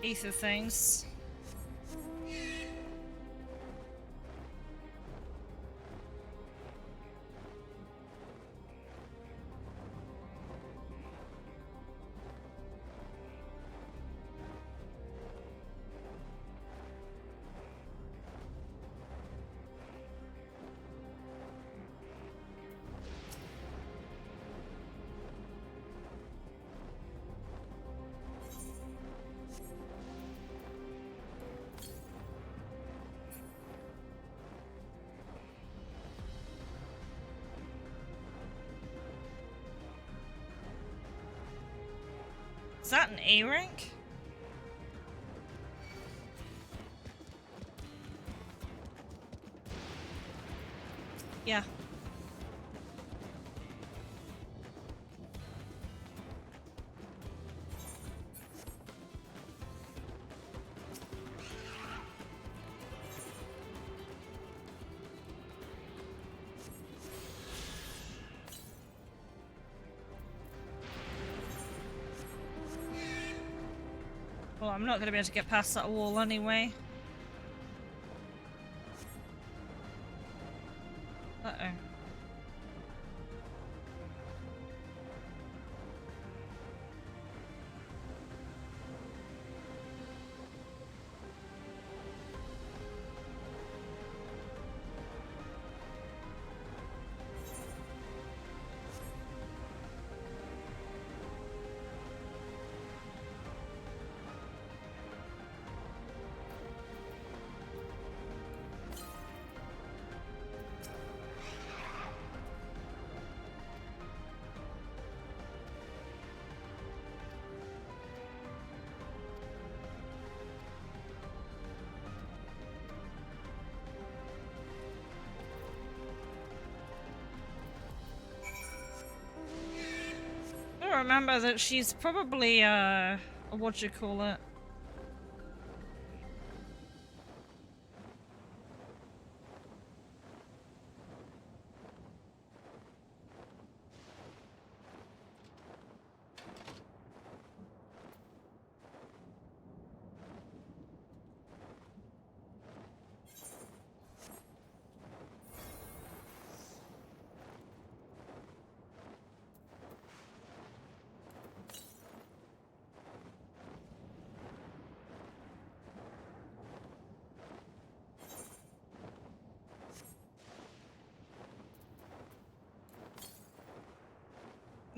S1: ether things. Is that an A rank? Yeah. Well, I'm not going to be able to get past that wall anyway. Uh-oh. I remember that she's probably what you call it?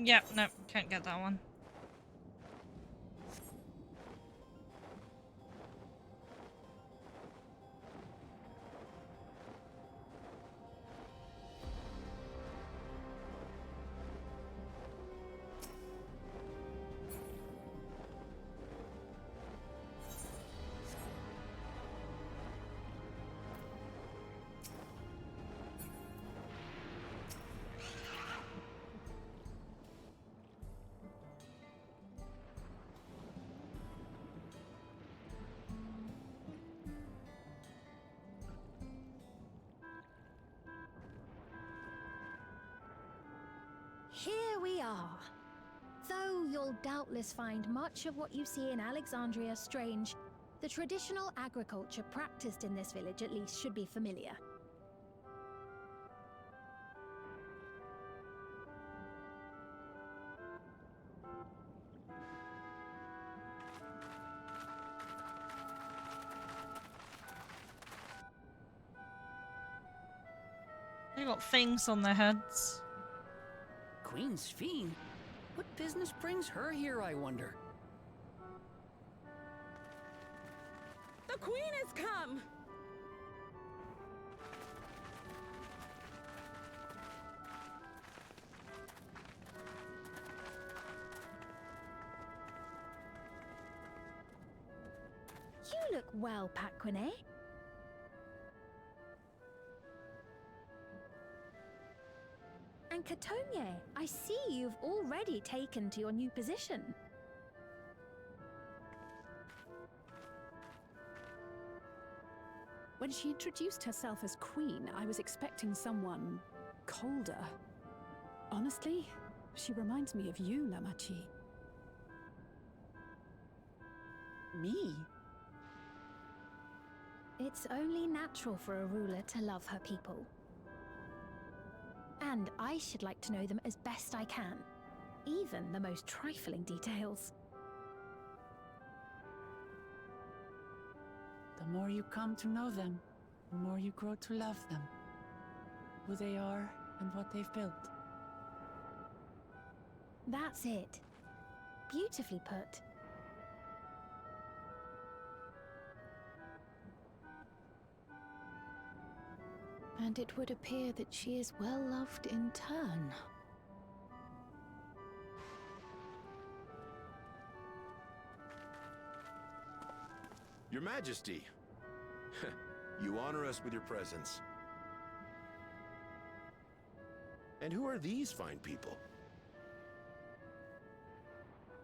S1: Yep, nope, can't get that one.
S3: Here we are. Though you'll doubtless find much of what you see in Alexandria strange, the traditional agriculture practiced in this village at least should be familiar.
S1: They got things on their heads.
S22: Queen's Fiend? What business brings her here, I wonder?
S7: The Queen has come!
S3: You look well, Paquine. And Katonye, I see you've already taken to your new position.
S8: When she introduced herself as queen, I was expecting someone colder. Honestly, she reminds me of you, Lamachi.
S22: Me?
S3: It's only natural for a ruler to love her people. And I should like to know them as best I can, even the most trifling details.
S7: The more you come to know them, the more you grow to love them. Who they are and what they've built.
S3: That's it. Beautifully put.
S8: And it would appear that she is well loved in turn.
S5: Your Majesty, you honor us with your presence. And who are these fine people?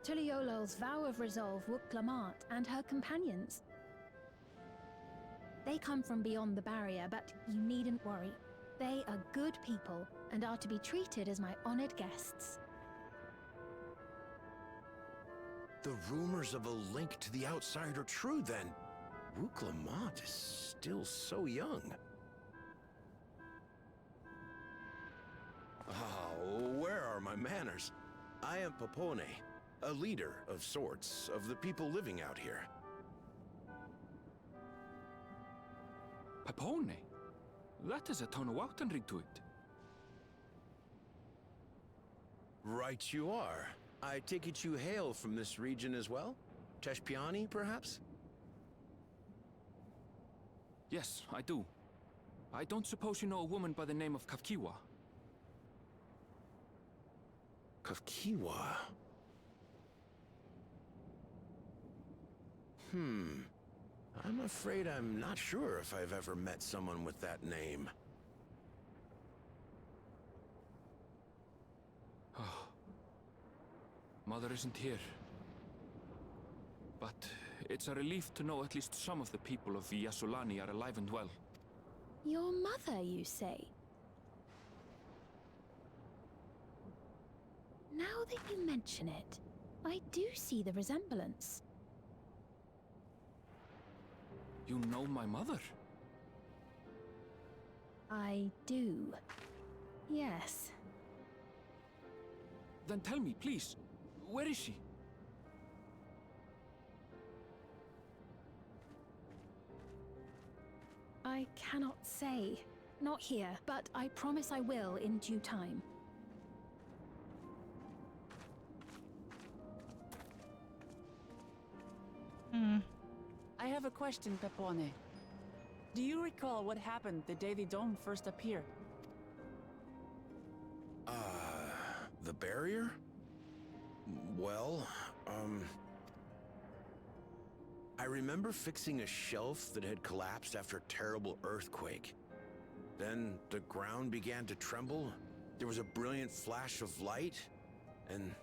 S3: Tuliolol's vow of resolve Wuk-Lamat and her companions. They come from beyond the barrier, but you needn't worry. They are good people and are to be treated as my honored guests.
S5: the rumors of a link to the outside are true, then Rook Lamont is still so young. Oh, where are my manners? I am Popone, a leader of sorts of the people living out here.
S4: Papone? That is a ton of Wautenrig to it.
S5: Right you are. I take it you hail from this region as well? Teshpiani, perhaps?
S4: Yes, I do. I don't suppose you know a woman by the name of Kafkiwa?
S5: Kafkiwa? I'm afraid I'm not sure if I've ever met someone with that name.
S4: Mother isn't here. But it's a relief to know at least some of the people of Yasulani are alive and well.
S3: Your mother, you say? Now that you mention it, I do see the resemblance.
S4: You know my mother?
S3: I do. Yes.
S4: Then tell me, please, where is she?
S2: I cannot say. Not here, but I promise I will in due time.
S7: I have a question, Pepone. Do you recall what happened the day the dome first appeared?
S5: The barrier? Well, I remember fixing a shelf that had collapsed after a terrible earthquake. Then the ground began to tremble. There was a brilliant flash of light, and...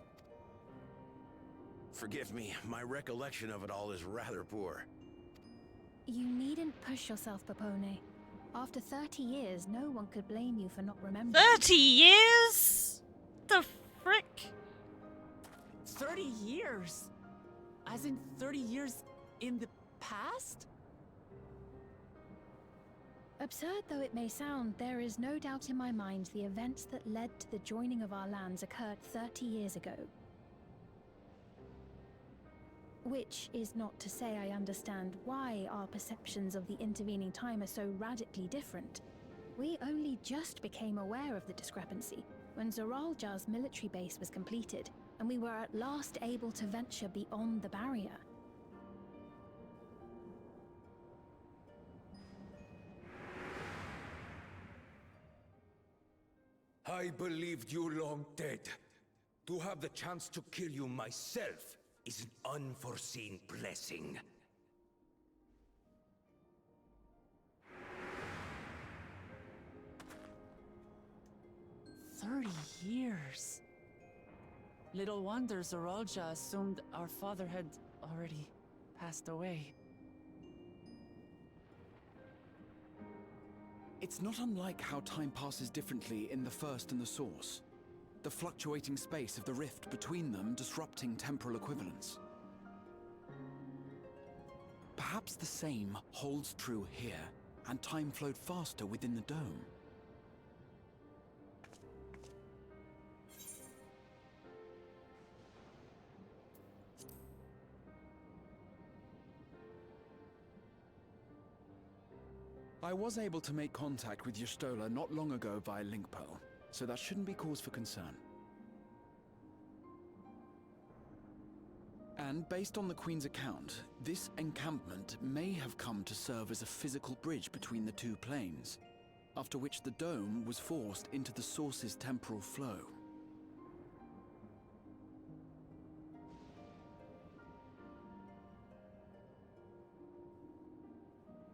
S5: Forgive me, my recollection of it all is rather poor.
S2: You needn't push yourself, Pepone. After 30 years, no one could blame you for not remembering.
S1: 30 years? The frick?
S7: 30 years? As in 30 years in the past?
S2: Absurd though it may sound, there is no doubt in my mind the events that led to the joining of our lands occurred 30 years ago. Which is not to say I understand why our perceptions of the intervening time are so radically different. We only just became aware of the discrepancy when Zoraljar's military base was completed, and we were at last able to venture beyond the barrier.
S19: I believed you long dead. To have the chance to kill you myself is an unforeseen blessing.
S7: Years. Little wonder Zoralja assumed our father had already passed away.
S12: It's not unlike how time passes differently in the First and the Source. The fluctuating space of the rift between them disrupting temporal equivalence. Perhaps the same holds true here, and time flowed faster within the dome. I was able to make contact with Y'shtola not long ago via link pearl, so that shouldn't be cause for concern. And based on the Queen's account, this encampment may have come to serve as a physical bridge between the two planes, after which the dome was forced into the Source's temporal flow.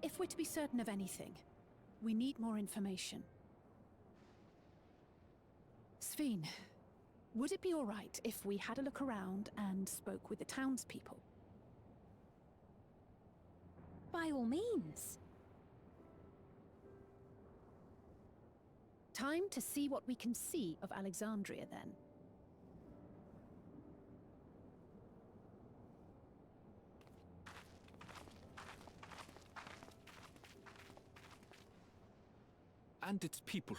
S8: If we're to be certain of anything, we need more information. Sphene, would it be all right if we had a look around and spoke with the townspeople?
S3: By all means.
S8: Time to see what we can see of Alexandria, then.
S4: and its people.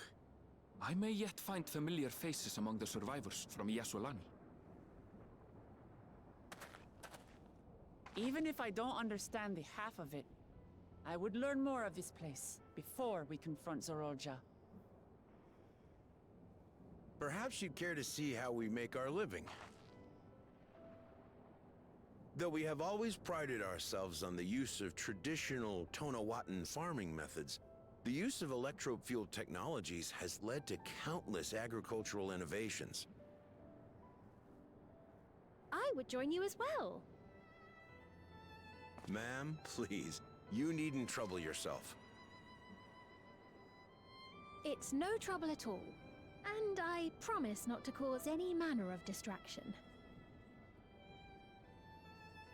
S4: I may yet find familiar faces among the survivors from Yasolani.
S7: Even if I don't understand the half of it, I would learn more of this place before we confront Zorolja.
S6: Perhaps you'd care to see how we make our living. Though we have always prided ourselves on the use of traditional Tonawatan farming methods, the use of electro-fueled technologies has led to countless agricultural innovations.
S3: I would join you as well.
S6: Ma'am, please, you needn't trouble yourself.
S3: It's no trouble at all. And I promise not to cause any manner of distraction.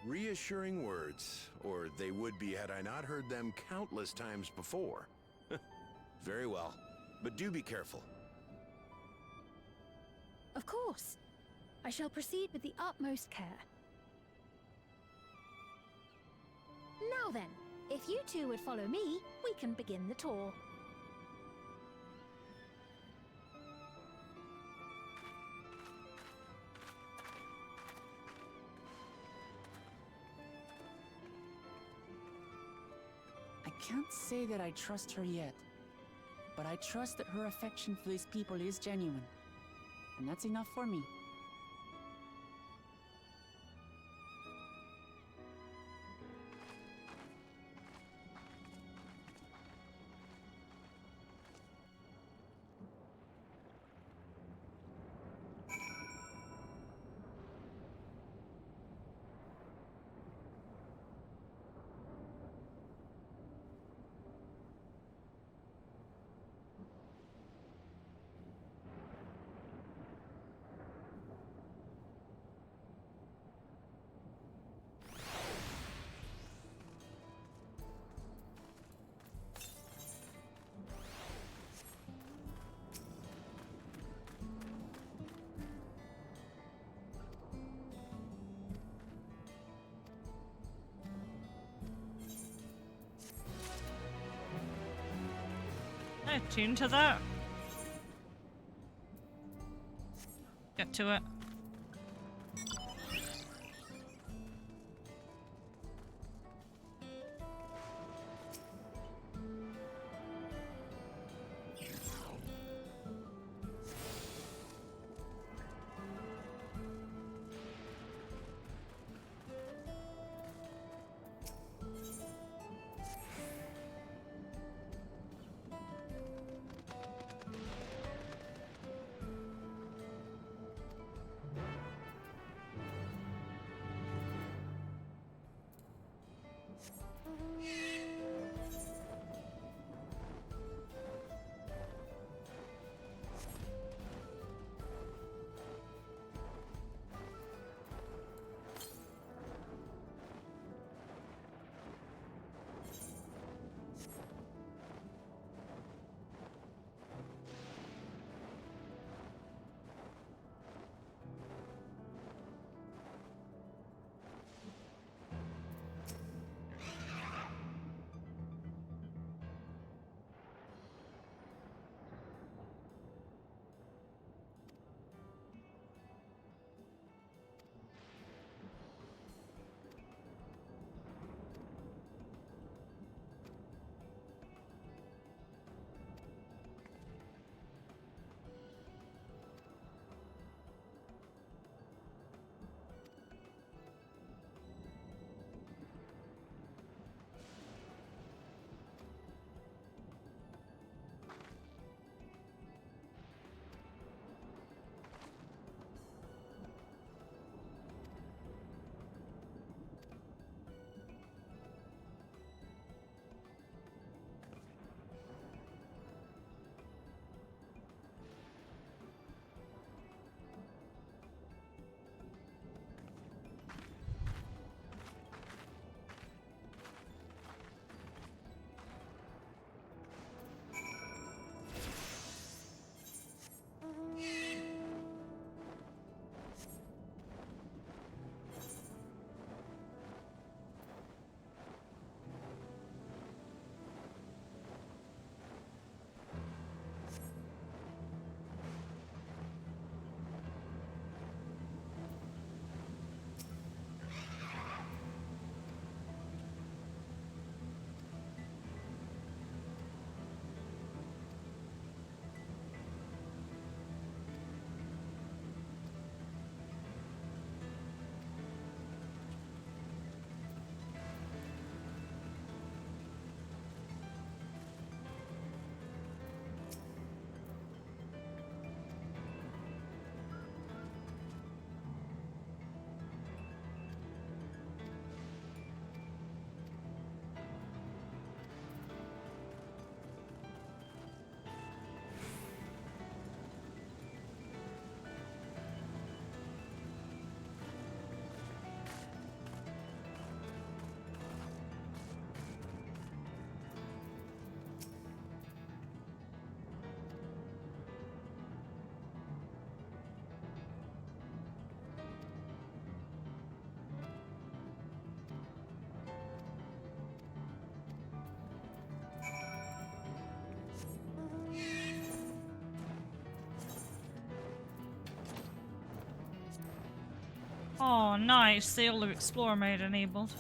S6: Reassuring words, or they would be had I not heard them countless times before. Very well, but do be careful.
S3: Of course. I shall proceed with the utmost care. Now then, if you two would follow me, we can begin the tour.
S7: I can't say that I trust her yet, but I trust that her affection for these people is genuine, and that's enough for me.
S1: Attuned to that. Get to it. Oh, nice. Seal of Explorer mode enabled.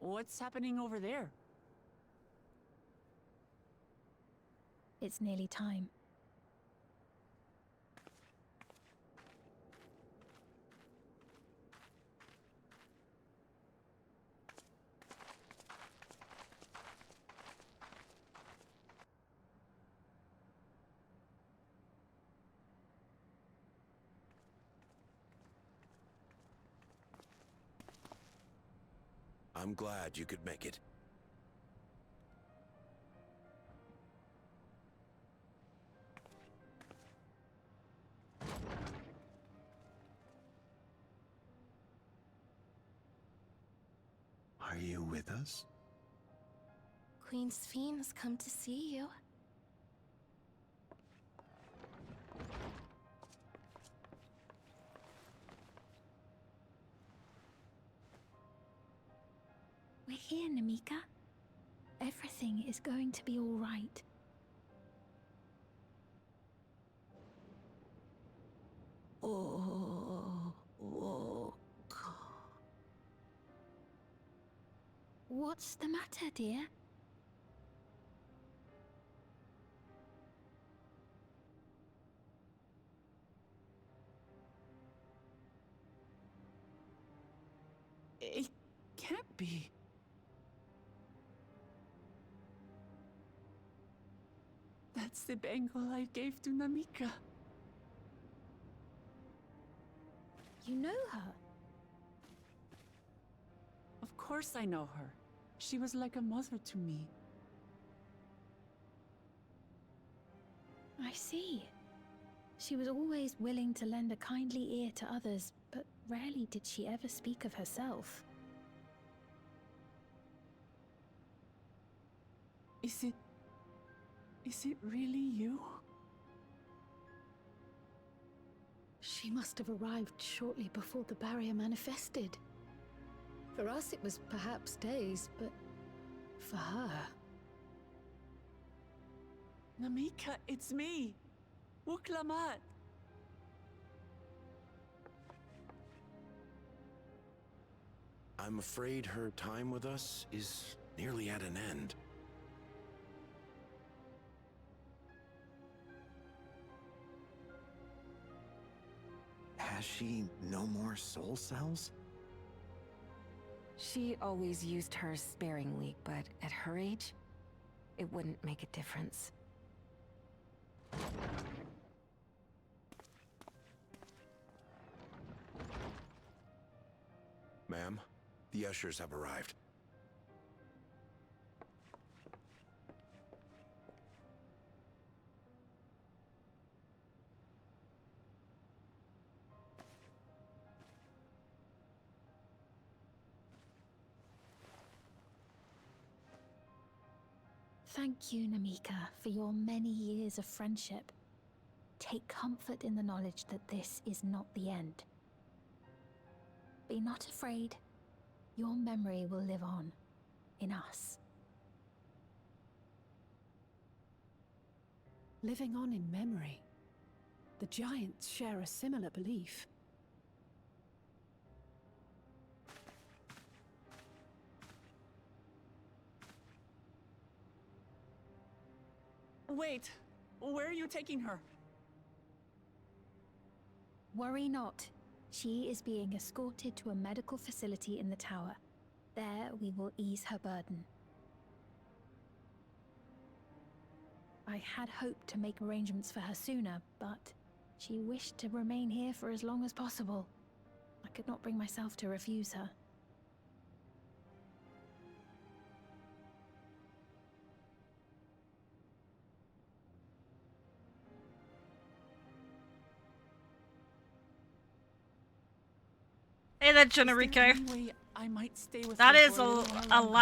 S7: What's happening over there?
S2: It's nearly time.
S6: I'm glad you could make it.
S15: Are you with us?
S10: Queen Sphene has come to see you.
S2: We're here, Namika. Everything is going to be all right. What's the matter, dear?
S7: It can't be. That's the bangle I gave to Namika.
S2: You know her?
S7: Of course I know her. She was like a mother to me.
S2: I see. She was always willing to lend a kindly ear to others, but rarely did she ever speak of herself.
S7: Is it really you?
S9: She must have arrived shortly before the barrier manifested. For us, it was perhaps days, but for her...
S7: Namika, it's me! Wuklamat!
S6: I'm afraid her time with us is nearly at an end.
S15: Has she no more soul cells?
S13: She always used hers sparingly, but at her age, it wouldn't make a difference.
S6: Ma'am, the ushers have arrived.
S2: Thank you, Namika, for your many years of friendship. Take comfort in the knowledge that this is not the end. Be not afraid. Your memory will live on, in us.
S8: Living on in memory. The giants share a similar belief.
S7: Wait, where are you taking her?
S2: Worry not. She is being escorted to a medical facility in the tower. There we will ease her burden. I had hoped to make arrangements for her sooner, but she wished to remain here for as long as possible. I could not bring myself to refuse her.
S1: Hey there, Generico.
S7: I might stay with
S1: That
S7: her
S1: is
S7: for a little while
S1: a
S7: longer.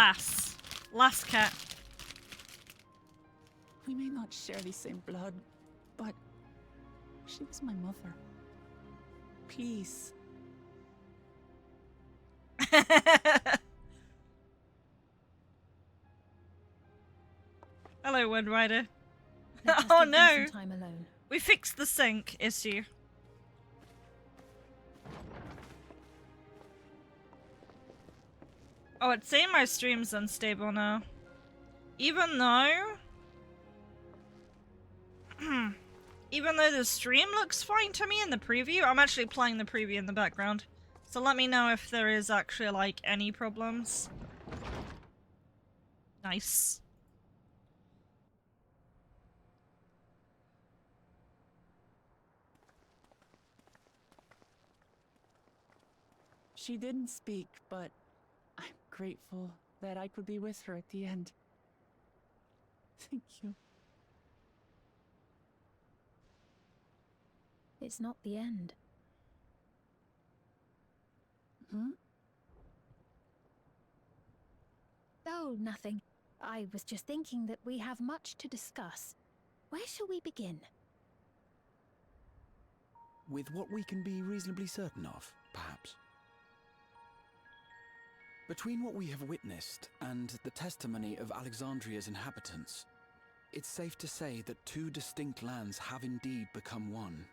S1: lass cat.
S7: We may not share the same blood, but she was my mother. Please.
S1: Hello, Wind Rider.
S2: Let us
S1: Oh
S2: give them
S1: no!
S2: some time alone.
S1: We fixed the sink issue. Oh, it's saying my stream's unstable now. Even though... even though the stream looks fine to me in the preview, I'm actually playing the preview in the background. So let me know if there is actually, like, any problems. Nice.
S7: She didn't speak, but I'm grateful that I could be with her at the end. Thank you.
S3: It's not the end.
S7: Hmm?
S3: Oh, nothing. I was just thinking that we have much to discuss. Where shall we begin?
S12: With what we can be reasonably certain of, perhaps. Between what we have witnessed and the testimony of Alexandria's inhabitants, it's safe to say that two distinct lands have indeed become one.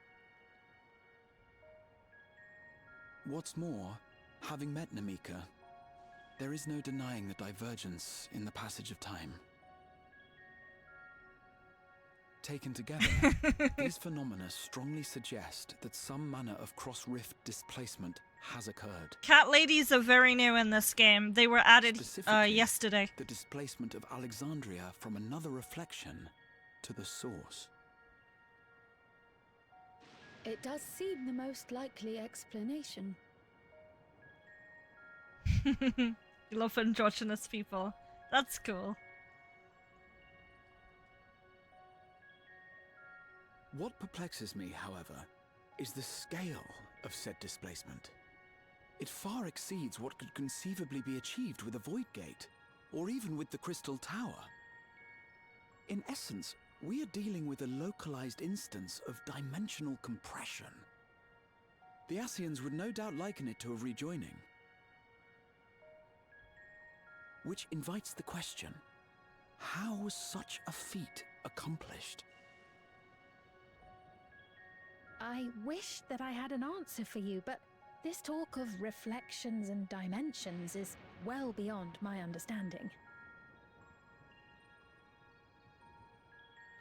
S12: What's more, having met Namika, there is no denying the divergence in the passage of time. Taken together, these phenomena strongly suggest that some manner of cross-rift displacement has occurred.
S1: Cat ladies are very new in this game. They were added
S12: Specifically,
S1: yesterday.
S12: The displacement of Alexandria from another reflection to the source.
S9: It does seem the most likely explanation.
S1: You love androgynous people. That's cool.
S12: What perplexes me, however, is the scale of said displacement. It far exceeds what could conceivably be achieved with a Void Gate, or even with the Crystal Tower. In essence, we are dealing with a localized instance of dimensional compression. The Ascians would no doubt liken it to a rejoining. Which invites the question, how was such a feat accomplished?
S3: I wish that I had an answer for you, but this talk of reflections and dimensions is well beyond my understanding.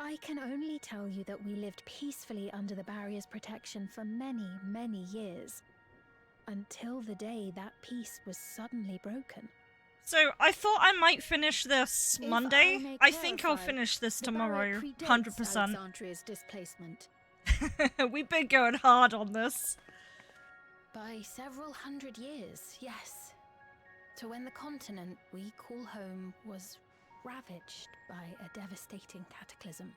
S3: I can only tell you that we lived peacefully under the barrier's protection for many, many years, until the day that peace was suddenly broken.
S1: So, I thought I might finish this
S9: If
S1: Monday.
S9: may
S1: I think I'll
S9: clarify,
S1: finish this
S9: the barrier
S1: tomorrow,
S9: predates
S1: 100%.
S9: Alexandria's displacement.
S1: We've been going hard on this.
S2: By several hundred years, yes. To when the continent we call home was ravaged by a devastating cataclysm.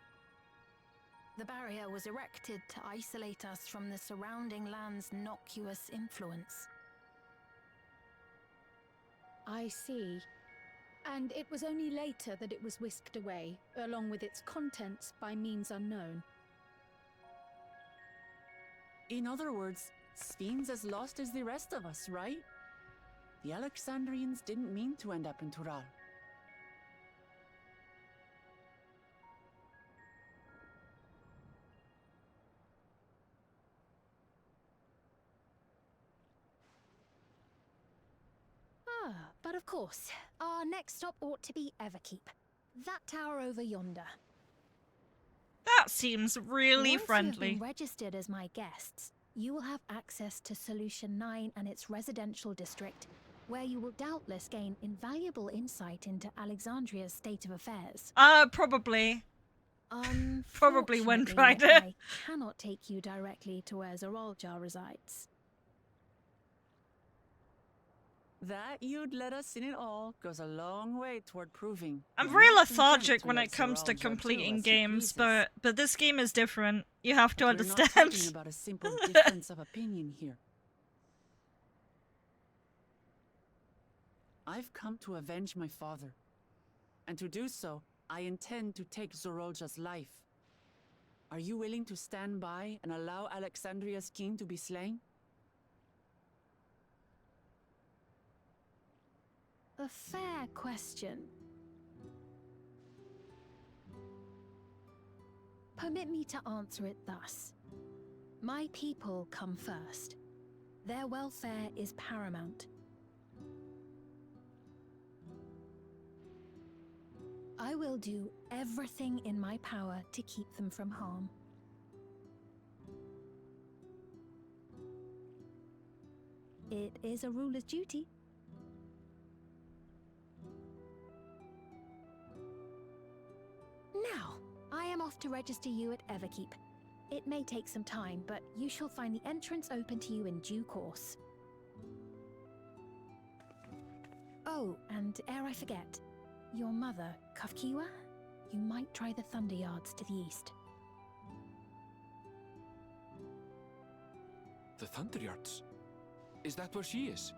S2: The barrier was erected to isolate us from the surrounding land's innocuous influence.
S9: I see. And it was only later that it was whisked away, along with its contents, by means unknown.
S7: In other words, Sphene's as lost as the rest of us, right? The Alexandrians didn't mean to end up in Tural.
S3: But of course, our next stop ought to be Everkeep. That tower over yonder.
S1: That seems really
S3: Once
S1: friendly.
S3: you've been registered as my guests, you will have access to Solution 9 and its residential district, where you will doubtless gain invaluable insight into Alexandria's state of affairs.
S1: Probably.
S3: Probably
S1: Windrider.
S3: I cannot take you directly to where Zoraljar resides.
S7: That you'd let us in it all goes a long way toward proving.
S1: I'm
S7: you're
S1: very
S7: not content
S1: lethargic
S7: to
S1: when
S7: let
S1: it comes to
S7: Zoraljar do
S1: completing
S7: as he
S1: games,
S7: pleases.
S1: but this game is different. You have to
S7: But we're not
S1: understand.
S7: talking about a simple difference of opinion here. I've come to avenge my father. And to do so, I intend to take Zoraljar's life. Are you willing to stand by and allow Alexandria's king to be slain?
S3: A fair question. Permit me to answer it thus. My people come first. Their welfare is paramount. I will do everything in my power to keep them from harm. It is a ruler's duty. Now, I am off to register you at Everkeep. It may take some time, but you shall find the entrance open to you in due course. Oh, and ere I forget, your mother, Kafkiwa, you might try the Thunder Yards to the east.
S4: The Thunder Yards? Is that where she is?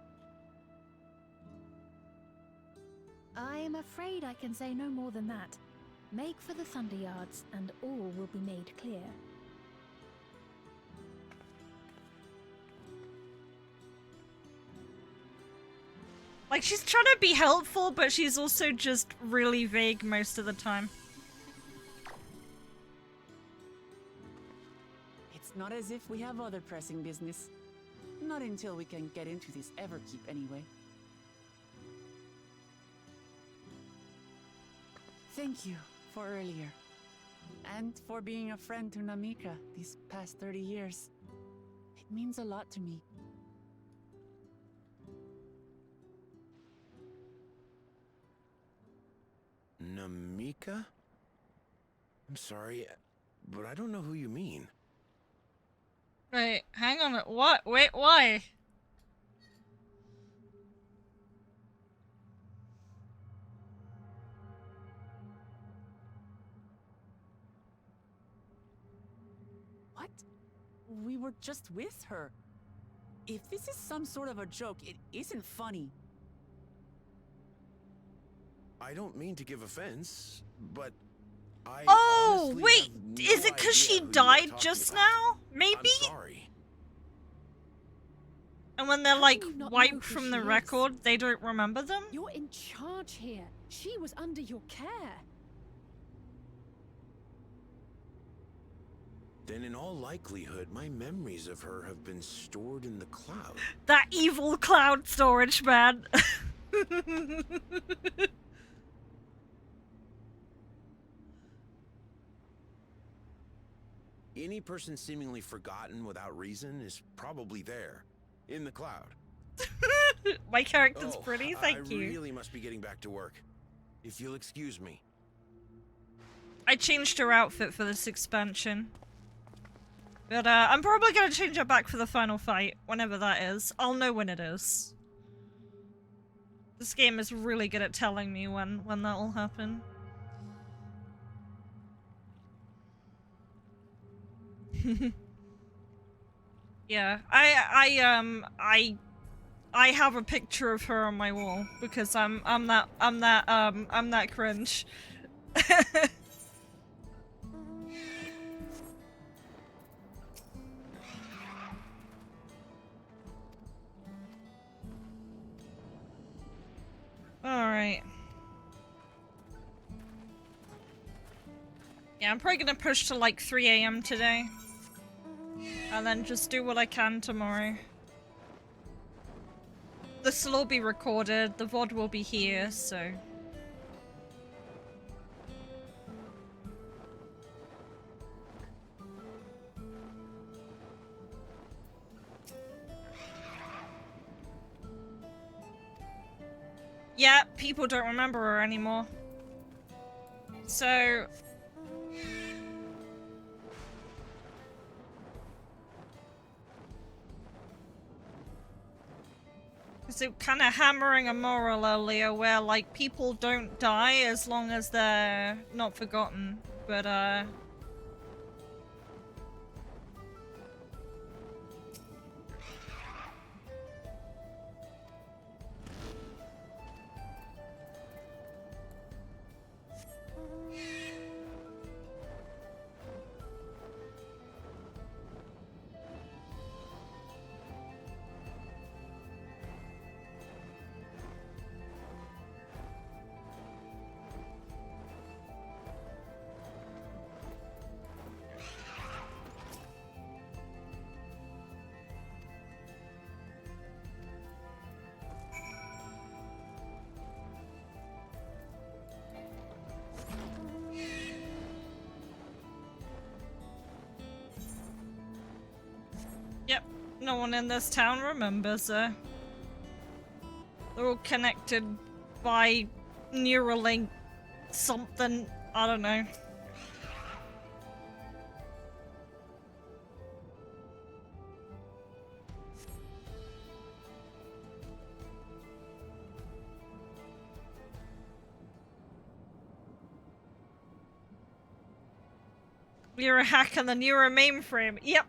S3: I'm afraid I can say no more than that. Make for the Thunder Yards, and all will be made clear.
S1: Like, she's trying to be helpful, but she's also just really vague most of the time.
S7: It's not as if we have other pressing business. Not until we can get into this Everkeep, anyway. Thank you for earlier. And for being a friend to Namika these past 30 years. It means a lot to me.
S6: Namika? I'm sorry, but I don't know who you mean.
S1: Wait, hang on. What? Wait, why?
S7: What? We were just with her. If this is some sort of a joke, it isn't funny.
S6: I don't mean to give offense, but I
S1: Oh,
S6: honestly
S1: wait,
S6: have no
S1: is it because
S6: idea
S1: she
S6: who you are
S1: died
S6: talking
S1: just
S6: about.
S1: now? Maybe?
S6: I'm sorry.
S1: And when they're like
S8: do you not know
S1: wiped
S8: who
S1: from
S8: she
S1: the
S8: is?
S1: record, they don't remember them?
S8: You're in charge here. She was under your care.
S6: Then in all likelihood, my memories of her have been stored in the cloud.
S1: That evil cloud storage, man.
S6: Any person seemingly forgotten without reason is probably there, in the cloud.
S1: My character's pretty, thank you.
S6: I really must be getting back to work. If you'll excuse me.
S1: I changed her outfit for this expansion. But I'm probably gonna change her back for the final fight, whenever that is. I'll know when it is. This game is really good at telling me when that will happen. Yeah, I have a picture of her on my wall because I'm that cringe. Alright. Yeah, I'm probably gonna push to like 3 AM today. And then just do what I can tomorrow. This will all be recorded, the VOD will be here, so... Yeah, people don't remember her anymore. So... So kind of hammering a moral earlier where like people don't die as long as they're not forgotten, but No one in this town remembers her. They're all connected by Neuralink something. I don't know. You're a hack on the newer mainframe. Yep.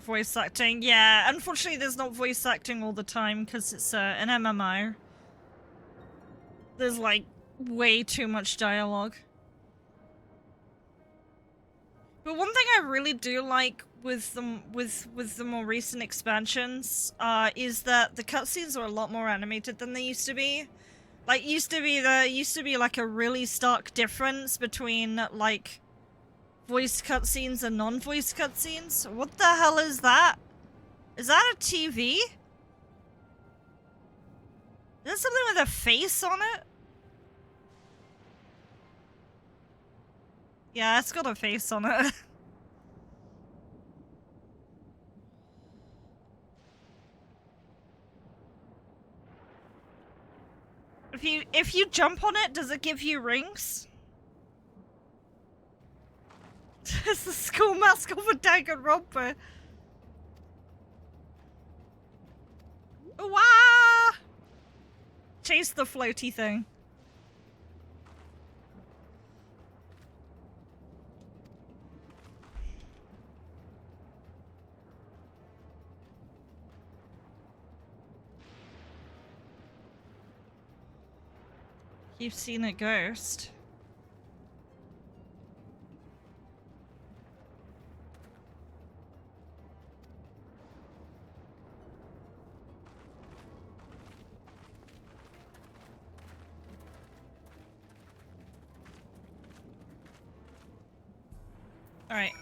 S1: Voice acting, yeah. Unfortunately, there's not voice acting all the time because it's an MMO. There's like way too much dialogue. But one thing I really do like with the more recent expansions is that the cutscenes are a lot more animated than they used to be. Like used to be like a really stark difference between like voice cutscenes and non-voice cutscenes. What the hell is that? Is that a TV? Is that something with a face on it? Yeah, it's got a face on it. If you jump on it, does it give you rings? It's the school mascot for Danganronpa. Wah! Chase the floaty thing. You've seen a ghost. All right.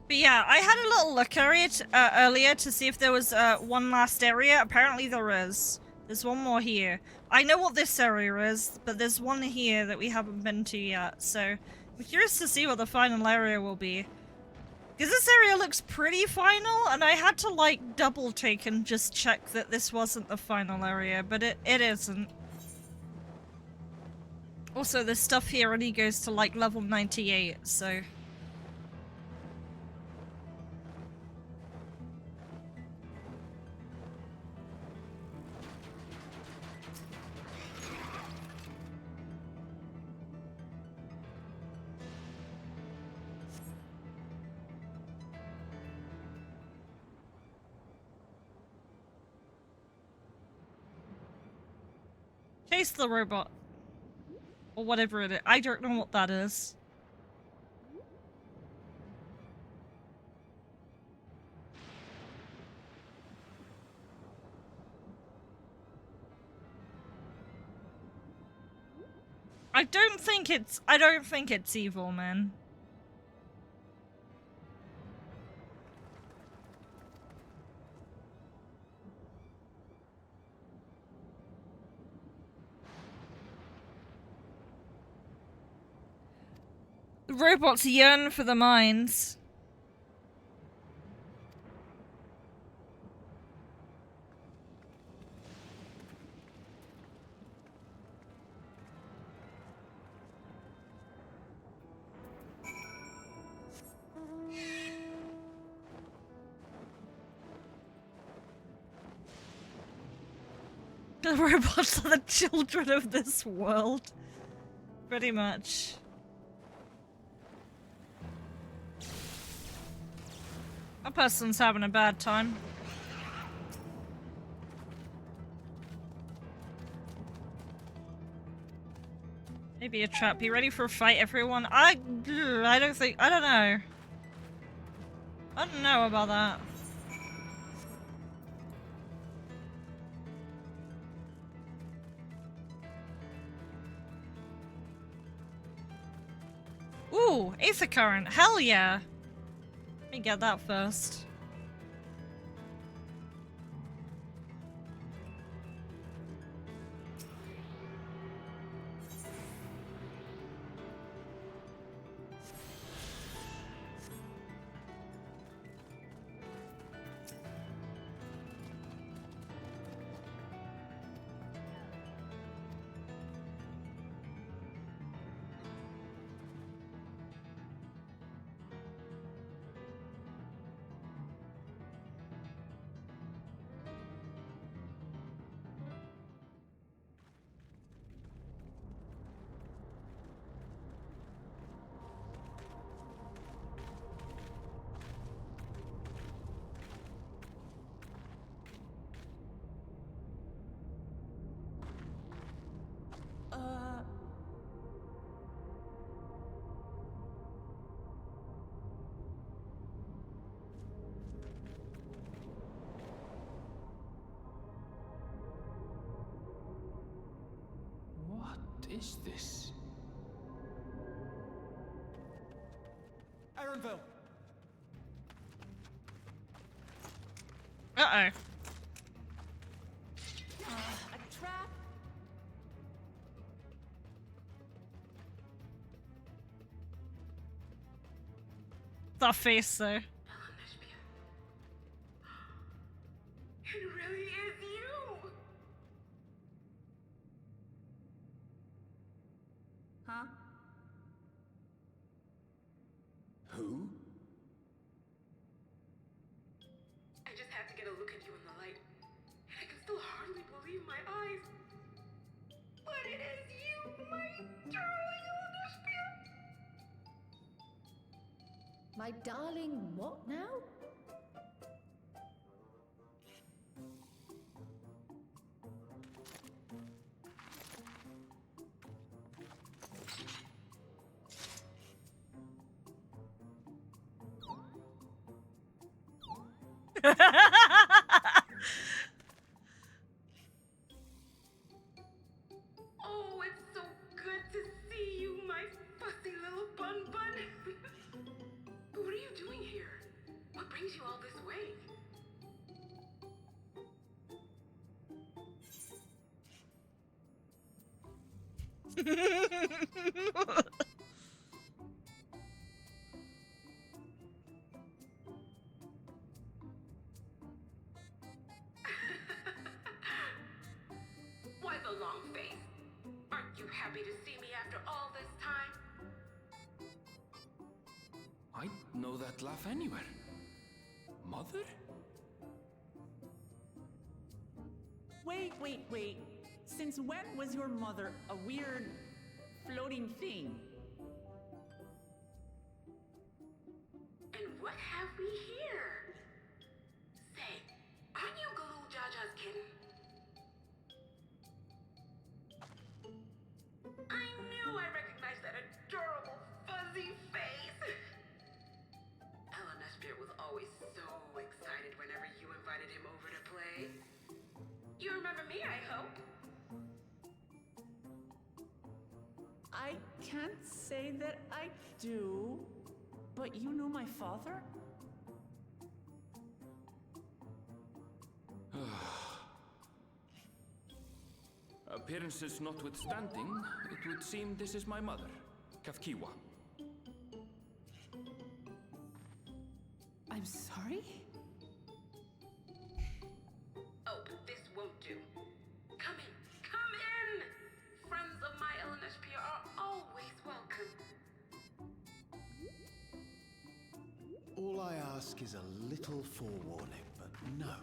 S1: But yeah, I had a little look at it earlier to see if there was one last area. Apparently there is. There's one more here. I know what this area is, but there's one here that we haven't been to yet. So I'm curious to see what the final area will be. Because this area looks pretty final, and I had to like double take and just check that this wasn't the final area, but it isn't. Also, this stuff here only goes to like level 98, so... Chase the robot. Or whatever it is. I don't know what that is. I don't think it's evil, man. The robots yearn for the mines. The robots are the children of this world. Pretty much. That person's having a bad time. Maybe a trap. Be ready for a fight, everyone. I don't know. I don't know about that. Ooh, Aether Current. Hell yeah. Let me get that first.
S4: What is this?
S22: Ironville!
S1: Uh-oh.
S7: A trap?
S1: That face though.
S9: It really is you!
S7: Huh?
S6: Who?
S9: I just had to get a look at you in the light. And I can still hardly believe my eyes. But it is you, my darling Olympia!
S8: My darling, what now?
S9: Oh, it's so good to see you, my fussy little bun bun. But what are you doing here? What brings you all this way? Why the long face? Aren't you happy to see me after all this time?
S4: I know that laugh anywhere. Mother?
S7: Wait. Since when was your mother a weird floating thing?
S9: And what have we here? Say, aren't you Galoo Jaja's kitten? I knew I recognized that adorable fuzzy face. Ellen Espierre was always so excited whenever you invited him over to play. You remember me, I hope?
S7: I can't say that I do, but you know my father?
S4: Appearances notwithstanding, it would seem this is my mother, Kafkiwa.
S7: I'm sorry?
S9: Oh, but this won't do. Come in! Friends of my Ellen Espierre are always welcome.
S15: All I ask is a little forewarning, but no.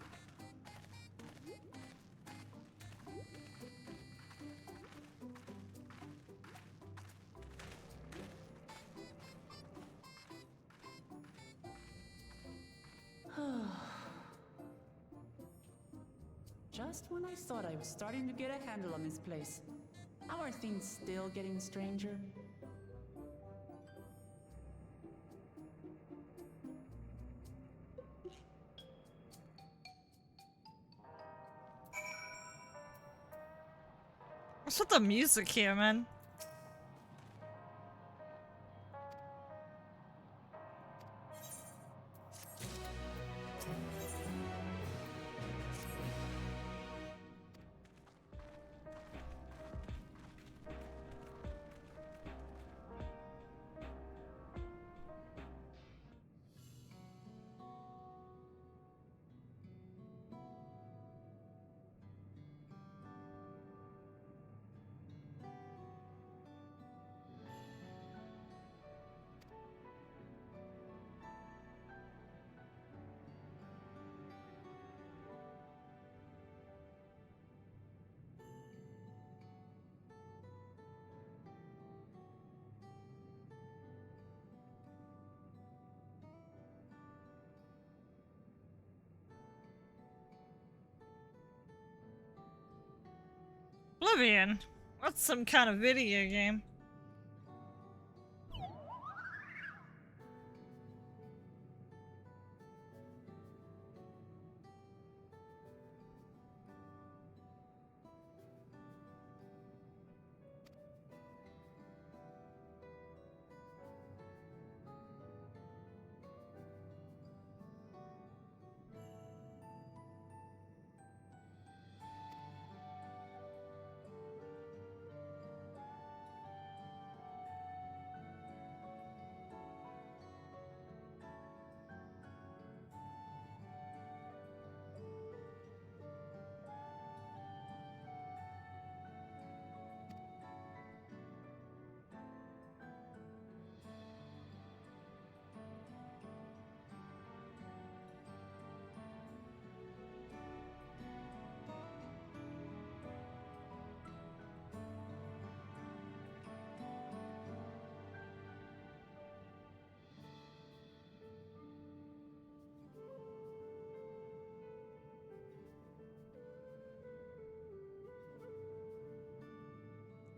S7: Just when I thought I was starting to get a handle on this place, how are things still getting stranger?
S1: What's with the music here, man? Oblivion. That's some kind of video game.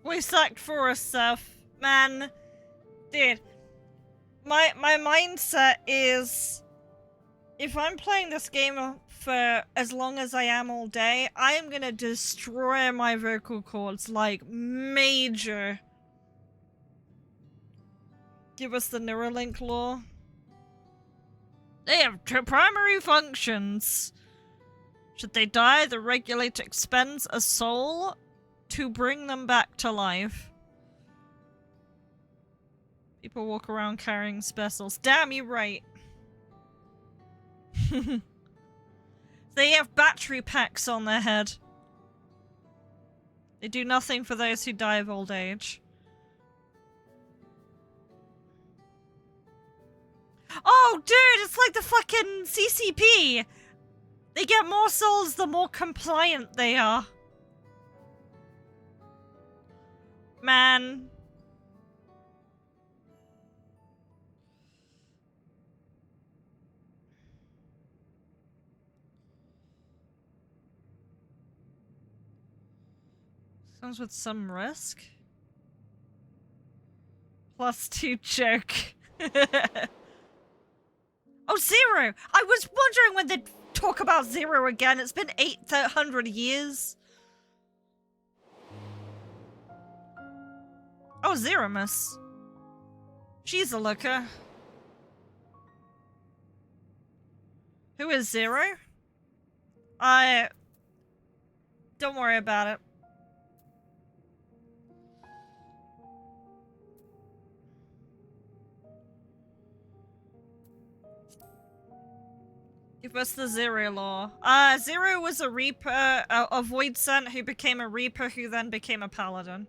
S1: We sucked for us stuff. Man, dude. My mindset is, if I'm playing this game for as long as I am all day, I am gonna destroy my vocal cords, like, major. Give us the Neuralink lore. They have two primary functions. Should they die, the regulator expends a soul to bring them back to life. People walk around carrying specials. Damn, you're right. They have battery packs on their head. They do nothing for those who die of old age. Oh, dude, it's like the fucking CCP. They get more souls the more compliant they are. Man. Comes with some risk. +2 joke. Oh, Zero! I was wondering when they'd talk about Zero again. It's been 800 years. Oh, Zeromus. She's a looker. Who is Zero? Don't worry about it. Give us the Zero lore. Zero was a Reaper, a Void Sent who became a Reaper who then became a Paladin.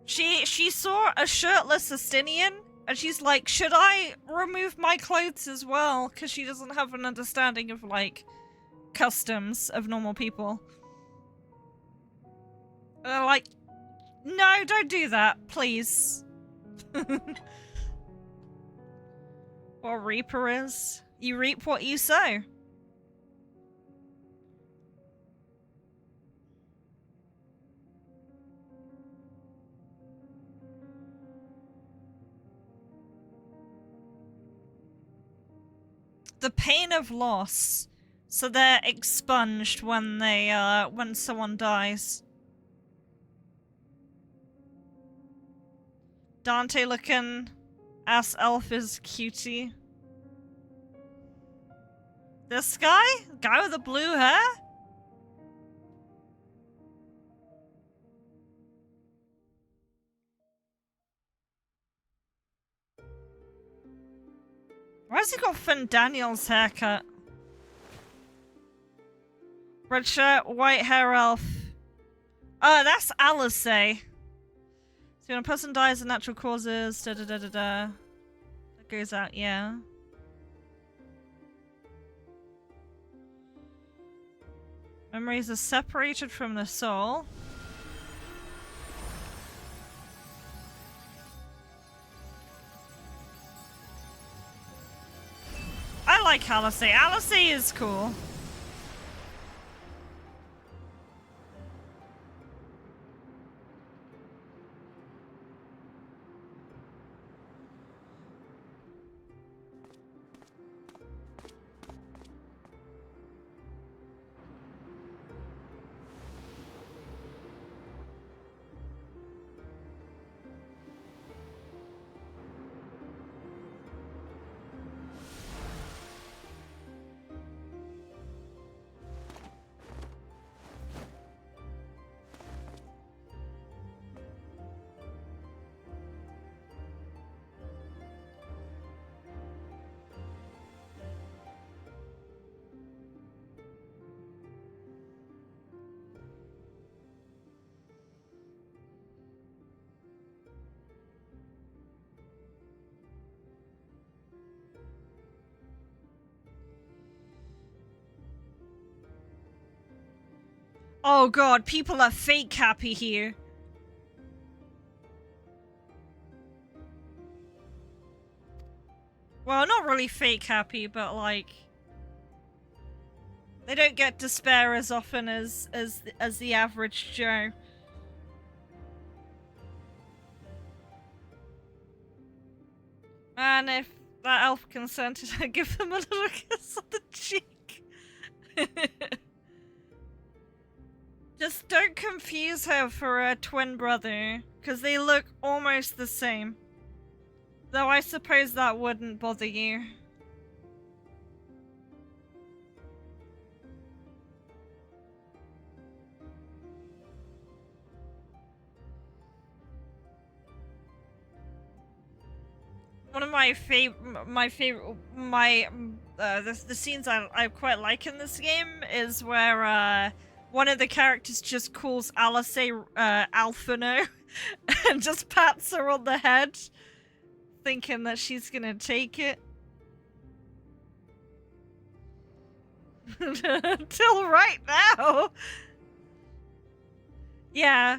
S1: She saw a shirtless Estinian, and she's like, should I remove my clothes as well? Because she doesn't have an understanding of, like, customs of normal people. And they're like, no, don't do that, please. What Reaper is? You reap what you sow. the pain of loss. So they're expunged when they when someone dies. Dante looking ass elf is cutie. This guy? Guy with the blue hair? Why has he got Finn Daniels' haircut? Red shirt, white hair elf. Oh, that's Alice. So when a person dies of natural causes, da da da da da. That goes out, yeah. Memories are separated from the soul. I like Alice. Alice is cool. Oh god, people are fake happy here. Well, not really fake happy, but like they don't get despair as often as the average Joe. And if that elf consented, I'd give them a little kiss on the cheek. Just don't confuse her for a twin brother, because they look almost the same. Though I suppose that wouldn't bother you. One of my the scenes I quite like in this game is where one of the characters just calls Alice Alphino and just pats her on the head, thinking that she's gonna take it. Until right now. Yeah.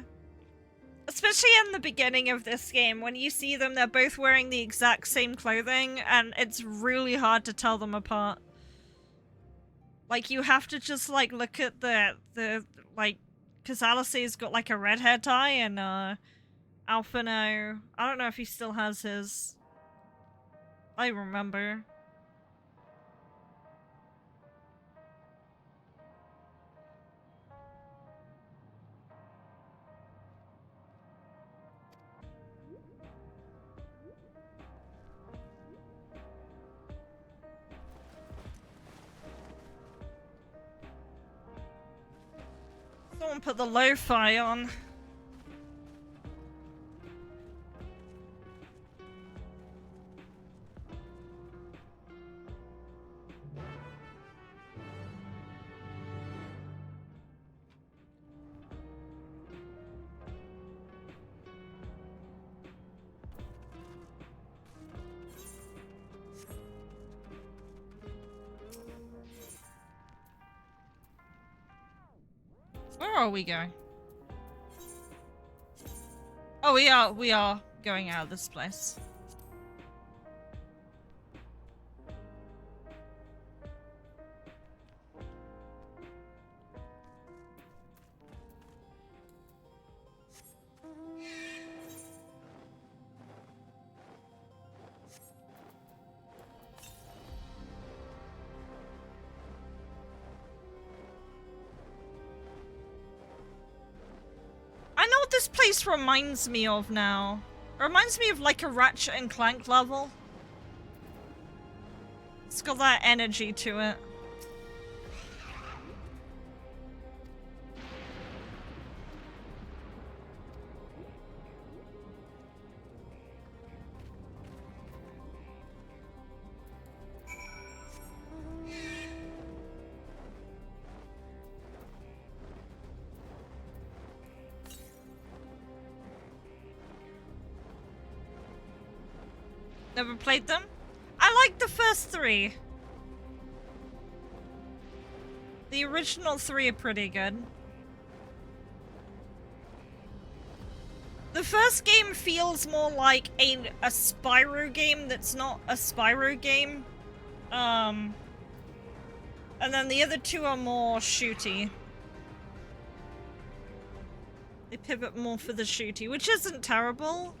S1: Especially in the beginning of this game, when you see them, they're both wearing the exact same clothing, and it's really hard to tell them apart. Like, you have to just, like, look at the like, because Alice's got, like, a red hair tie, and, Alphino, I don't know if he still has his. I remember. Someone put the lo-fi on. Where are we going? Oh, we are going out of this place. this place reminds me of now? It reminds me of like a Ratchet and Clank level. It's got that energy to it. Never played them? I like the first 3. The original 3 are pretty good. The first game feels more like a Spyro game that's not a Spyro game. And then the other 2 are more shooty. They pivot more for the shooty, which isn't terrible.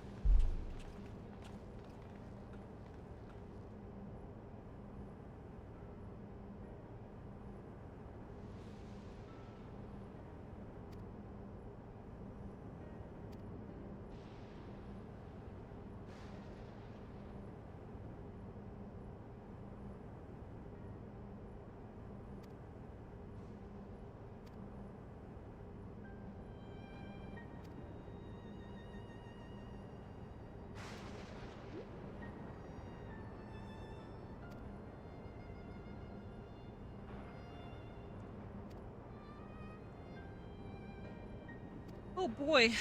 S1: Oh boy.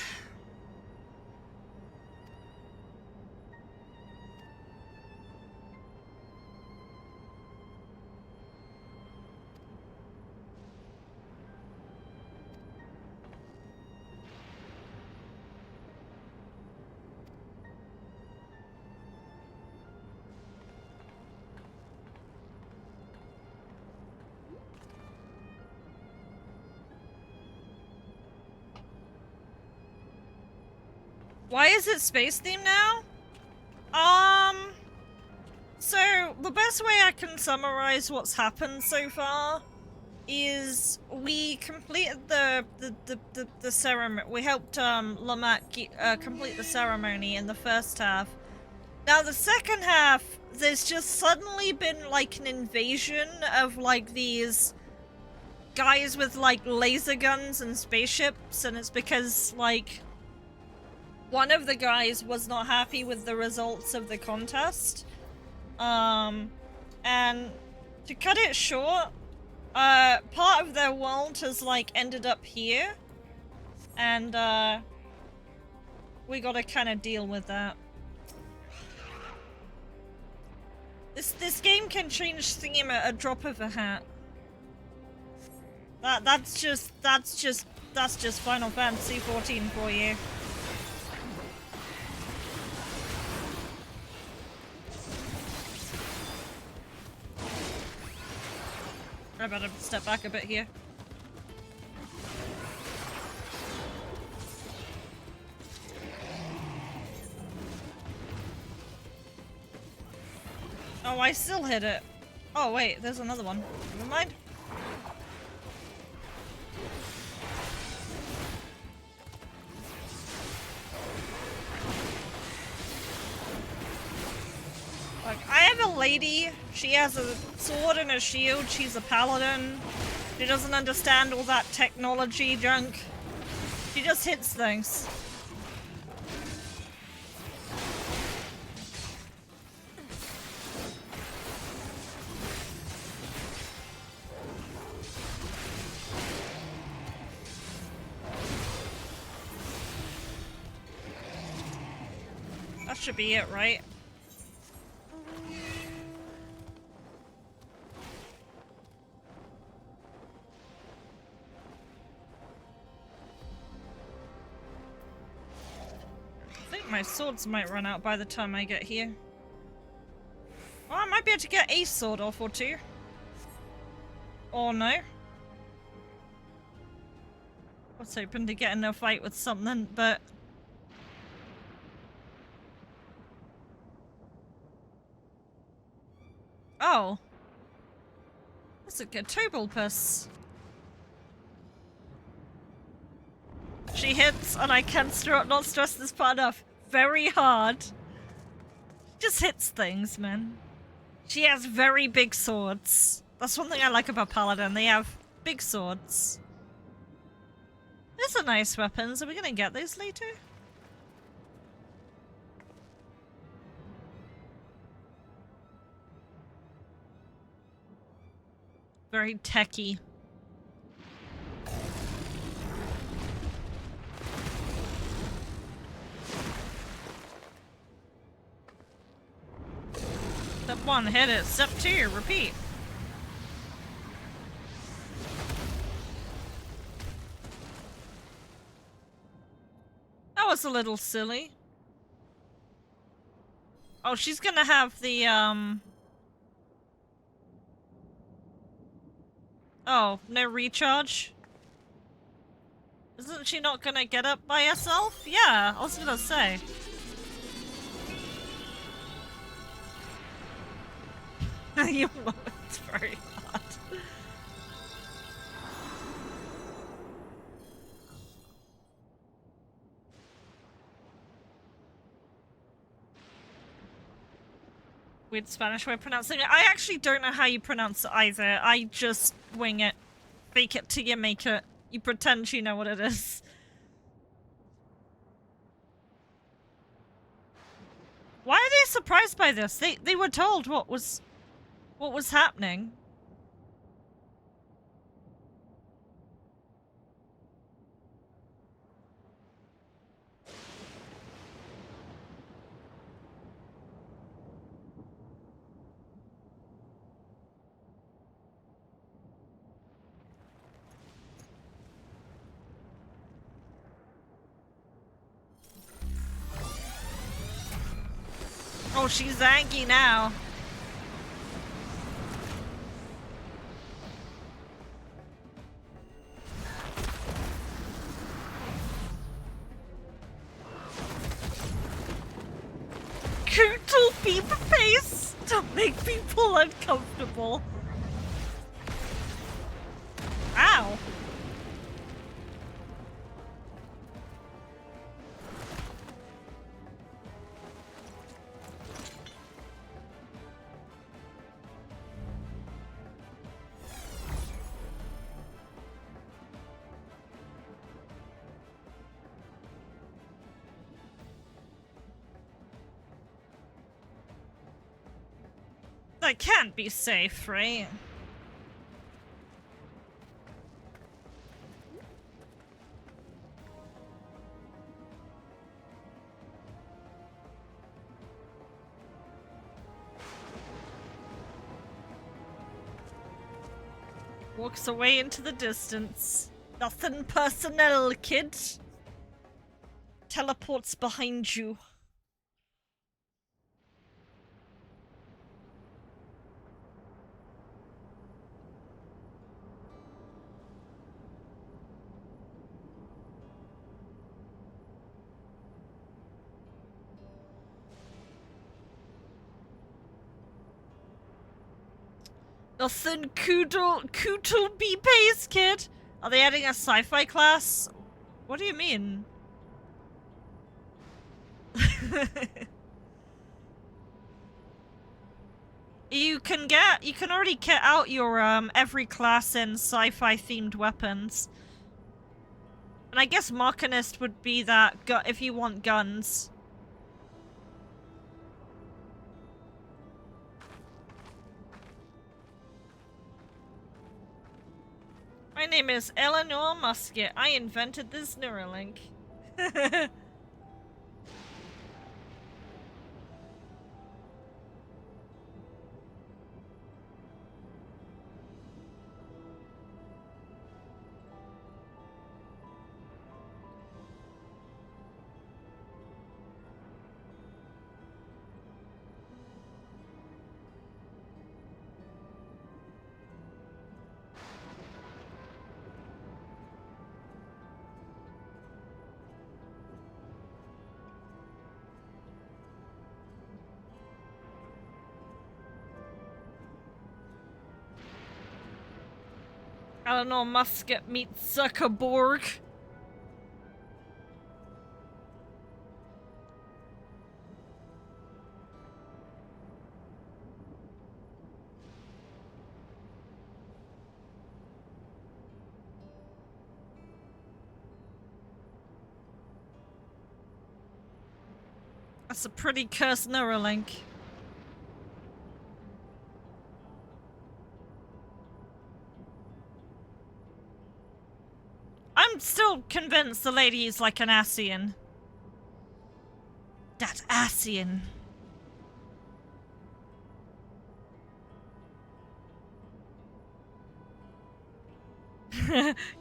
S1: Why is it space themed now? So the best way I can summarize what's happened so far is we completed the ceremony. We helped Lamont complete the ceremony in the first half. Now the second half, there's just suddenly been like an invasion of like these guys with like laser guns and spaceships, and it's because like one of the guys was not happy with the results of the contest. And to cut it short, part of their world has like ended up here, and we gotta kind of deal with that. This game can change theme at a drop of a hat. That's just Final Fantasy 14 for you. I better step back a bit here. Oh, I still hit it. Oh wait, there's another one. Never mind. Like, I have a lady, she has a sword and a shield, she's a paladin. She doesn't understand all that technology junk. She just hits things. That should be it, right? My swords might run out by the time I get here. Well, I might be able to get a sword off or two. Or no. I was hoping to get in a fight with something, but... Oh. That's a good Tobalpus. She hits, and I can't not stress this part enough, very hard. Just hits things, man. She has very big swords. That's one thing I like about Paladin. They have big swords. These are nice weapons. Are we gonna get these later? Very techy. Step 1, hit it. Step 2, repeat. That was a little silly. Oh, she's gonna have the, Oh, no recharge? Isn't she not gonna get up by herself? Yeah, I was gonna say. You know, it's very hard. Weird Spanish way of pronouncing it. I actually don't know how you pronounce it either. I just wing it. Fake it till you make it. You pretend you know what it is. Why are they surprised by this? They were told what was happening. Oh, she's angry now. Cootle beaver face to make people uncomfortable. Ow. That can't be safe, right? Walks away into the distance. Nothing personnel, kid. Teleports behind you. Nothing coodle be pays, kid. Are they adding a sci-fi class? What do you mean? You can already get out your every class in sci-fi themed weapons. And I guess Machinist would be that if you want guns. My name is Eleanor Musket. I invented this Neuralink. Eleanor Musket meets Zuckerberg. That's a pretty cursed Neuralink. I'm still convinced the lady is like an Ascian. That Ascian.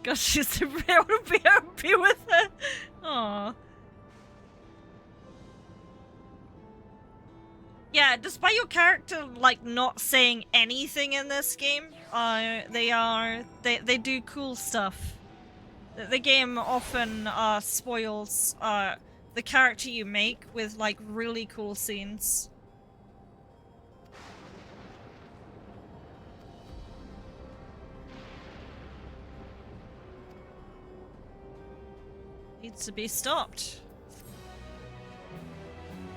S1: God, she's to be able to be happy with her. Aww. Yeah, despite your character like not saying anything in this game, they do cool stuff. The game often spoils the character you make with like really cool scenes. Needs to be stopped.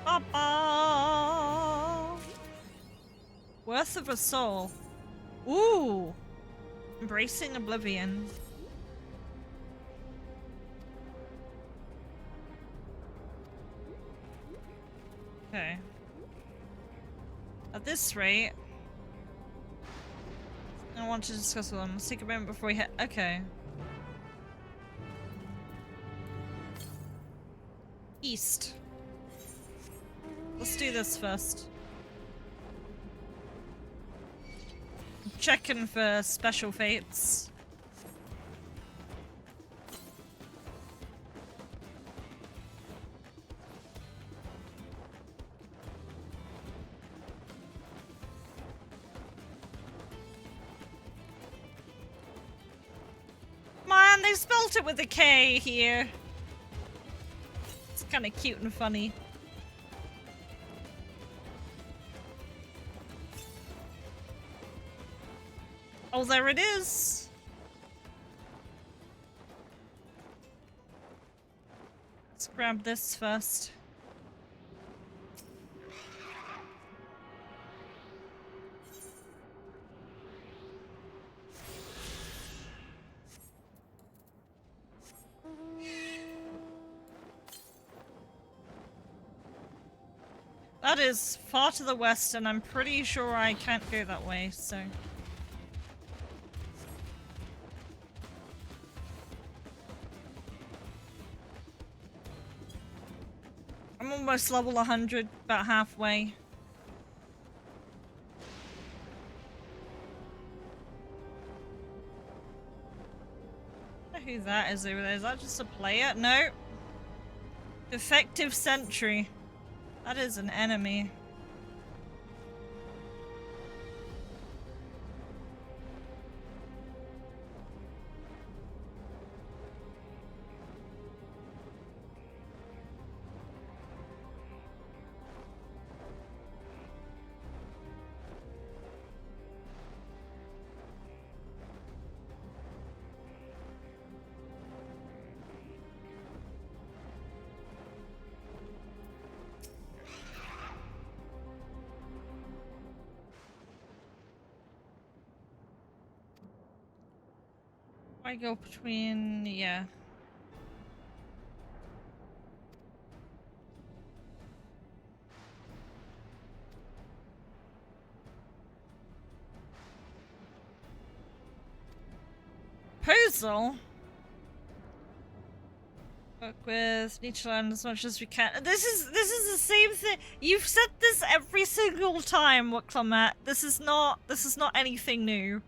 S1: Papa! Worth of a soul. Ooh! Embracing oblivion. Okay. At this rate, I want to discuss with them. Let's take a moment before we hit. Okay. East. Let's do this first. I'm checking for special fates. Man, they spelt it with a K here. It's kind of cute and funny. Oh, there it is. Let's grab this first. That is far to the west, and I'm pretty sure I can't go that way, so... I'm almost level 100, about halfway. I don't know who that is over there. Is that just a player? No. Defective sentry. That is an enemy. I go between, yeah. Proposal? Work with, need to learn as much as we can. This is the same thing. You've said this every single time, Wuklamat. This is not anything new.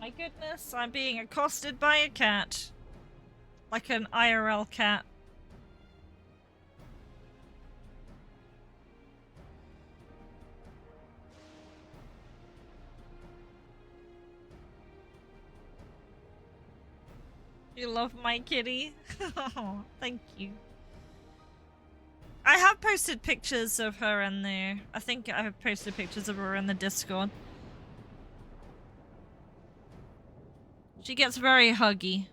S1: My goodness, I'm being accosted by a cat. Like an IRL cat. You love my kitty. Oh, thank you. I have posted pictures of her in there. I think I have posted pictures of her in the Discord. She gets very huggy.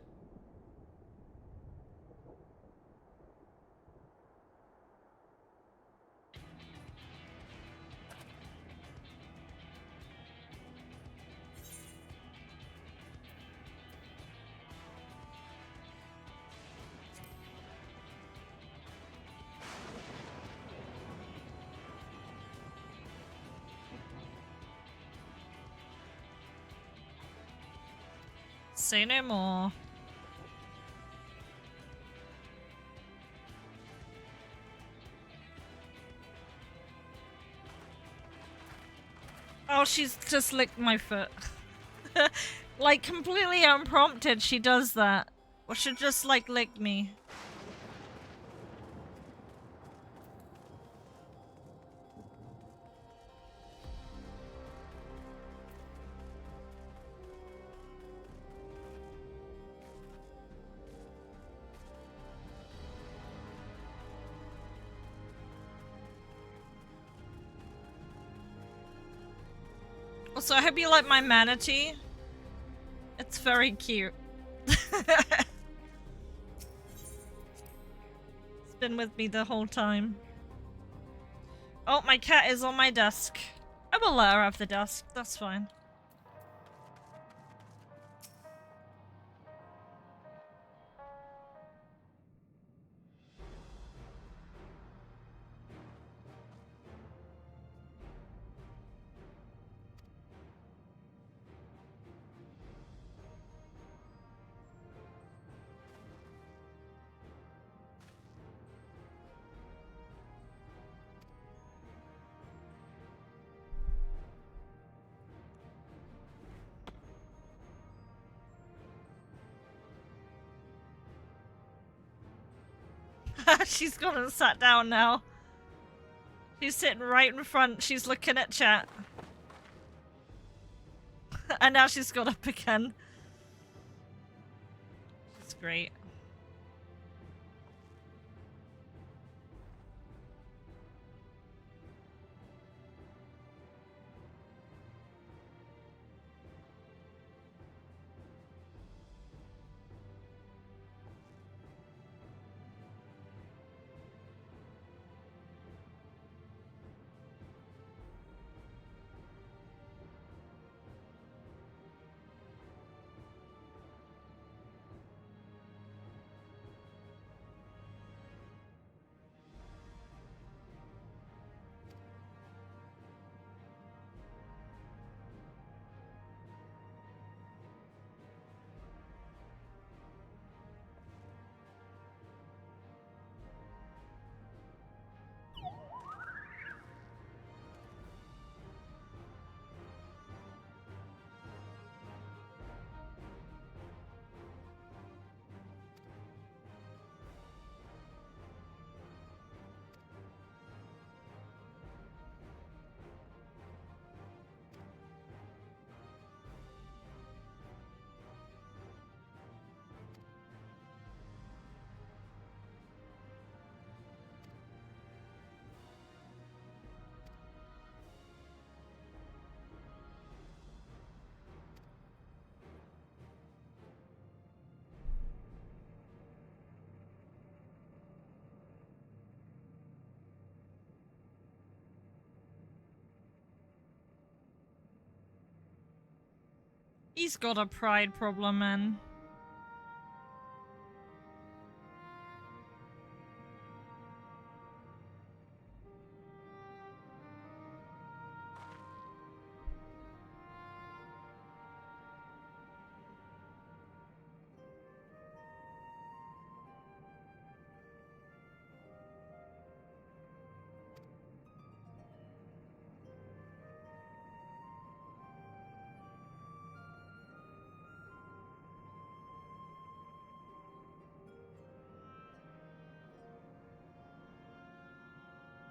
S1: Say no more. Oh, she's just licked my foot. Like, completely unprompted, she does that. Or she just, like, licked me. Also, I hope you like my manatee. It's very cute. It's been with me the whole time. Oh, my cat is on my desk. I will let her have the desk. That's fine. She's gone and sat down now. She's sitting right in front. She's looking at chat. And now she's got up again. It's great. He's got a pride problem, man.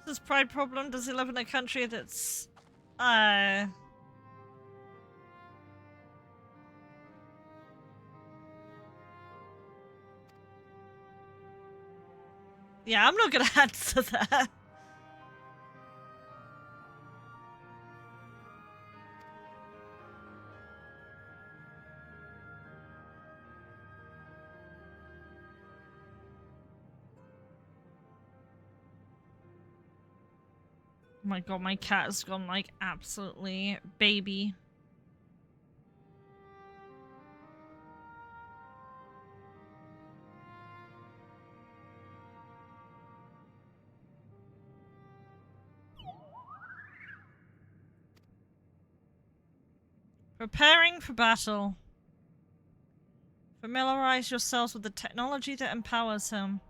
S1: This pride problem? Does he live in a country that's Yeah, I'm not gonna answer that. Oh my god, my cat has gone like absolutely baby. Preparing for battle. Familiarize yourselves with the technology that empowers him.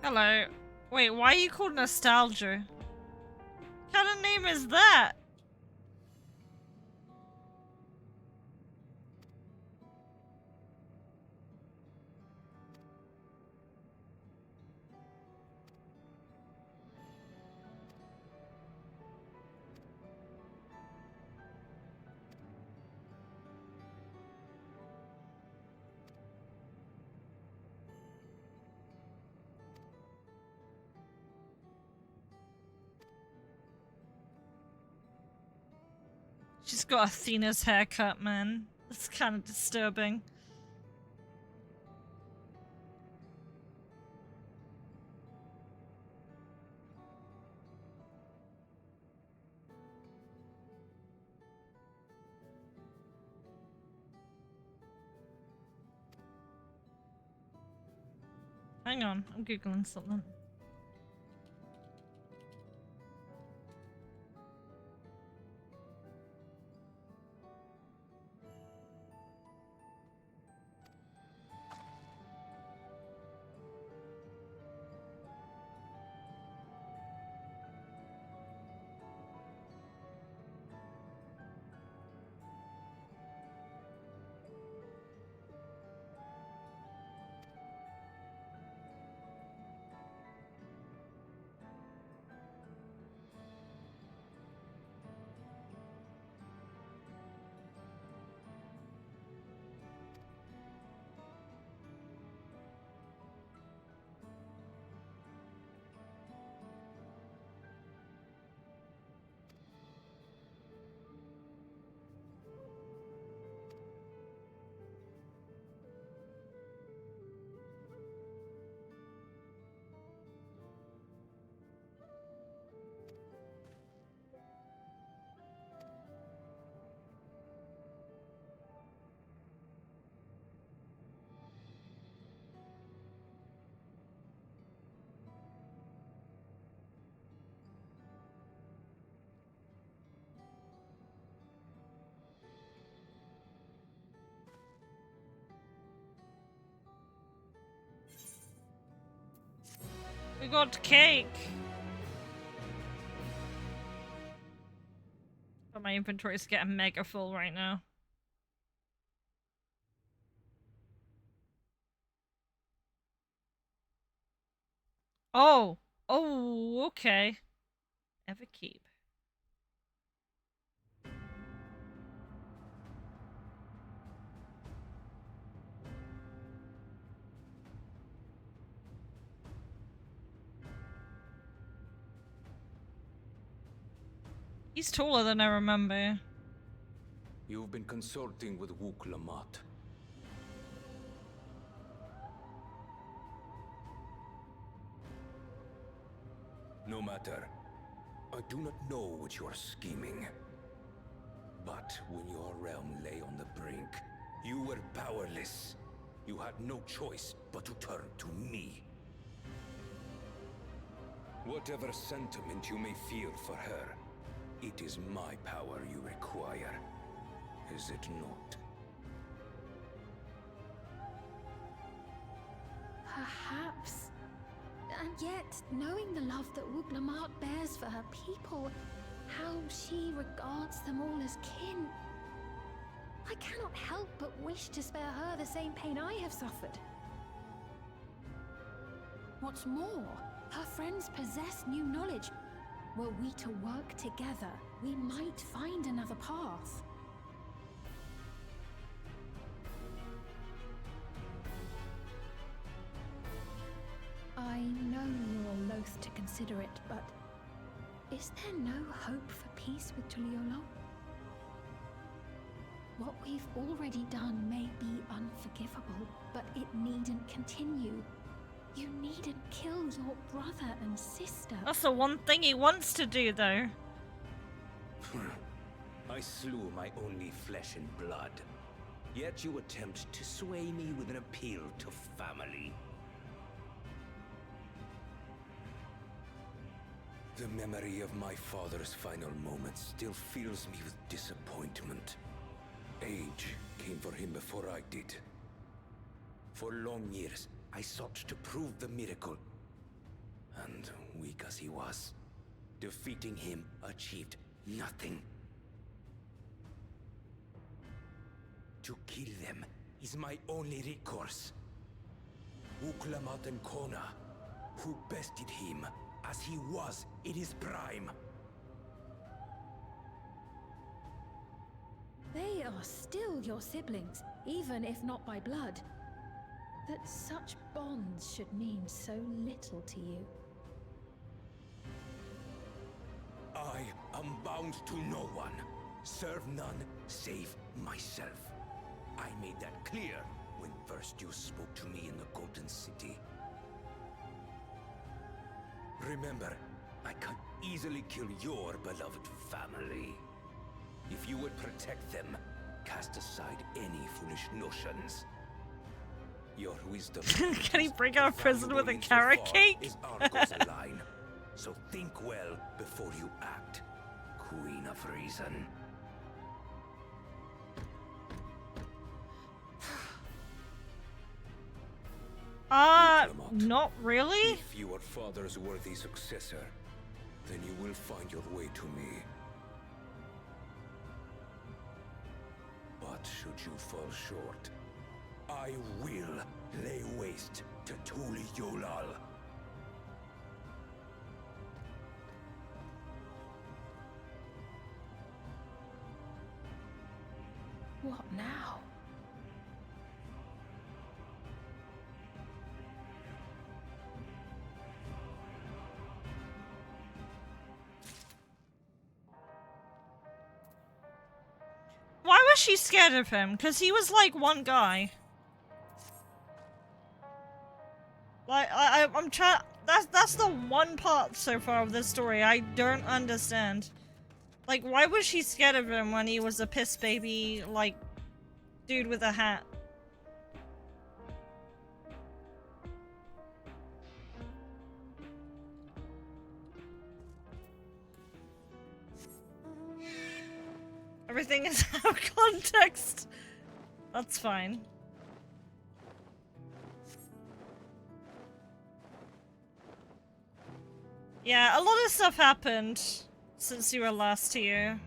S1: Hello. Wait, why are you called Nostalgia? What kind of name is that? She's got Athena's haircut, man. That's kind of disturbing. Hang on, I'm googling something. We got cake. But my inventory is getting mega full right now. Oh. Oh, okay. Ever keep. He's taller than I remember.
S4: You've been consulting with Wook Lamont.
S11: No matter. I do not know what you are scheming. But when your realm lay on the brink, you were powerless. You had no choice but to turn to me. Whatever sentiment you may feel for her, it is my power you require. Is it not?
S2: Perhaps. And yet, knowing the love that Wuglamart bears for her people, how she regards them all as kin, I cannot help but wish to spare her the same pain I have suffered. What's more, her friends possess new knowledge. Were we to work together, we might find another path. I know you're loath to consider it, but is there no hope for peace with Tuliolo? What we've already done may be unforgivable, but it needn't continue. You needn't kill your brother and sister.
S1: That's the one thing he wants to do, though.
S11: I slew my only flesh and blood. Yet you attempt to sway me with an appeal to family. The memory of my father's final moments still fills me with disappointment. Age came for him before I did. For long years, I sought to prove the miracle. And weak as he was, defeating him achieved nothing. To kill them is my only recourse. Uklamat and Kona, who bested him as he was in his prime.
S2: They are still your siblings, even if not by blood. That such bonds should mean so little to you.
S11: I am bound to no one. Serve none save myself. I made that clear when first you spoke to me in the Golden City. Remember, I can easily kill your beloved family. If you would protect them, cast aside any foolish notions. Your wisdom.
S1: Can he bring out a prison with a carrot cake?
S11: Is Argo's line. So think well before you act, Queen of Reason.
S1: Not really?
S11: If your father's worthy successor, then you will find your way to me. But should you fall short, I will lay waste to Tuli Yolal.
S2: What now?
S1: Why was she scared of him? Because he was like one guy. Like, I'm trying. That's the one part so far of this story I don't understand. Like, why was she scared of him when he was a piss baby, like, dude with a hat? Everything is out of context. That's fine. Yeah, a lot of stuff happened since you were last here.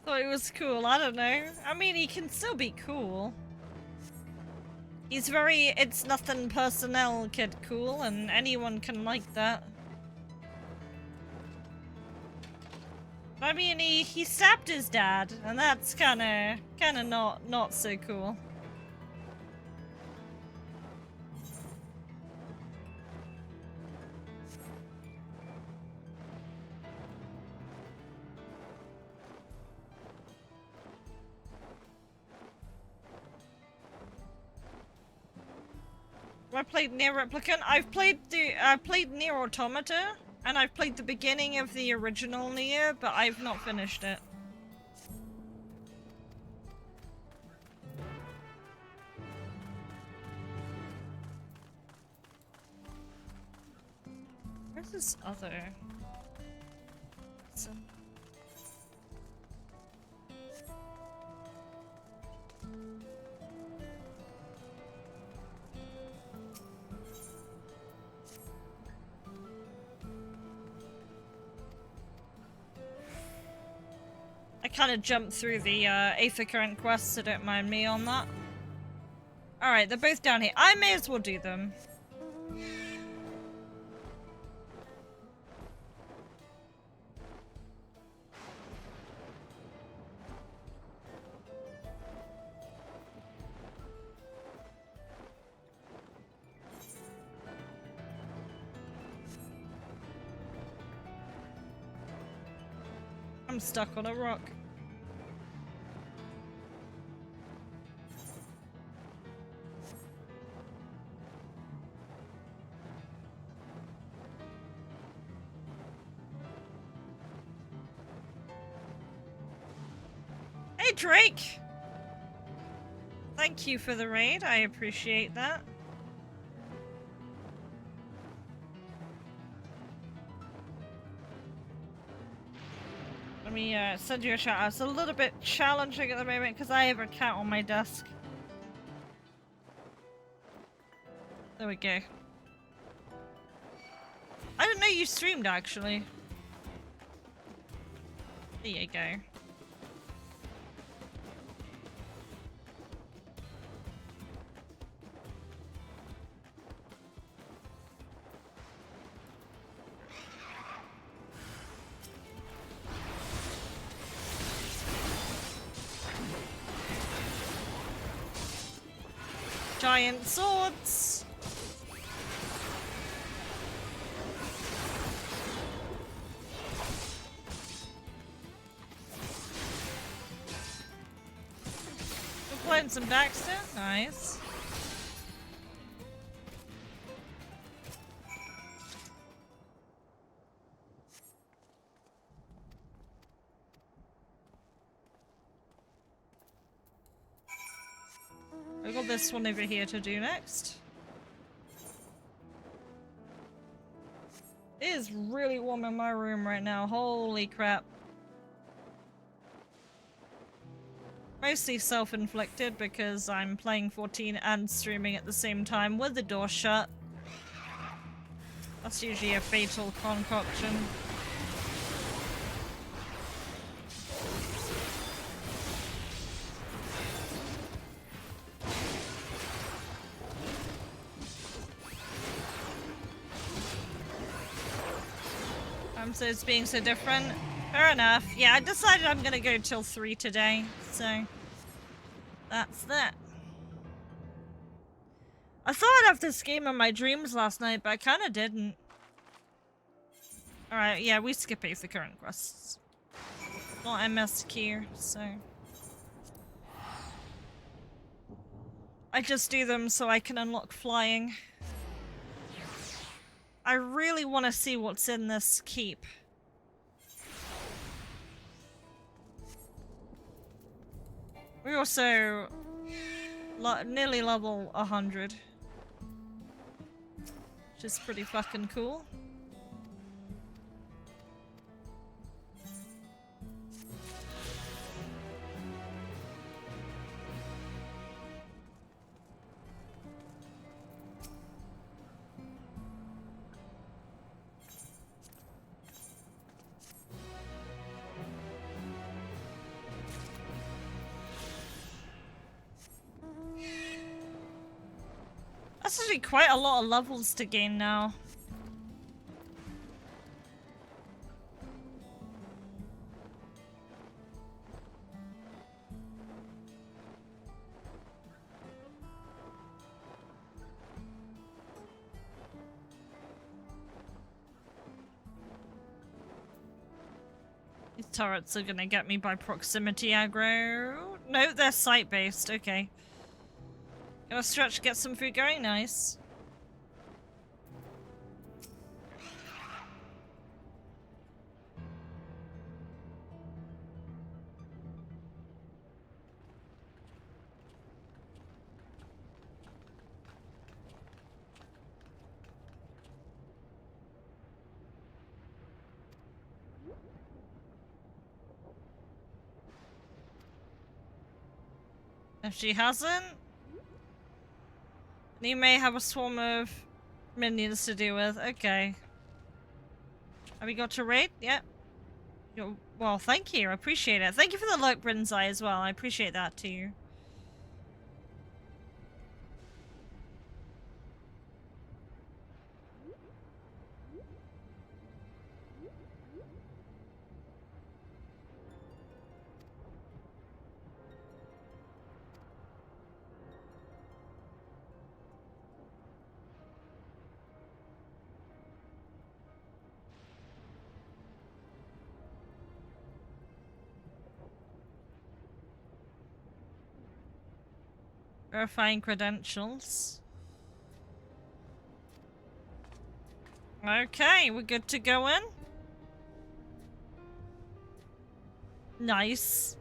S1: Thought it was cool, I don't know. I mean, he can still be cool. He's very it's nothing personnel kid cool, and anyone can like that. I mean, he stabbed his dad, and that's kinda not so cool. I played Nier Replicant. I played Nier Automata, and I've played the beginning of the original Nier, but I've not finished it. Where's this other? I kind of jumped through the Aether Current quests, so don't mind me on that. Alright, they're both down here. I may as well do them. I'm stuck on a rock. Hey Drake! Thank you for the raid, I appreciate that. Let me send you a shout out. It's a little bit challenging at the moment because I have a cat on my desk. There we go. I didn't know you streamed actually. There you go. Giant swords! We're playing some Baxter, nice. We've got this one over here to do next. It is really warm in my room right now, holy crap. Mostly self-inflicted because I'm playing 14 and streaming at the same time with the door shut. That's usually a fatal concoction. So it's being so different. Fair enough. Yeah, I decided I'm gonna go till 3 today, so that's that. I thought I'd have this game in my dreams last night, but I kinda didn't. Alright, yeah, we skip Aether Current quests. Not MSQ, so I just do them so I can unlock flying. I really want to see what's in this keep. We're also nearly level 100. Which is pretty fucking cool. That's actually quite a lot of levels to gain now. These turrets are gonna get me by proximity aggro. No, they're site-based. Okay. Gonna stretch, get some food going. Nice. If she hasn't, you may have a swarm of minions to deal with. Okay. Have we got to raid? Yep. Well, thank you. I appreciate it. Thank you for the look, Brinzai, as well. I appreciate that too. Verifying credentials. Okay, we're good to go in. Nice.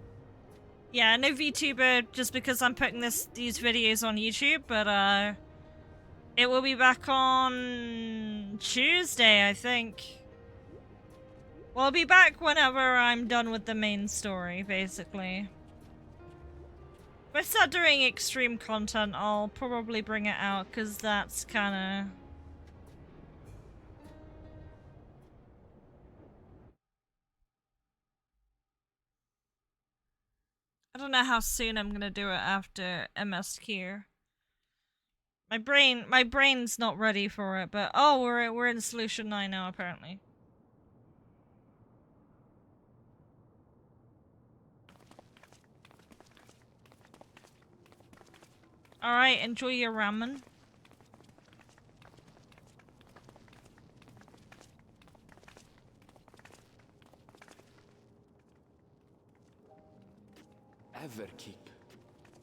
S1: Yeah, no VTuber just because I'm putting these videos on YouTube, but it will be back on Tuesday, I think. Well, I'll be back whenever I'm done with the main story, basically. If I start doing extreme content, I'll probably bring it out, because that's kinda... I don't know how soon I'm gonna do it after MSQ. My brain's not ready for it, but oh, we're in solution 9 now, apparently. Alright, enjoy your ramen.
S4: Everkeep,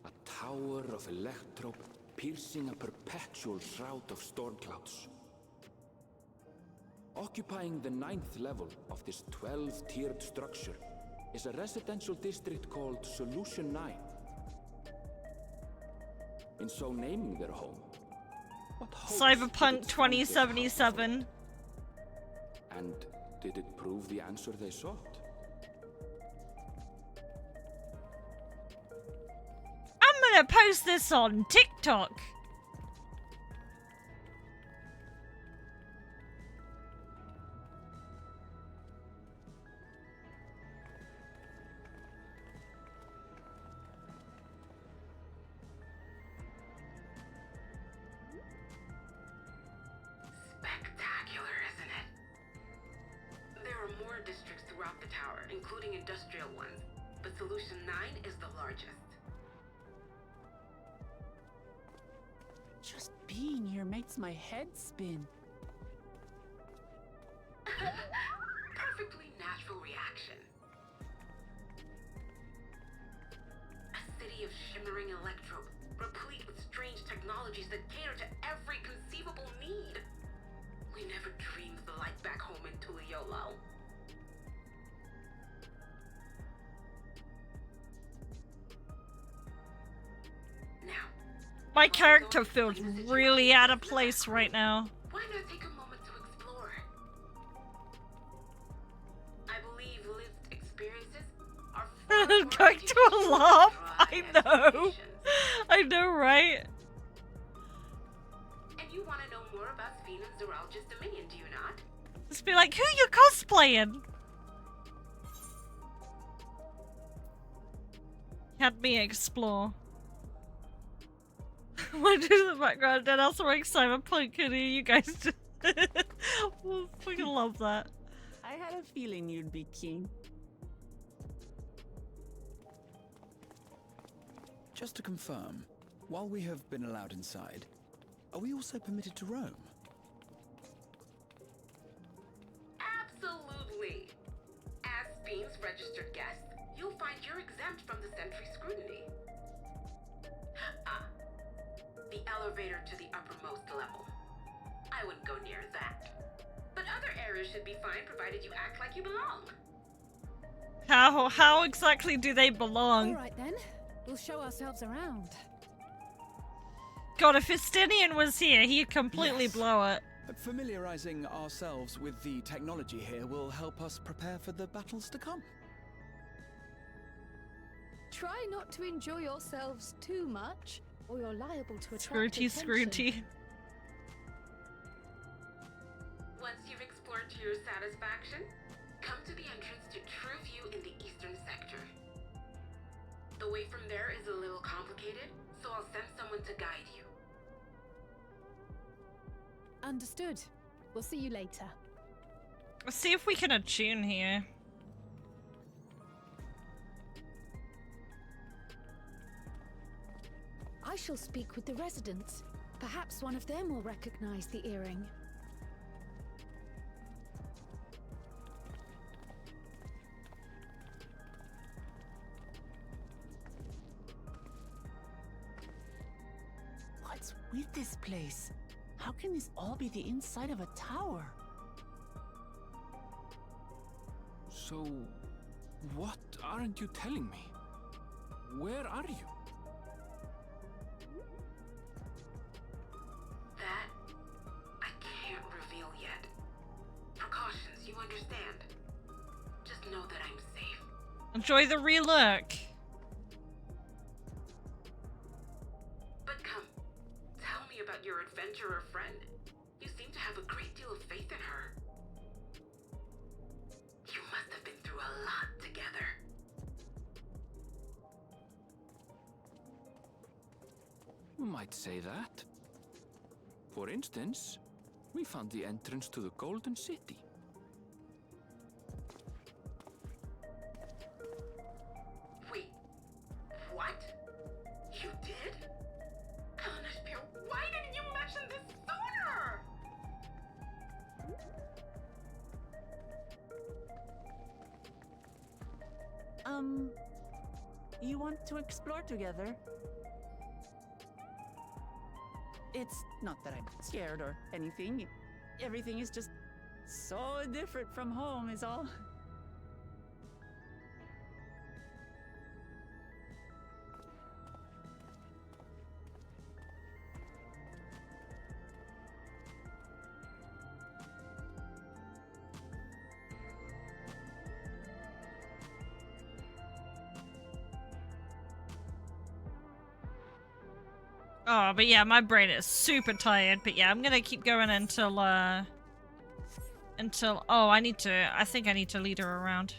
S4: a tower of electrope piercing a perpetual shroud of storm clouds. Occupying the 9th level of this 12-tiered structure is a residential district called Solution 9. In so naming their home, what hopes
S1: Cyberpunk
S4: did it
S1: 2077.
S4: and did it prove the answer they sought?
S1: I'm gonna post this on TikTok.
S14: Spectacular, isn't it? There are more districts throughout the tower, including industrial ones, but Solution 9 is the largest.
S7: Just being here makes my head spin.
S14: Perfectly natural reaction. A city of shimmering electrope, replete with strange technologies that cater to every conceivable need. We never dreamed the light back home in Tuliolo.
S1: My character feels really out of place right now.
S14: Why not take a moment to explore? I believe lived experiences are
S1: Going to a laugh. I know. I know, right?
S14: And you want to know more about Sphene and Zoralja's Dominion, do you not?
S1: Just be like, who you cosplaying? Had me explore. What is the background? And also like Cyberpunk hoodie. You guys just fucking love that.
S7: I had a feeling you'd be keen.
S12: Just to confirm, while we have been allowed inside, are we also permitted to roam?
S14: Absolutely. As Sphene's Red registered guest, you'll find you're exempt from the sentry scrutiny. Ah, the elevator to the uppermost level. I wouldn't go near that. But other areas should be fine provided you act like you belong.
S1: How exactly do they belong?
S8: All right then, we'll show ourselves around.
S1: God, if Justinian was here, he'd completely
S12: Yes.
S1: blow it.
S12: Familiarizing ourselves with the technology here will help us prepare for the battles to come.
S9: Try not to enjoy yourselves too much, or you're liable to attract
S1: Scrooty,
S9: attention.
S1: Scrooty.
S14: Once you've explored to your satisfaction, come to the entrance to True View in the eastern sector. The way from there is a little complicated, so I'll send someone to guide you.
S8: Understood. We'll see you later.
S1: Let's see if we can attune here.
S8: I shall speak with the residents. Perhaps one of them will recognize the earring.
S7: What's with this place? How can this all be the inside of a tower?
S4: So, what aren't you telling me? Where are you?
S14: That I can't reveal yet. Precautions, you understand. Just know that I'm safe.
S1: Enjoy the relook.
S14: But come, tell me about your adventurer friend. You seem to have a great deal of faith in her. You must have been through a lot together.
S4: You might say that. For instance, we found the entrance to the Golden City.
S14: Wait, what? You did? Kalnishpir, why didn't you mention this sooner?
S7: You want to explore together? It's not that I'm scared or anything. Everything is just so different from home is all.
S1: Oh, but yeah, my brain is super tired. But yeah, I'm gonna keep going until, oh, I think I need to lead her around.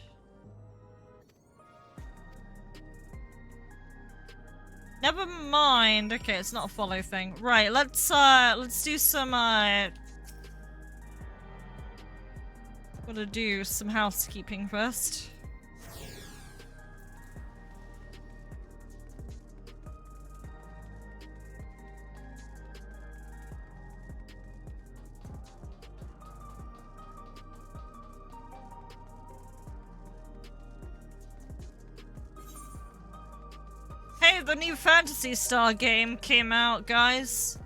S1: Never mind. Okay, it's not a follow thing. Right, let's do some, gotta do some housekeeping first. Hey, the new Phantasy Star game came out, guys.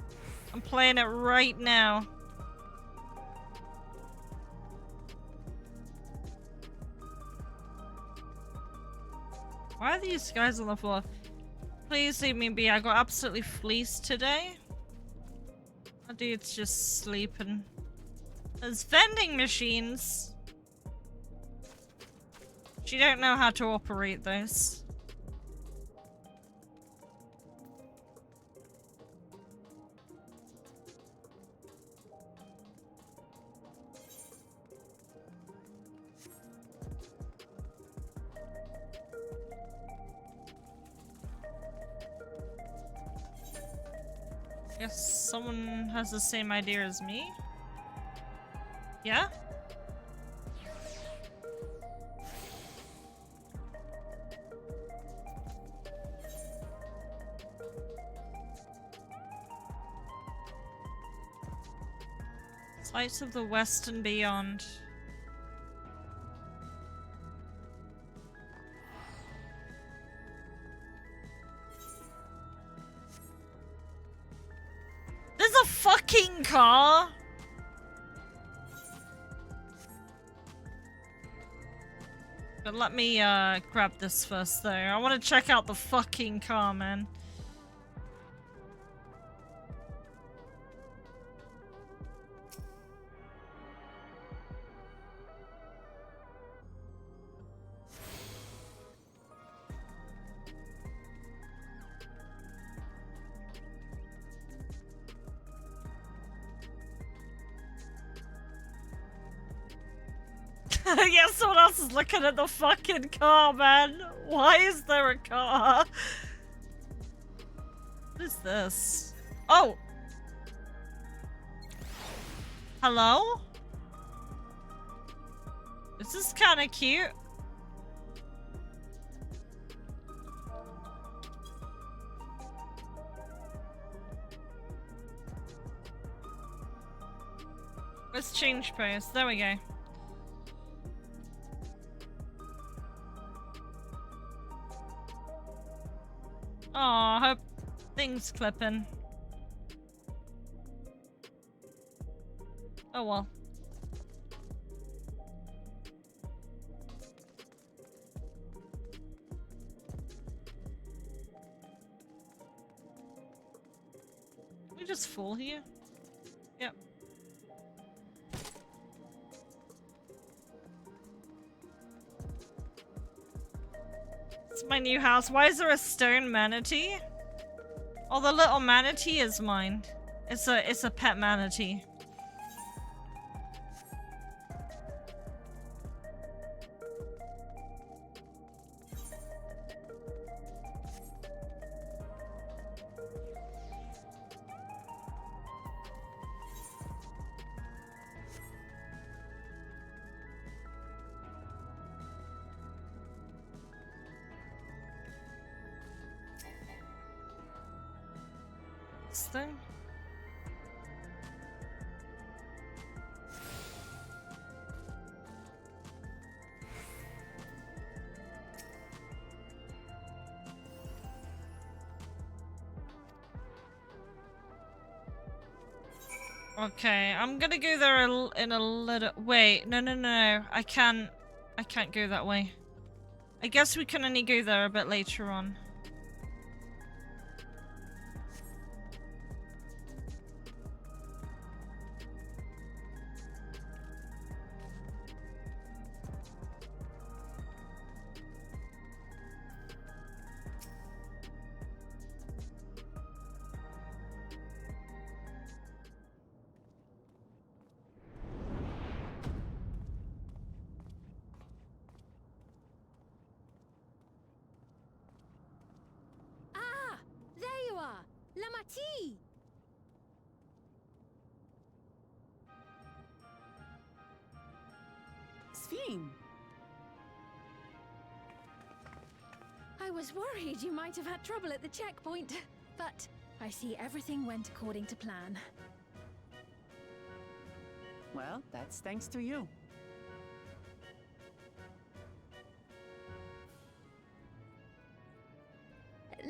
S1: I'm playing it right now. Why are these guys on the floor? Please leave me be. I got absolutely fleeced today. My dude's just sleeping. There's vending machines. She don't know how to operate those. Guess someone has the same idea as me. Yeah? Sights of the West and beyond. fucking car? But let me grab this first though. I want to check out the fucking car, man. Yeah, someone else is looking at the fucking car, man. Why is there a car? What is this? Oh! Hello? This is kinda cute. Let's change pose. There we go. Aw, hope things clipping. Oh well. Can we just fall here? Yep. It's my new house. Why is there a stone manatee? Oh, the little manatee is mine. It's a pet manatee. This thing? Okay, I'm gonna go there in a little. Wait, no. I can't go that way. I guess we can only go there a bit later on.
S21: Lamati!
S7: Sphene!
S3: I was worried you might have had trouble at the checkpoint, but I see everything went according to plan.
S7: Well, that's thanks to you.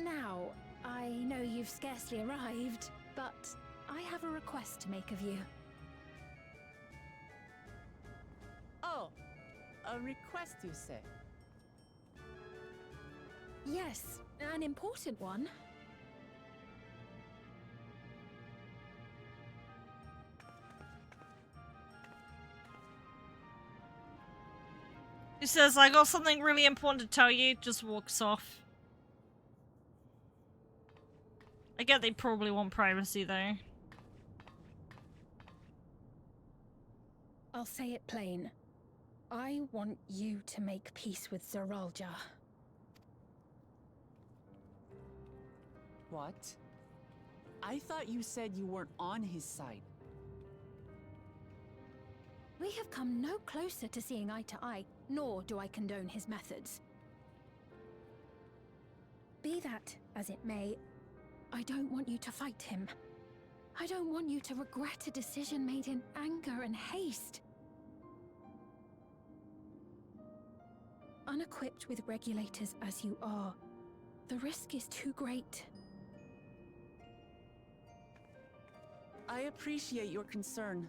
S3: Now, I know you've scarcely arrived, but I have a request to make of you.
S7: Oh, a request, you say?
S3: Yes, an important one.
S1: He says, I got something really important to tell you, just walks off. I get they probably want privacy though.
S3: I'll say it plain. I want you to make peace with Zeralja.
S7: What? I thought you said you weren't on his side.
S3: We have come no closer to seeing eye to eye, nor do I condone his methods. Be that as it may, I don't want you to fight him. I don't want you to regret a decision made in anger and haste. Unequipped with regulators as you are, the risk is too great.
S7: I appreciate your concern,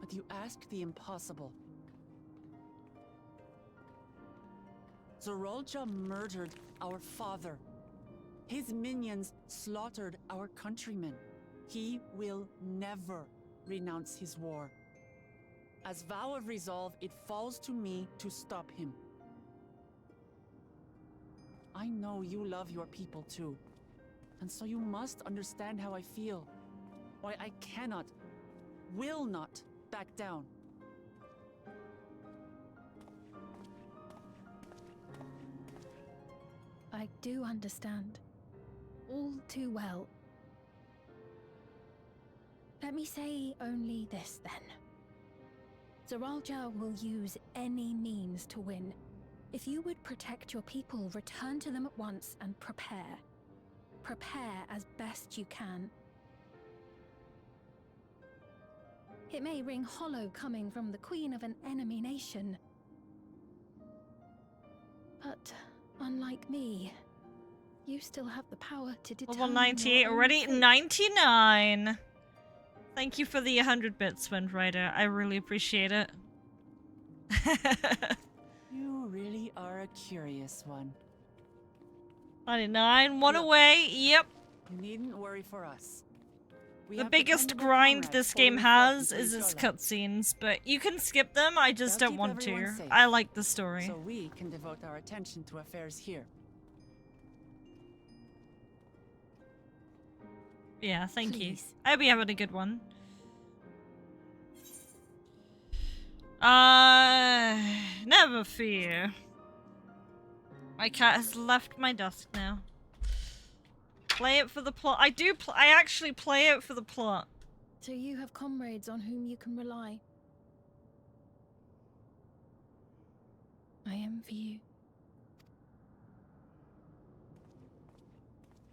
S7: but you ask the impossible. Zorolja murdered our father. His minions slaughtered our countrymen. He will never renounce his war. As vow of resolve, it falls to me to stop him. I know you love your people too, and so you must understand how I feel. Why I cannot, will not back down.
S3: I do understand. All too well. Let me say only this then. Zoralja will use any means to win. If you would protect your people, return to them at once and prepare. Prepare as best you can. It may ring hollow coming from the queen of an enemy nation. But unlike me, you still have the power to determine
S1: Level 98
S3: your own
S1: already?
S3: fate.
S1: 99! Thank you for the 100 bits, Windrider. I really appreciate it.
S7: You really are a curious one.
S1: 99, one away, yep.
S7: You needn't worry for us. We
S1: The
S7: have
S1: biggest
S7: dependable
S1: grind
S7: comrades
S1: this
S7: holding
S1: game
S7: the fort
S1: has
S7: in
S1: is its
S7: Tuijola.
S1: cutscenes, but you can skip them, I just
S7: They'll
S1: don't
S7: keep
S1: want to.
S7: everyone safe,
S1: I like the story.
S7: So we can devote our attention to affairs here.
S1: Yeah, thank you.
S7: Please.
S1: I hope you're having a good one. Never fear. My cat has left my desk now. Play it for the plot. I actually play it for the plot.
S3: So you have comrades on whom you can rely. I envy you.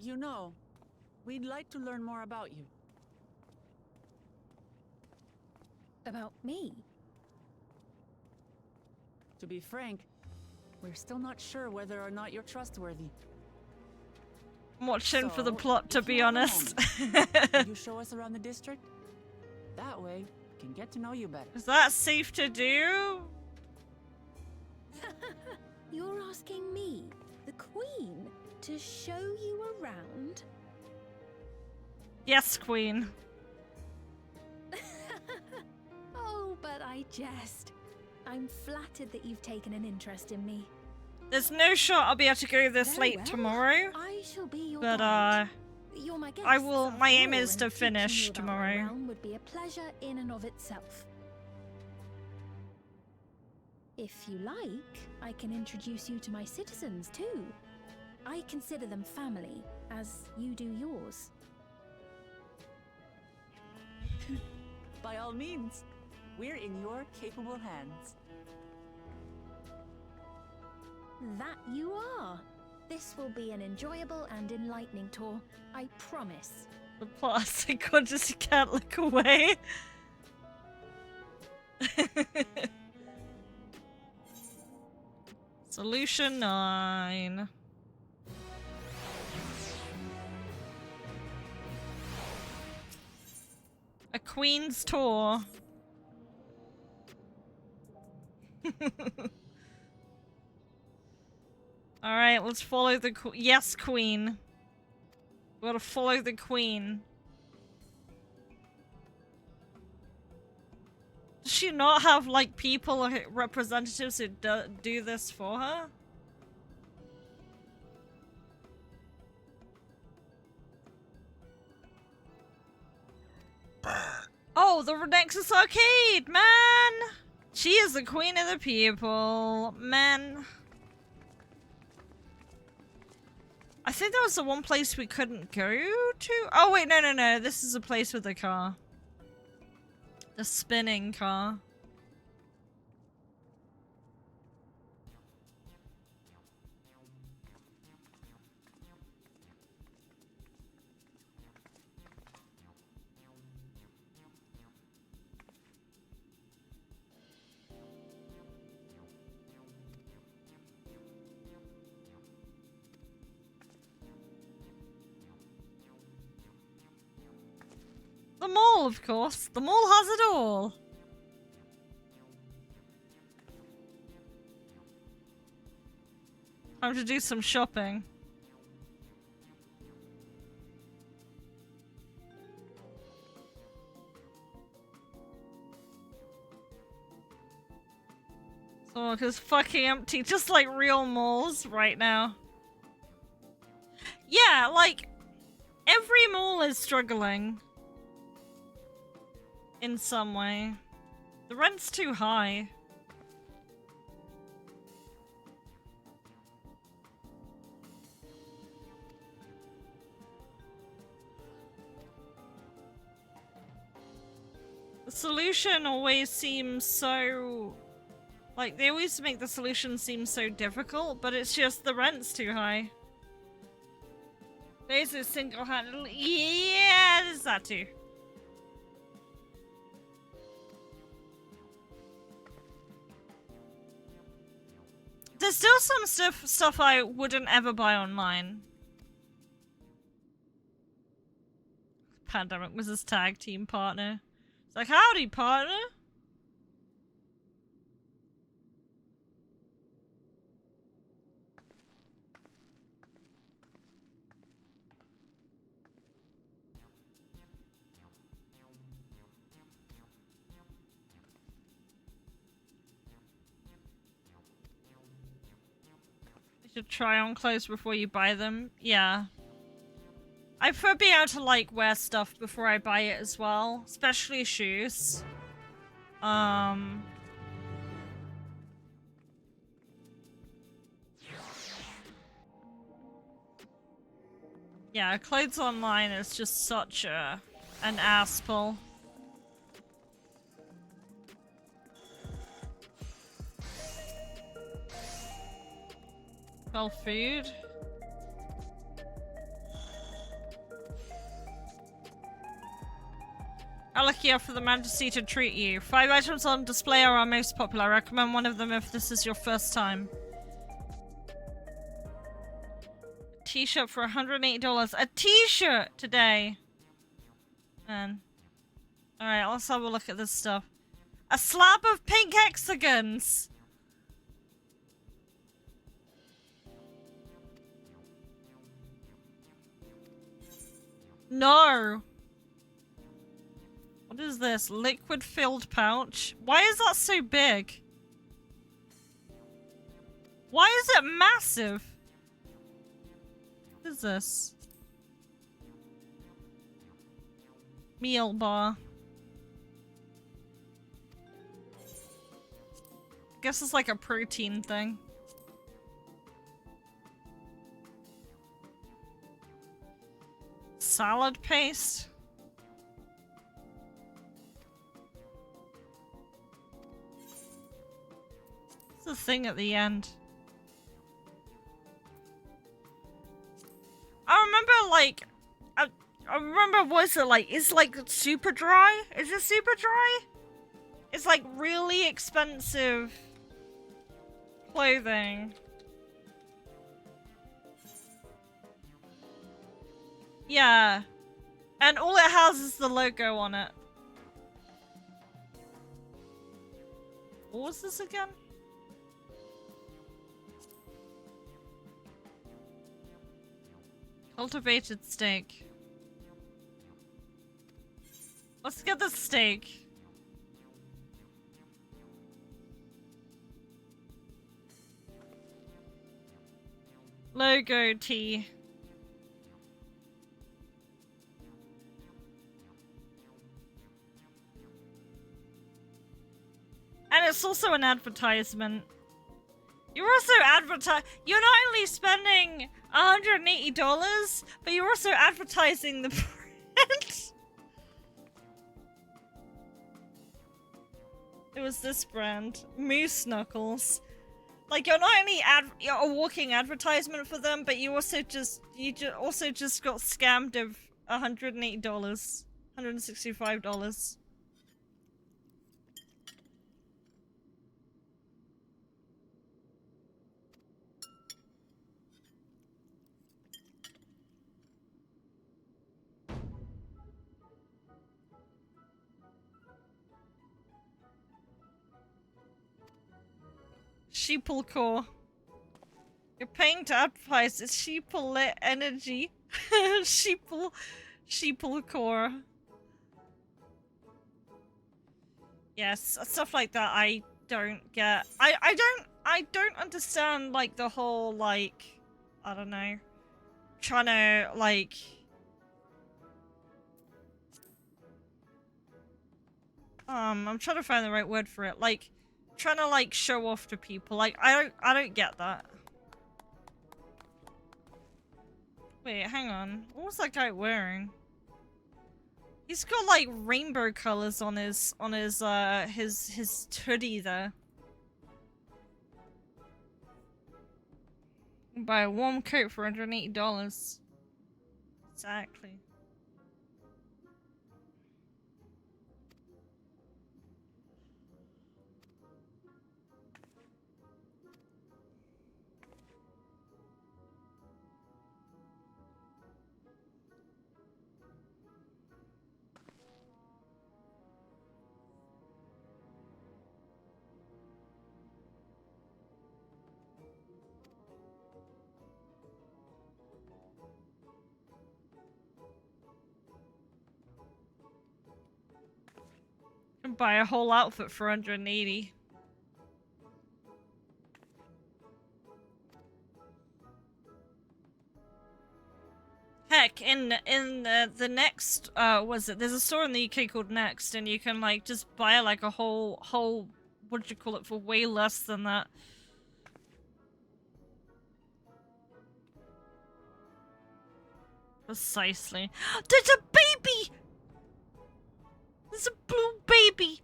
S7: You know, we'd like to learn more about you.
S3: About me?
S7: To be frank, we're still not sure whether or not you're trustworthy.
S1: I'm watching for the
S7: So,
S1: plot, to
S7: if
S1: be
S7: you have a
S1: honest.
S7: moment, will you show us around the district? That way, we can get to know you better.
S1: Is that safe to do?
S3: You're asking me, the Queen, to show you around?
S1: Yes, Queen.
S3: Oh, but I jest. I'm flattered that you've taken an interest in me.
S1: There's no shot I'll be able to go this
S3: Very
S1: late
S3: well.
S1: tomorrow.
S3: I shall be your
S1: But
S3: guide. You're my guest,
S1: I will. My aim
S3: after
S1: is
S3: all,
S1: to
S3: and teaching
S1: finish
S3: you about my
S1: tomorrow.
S3: realm would be a pleasure in and of itself. If you like, I can introduce you to my citizens too. I consider them family, as you do yours.
S7: By all means, we're in your capable hands.
S3: That you are. This will be an enjoyable and enlightening tour, I promise.
S1: The plastic one just can't look away. Solution 9. A queen's tour. Alright, let's follow the yes, queen. We gotta follow the queen. Does she not have, like, people or representatives who do this for her? Oh, the Nexus Arcade, man! She is the queen of the people, man. I think that was the one place we couldn't go to. Oh, wait, no. This is a place with a car. The spinning car. The mall, of course. The mall has it all. Time to do some shopping. So it's fucking empty, just like real malls right now. Yeah, like, every mall is struggling. In some way. The rent's too high. The solution always seems so... Like, they always make the solution seem so difficult, but it's just the rent's too high. There's a single-handedly... Yeah, there's that too. There's still some stuff I wouldn't ever buy online. Pandemic was his tag team partner. It's like, howdy, partner. You should try on clothes before you buy them. Yeah. I prefer being able to, like, wear stuff before I buy it as well. Especially shoes. Yeah, clothes online is just such an ass pull. Well, food. How lucky for the Majesty to treat you. 5 items on display are our most popular. I recommend one of them if this is your first time. T-shirt for $180. A t-shirt today. Man. Alright, let's have a look at this stuff. A slab of pink hexagons. No. What is this? Liquid filled pouch? Why is that so big? Why is it massive? What is this? Meal bar. I guess it's like a protein thing. Salad paste. What's the thing at the end? I remember, like, I remember, what is it like? It's like super dry? Is it super dry? It's like really expensive clothing. Yeah. And all it has is the logo on it. What was this again? Cultivated steak. Let's get the steak. Logo tea. And it's also an advertisement. You're also you're not only spending $180, but you're also advertising the brand. It was this brand, Moose Knuckles. Like, you're not only you're a walking advertisement for them, but you also just got scammed of $108, $165. sheeple core. You're paying to advertise. It's sheeple lit energy. sheeple core. Yes, stuff like that I don't get. I don't understand like the whole like, I don't know, trying to like I'm trying to find the right word for it. Like trying to like show off to people. Like I don't get that. Wait, hang on. What was that guy wearing? He's got like rainbow colors on his hoodie there. Buy a warm coat for $180. Exactly. Can buy a whole outfit for 180. Heck, in the Next, there's a store in the UK called Next, and you can like just buy like a whole what do you call it for way less than that. Precisely. There's a baby! There's a blue baby!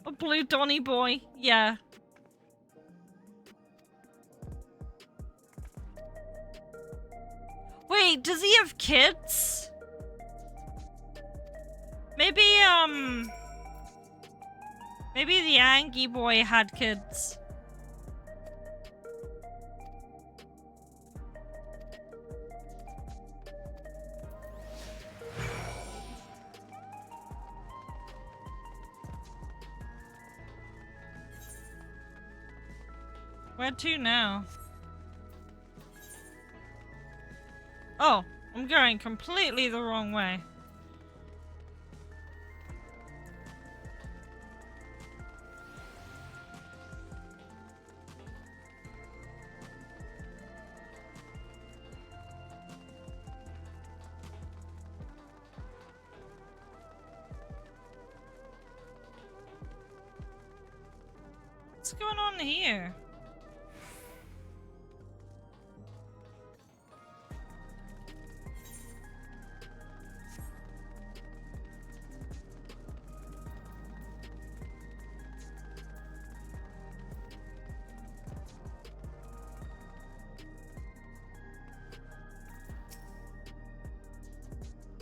S1: A blue Donny boy, yeah. Wait, does he have kids? Maybe, maybe the Angie boy had kids. Where to now? Oh, I'm going completely the wrong way. What's going on here?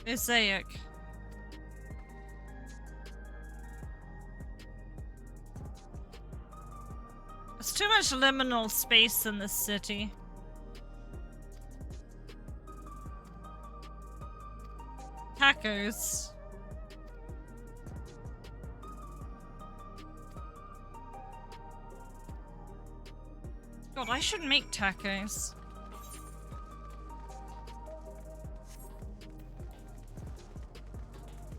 S1: Isaiah. There's too much liminal space in this city. Tacos. God, I should make tacos.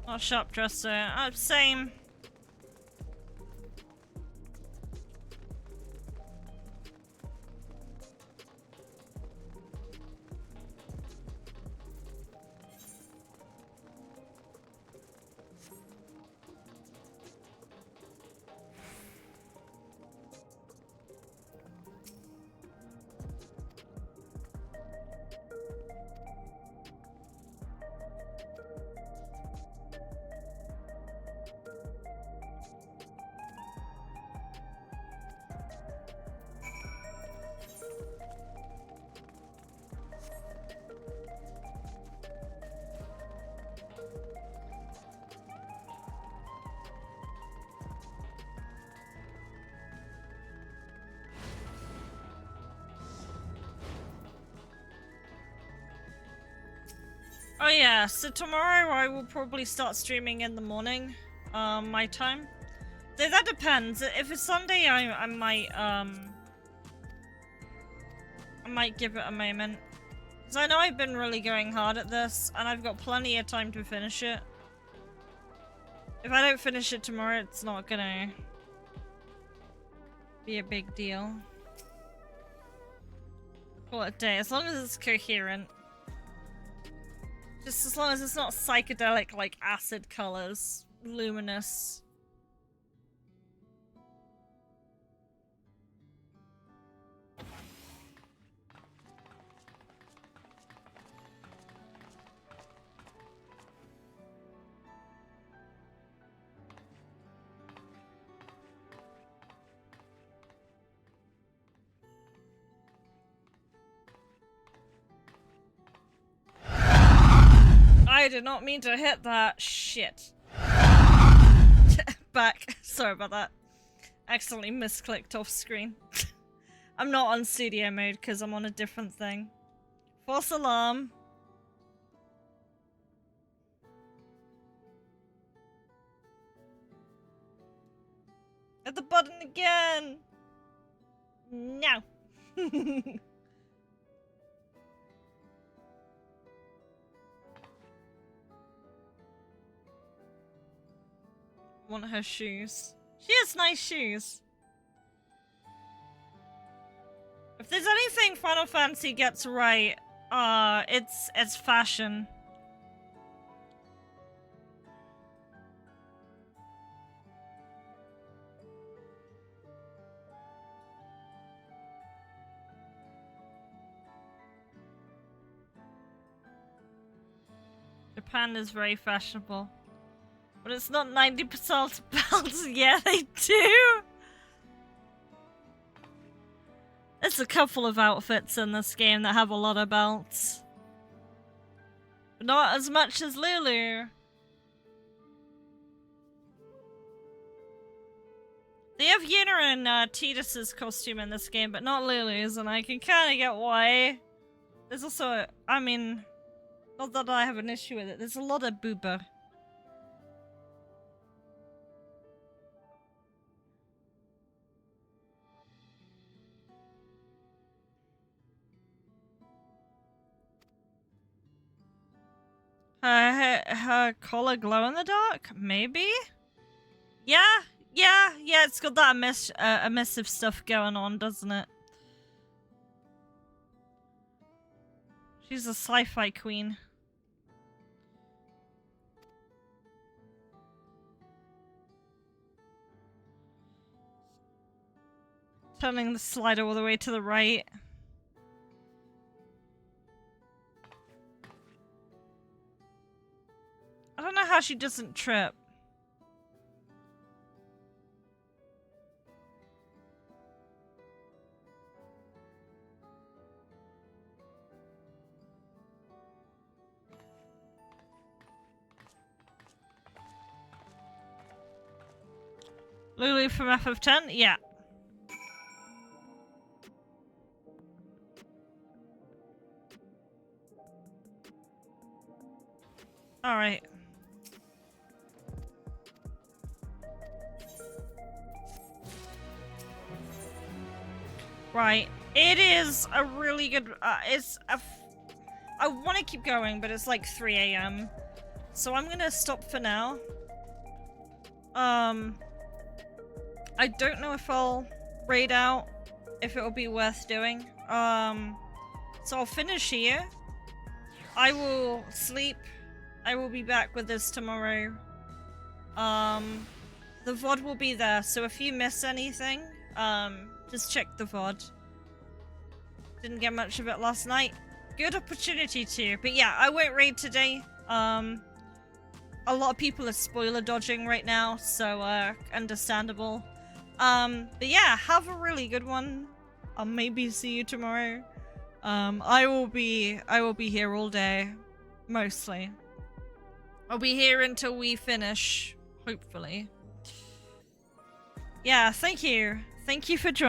S1: Oh, shop dresser. Same. Oh yeah, so tomorrow I will probably start streaming in the morning, my time. So that depends. If it's Sunday, I might give it a moment. Because I know I've been really going hard at this, and I've got plenty of time to finish it. If I don't finish it tomorrow, it's not gonna be a big deal. Call it a day, as long as it's coherent. Just as long as it's not psychedelic like acid colors, luminous. I did not mean to hit that. Shit. Back. Sorry about that. Accidentally misclicked off screen. I'm not on studio mode because I'm on a different thing. False alarm. Hit the button again. No. Want her shoes. She has nice shoes. If there's anything Final Fantasy gets right, it's fashion. Japan is very fashionable. But it's not 90% belts. Yeah, they do. There's a couple of outfits in this game that have a lot of belts. But not as much as Lulu. They have Yuna and Tidus's costume in this game, but not Lulu's, and I can kind of get why. There's also, I mean, not that I have an issue with it, there's a lot of booba. Her collar glow in the dark? Maybe? Yeah, it's got that emissive stuff going on, doesn't it? She's a sci-fi queen. Turning the slider all the way to the right. I don't know how she doesn't trip. Lulu from FF10? Yeah. Alright. Right. It is a really good... I want to keep going, but it's like 3 AM. So I'm gonna stop for now. I don't know if I'll raid out, if it'll be worth doing. So I'll finish here. I will sleep. I will be back with this tomorrow. The VOD will be there, so if you miss anything, just check the VOD. Didn't get much of it last night. Good opportunity to. But yeah, I won't raid today. A lot of people are spoiler dodging right now, so understandable. But yeah, have a really good one. I'll maybe see you tomorrow. I will be here all day, mostly. I'll be here until we finish, hopefully. Yeah, thank you. Thank you for joining.